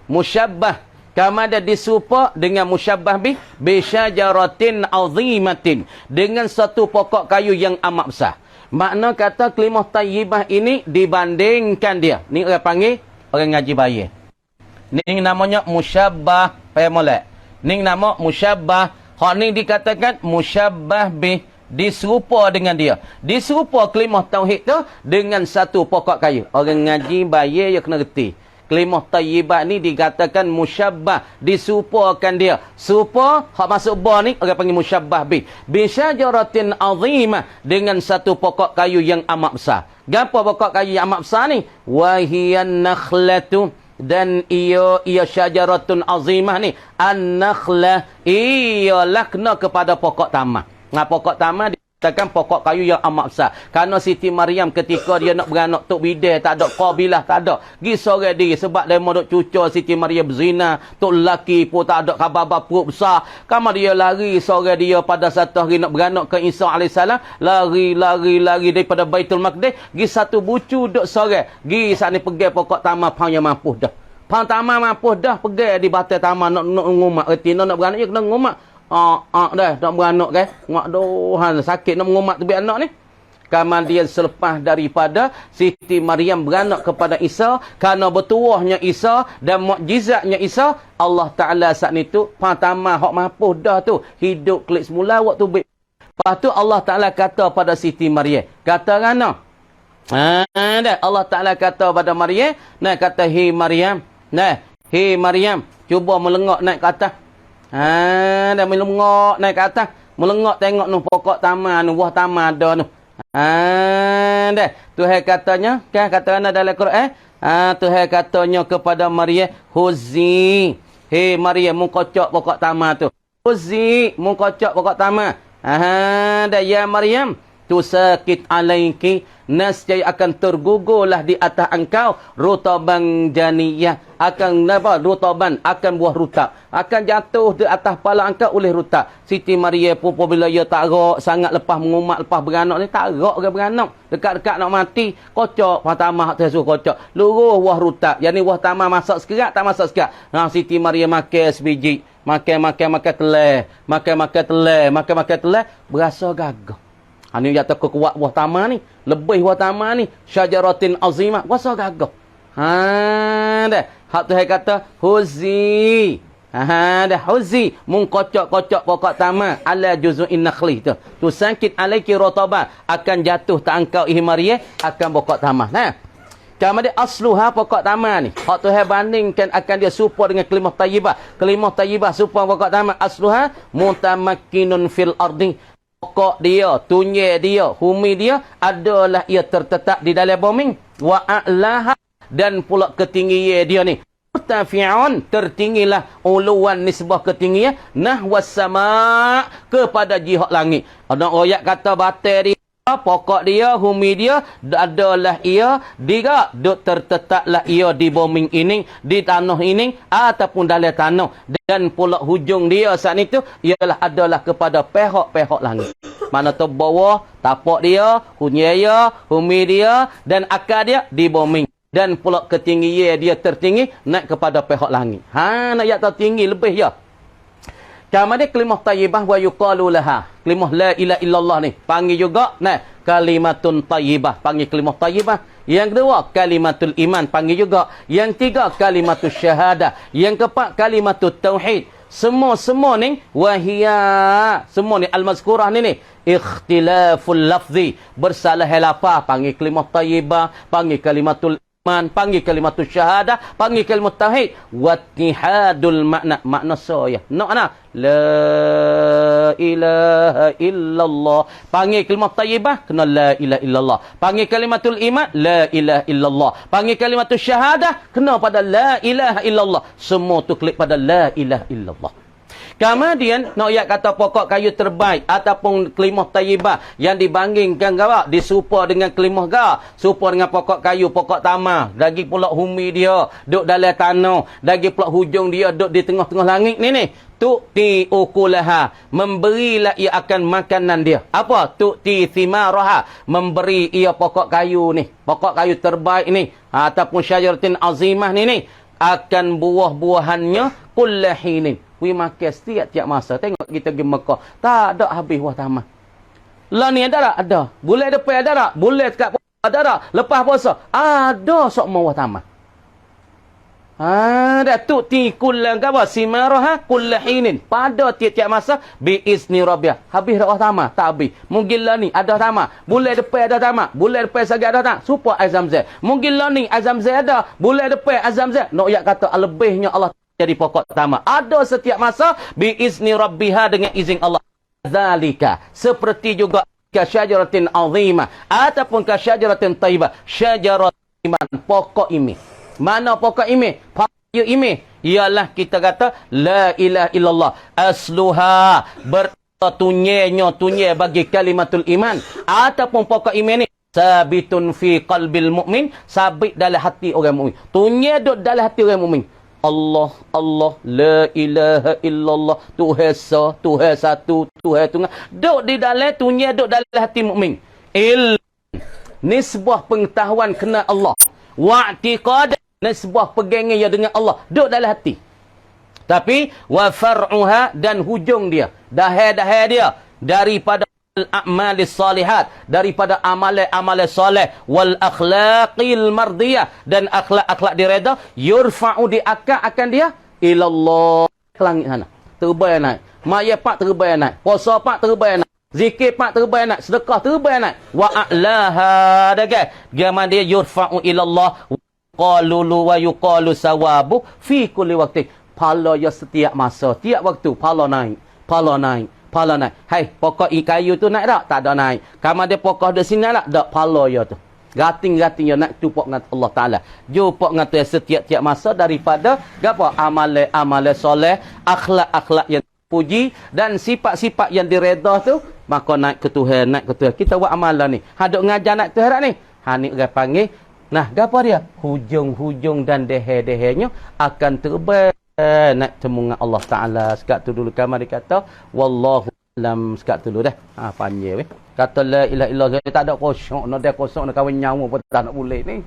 Musyabbah kama ada disupa dengan musyabbah bi syajaratin azimatin, dengan satu pokok kayu yang amat besar. Makna kata kalimah tayyibah ini dibandingkan dia. Ni orang panggil orang ngaji bayar. Ni namanya musyabbah, payah molek. Ni nama musyabbah. Hak ni dikatakan musyabbah bi, diserupa dengan dia. Diserupa kalimah tauhid tu dengan satu pokok kayu. Orang ngaji bayar dia kena reti. Kalimah tayyibah ni dikatakan musyabbah, disupakan dia. Supa, hak masuk ba ni, orang panggil musyabbah bi. Bisyajaratin azimah, dengan satu pokok kayu yang amat besar. Gapo pokok kayu yang amat besar ni? Wahiyan nakhlatu, dan ia syajaratun azimah ni. An-nakhlah, ia lakna kepada pokok tamar. Nah, pokok tamar katakan pokok kayu yang amat besar. Kerana Siti Maryam ketika dia nak beranak tok bidai, tak ada qabilah, tak ada. Gi sorang diri sebab dia mau duk cucur Siti Maryam berzina, tok lelaki pun tak ada khabar perut besar. Kamu dia lari sorang dia pada satu hari nak beranak ke Isa alaihissalam, lari daripada Baitul Maqdis, gi satu bucu duk sorang. Gi sat ni pergi pokok tamar pang yang mampu dah. Pang tamar mampu dah, pergi di batas tamar nak ngumak, erti nak beranak dia kena ngumak. Dah nak beranak kan, ngak dohan sakit nak mengumat tu anak ni. Kemudian selepas daripada Siti Maryam beranak kepada Isa, kerana bertuahnya Isa dan mukjizatnya Isa, Allah Taala saat itu pertama hak mampu dah tu hidup klik semula waktu lepas tu Allah Taala kata pada Siti Maryam, kata ngana dah Allah Taala kata pada Maryam, nah kata hi Maryam, nah hi Maryam, cuba melengok naik ke atas. Dah melengok naik ke atas, melengok tengok nu pokok tamar nu, buah tamar ada nu. Dah Tuhan katanya, kan kata ana dalam Quran, Tuhan katanya kepada Maryam, huzi, hei Maryam mu kocok pokok tamar tu. Huzi, mu kocok pokok tamar. Dah ya Maryam, tusakit alaiki, nescaya akan tergugurlah di atas engkau rutaban janiyah, akan apa, rutaban, akan buah rutab, akan jatuh di atas kepala engkau oleh rutab. Siti Maryam pun bila ia tak rak sangat lepas mengumat, lepas beranak ni, tak rak ke beranak, dekat-dekat nak mati, kocok pertama hak suruh kocok luruh buah rutab, yang ni buah tamar masak sekerat, tak masak sekerat. Siti Maryam makan sebiji, makan telur, makan telur, berasa gagah. Ini jatuh ke kuat buah tamar ni. Lebih buah tamar ni. Syajaratin azimah. Kuasa gagah. Dah. Hak Tuhan kata, huzi. Dah. Huzi. Mengkocok-kocok pokok tamar. Ala juzu'in nakhli tu. Tu sakit alaiki rotabah. Akan jatuh tak engkau ihmariyah. Akan pokok tamar. Nah. Kemudian asluha pokok tamar ni. Hak Tuhan bandingkan akan dia serupa dengan kalimah tayyibah. Kalimah tayyibah serupa pokok tamar. Asluha mutamakkinun fil ardi. Pokok dia, tunyai dia, humi dia adalah ia tertetap di dalam bumi. Wa a'laha, dan pula ketinggian dia ni. Murtafi'un, tertinggilah uluan nisbah ketinggian nahwas sama' kepada jihad langit. Ada ayat kata batai dia, pokok dia, humi dia adalah ia diga duk tertetaplah ia di bumi ini, di tanah ini ataupun dalam tanah, dan pula hujung dia saat itu ialah adalah kepada pihak-pihak langit. Mana tu bawah tapak dia, hunyai dia, humi dia dan akar dia di bumi, dan pula ketinggian dia tertinggi naik kepada pihak langit. Nak ayat tertinggi lebih ya. Kemudian kalimah tayyibah wa yuqalu laha. Kalimah la ilaha illallah ni panggil juga kalimatun tayyibah, panggil kalimah tayyibah. Yang kedua kalimatul iman, panggil juga. Yang tiga kalimatus syahadah. Yang keempat kalimatut tauhid. Semua ni wahia. Semua ni al-mazkurah ni ikhtilaful lafzi. Bersalah lafaz, panggil kalimah thayyibah, panggil kalimatul iman, panggil kalimatul syahadah, panggil kalimat tauhid, wattihadul makna. Makna saya. Nak la ilaha illallah. Panggil kalimat thayyibah, kena la ilaha illallah. Panggil kalimatul iman, la ilaha illallah. Panggil kalimatul syahadah, kena pada la ilaha illallah. Semua tu klik pada la ilaha illallah. Kemudian nak ayat kata pokok kayu terbaik ataupun kalimah thayyibah yang dibandingkan gawak diserupa dengan kalimah ga, serupa dengan pokok kayu, pokok tamar, lagi pula humi dia duduk dalam tanah, lagi pula hujung dia duduk di tengah-tengah langit ni. Tu'ti ukulaha, memberilah ia akan makanan dia. Apa? Tu'ti thimaraha, memberi ia pokok kayu ni, pokok kayu terbaik ni, ataupun syajaratin azimah ni akan buah-buahannya kullahinin. We makan setiap masa. Tengok kita pergi Mekah. Tak ada habis wah tamat. Lah ni ada tak? Ada. Bulan depan ada tak? Bulan dekat ada tak? Lepas puasa. Ada sok mau wah tamat. Ada tu'ti kullan kawa simaraha kullahinin. Pada tiap-tiap masa biizni rabbia. Habis dah wah tamat? Tak habis. Mungkin lah ni ada tamat. Bulan depan ada tamat. Bulan depan sagi ada tak? Supaya azam zai. Mungkin lah ni azam zai ada. Bulan depan azam zai. Nak yak kata lebihnya Allah jadi pokok tamak. Ada setiap masa biizni rabbiha, dengan izin Allah. Zalika, seperti juga kasyajaratin azimah ataupun kasyajaratin thayyibah, syajaratin iman, pokok iman. Mana pokok iman? Pokok iman ialah kita kata la ilaha illallah. Asluha, tunye bagi kalimatul iman ataupun pokok iman ni sabitun fi qalbil mu'min, sabit dalam hati orang mukmin. Tunye duduk dalam hati orang mukmin. Allah, la ilaha illallah, Tuhan satu, Tuhan tunggal. Duk di dalam tunya, duk dalam hati mukmin. Nisbah pengetahuan kena Allah. Wa'tiqad, nisbah pegangan ya dengan Allah. Duk dalam hati. Tapi wa far'uha, dan hujung dia, dahai dia daripada al-a'malis salihat, daripada amalan soleh, wal akhlaqil mardiyah, dan akhlak-akhlak direda, yurfa'u, diangkat akan dia ilallah, ke langit sana. Terbaik naik. Maya pak terbaik naik. Puasa pak terbaik naik. Zikir pak terbaik naik. Sedekah terbaik naik. Wa a'laha, dagai. Gaman dia yurfa'u ilallah qalulu wa yuqalu sawabu fi kulli waqti. Pala ya setiap masa, tiap waktu pala naik. Pala naik. Pala naik. Hai, pokok kayu tu naik tak? Tak ada naik. Kamu ada pokok di sini tak? Tak, pala ya tu. Gating-gating ya naik tu pokok dengan Allah Ta'ala. Jumpa dengan tu setiap-tiap masa daripada apa? Amal soleh, akhlak-akhlak yang puji, dan sifat-sifat yang direda tu, maka naik ke Tuhan, naik ke Tuhan. Kita buat amalan ni. Haduk ngajar naik ke Tuhan ni. Ni orang panggil. Nah, apa dia? Hujung-hujung dan dehe-dehenya akan terbaik. Nak temu dengan Allah Ta'ala. Sekat tu dulu kamar dia kata wallahu alam. Sekat tu dulu dah. Panjang weh. Kata la ilaha illallah, tak ada kosong. Nak dia kosong nak kahwin nyawa pun tak nak boleh ni.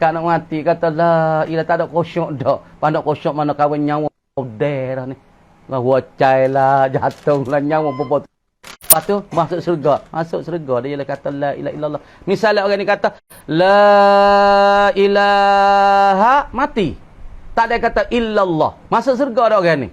Kan nak mati kata la ilaha, tak ada kosong dah. Pandang kosong mana kahwin nyawa daerah ni. Lah wacai lah, jatuh lah nyawa pun. Lepas tu masuk surga. Masuk surga dia ialah kata la ilaha illallah. Misalnya orang ni kata la ilaha, mati. Tak ada kata illallah. Masuk surga dah orang ni.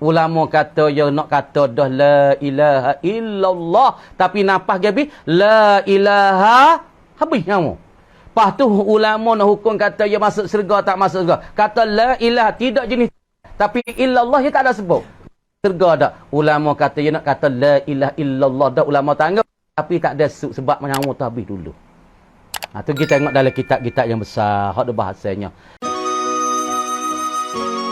Ulama kata, ya nak kata dah la ilaha illallah. Tapi napah gabi, la ilaha, habis nyawa. Lepas tu ulama nak hukum kata, ya masuk surga tak masuk surga. Kata la ilaha, tidak jenis. Tapi illallah, ya tak ada sebut. Surga dah. Ulama kata, ya nak kata la ilaha illallah. Dah ulama tangga. Tapi tak ada sebab nyawa tu habis dulu. Tu kita tengok dalam kitab-kitab yang besar. Hak ada bahasanya.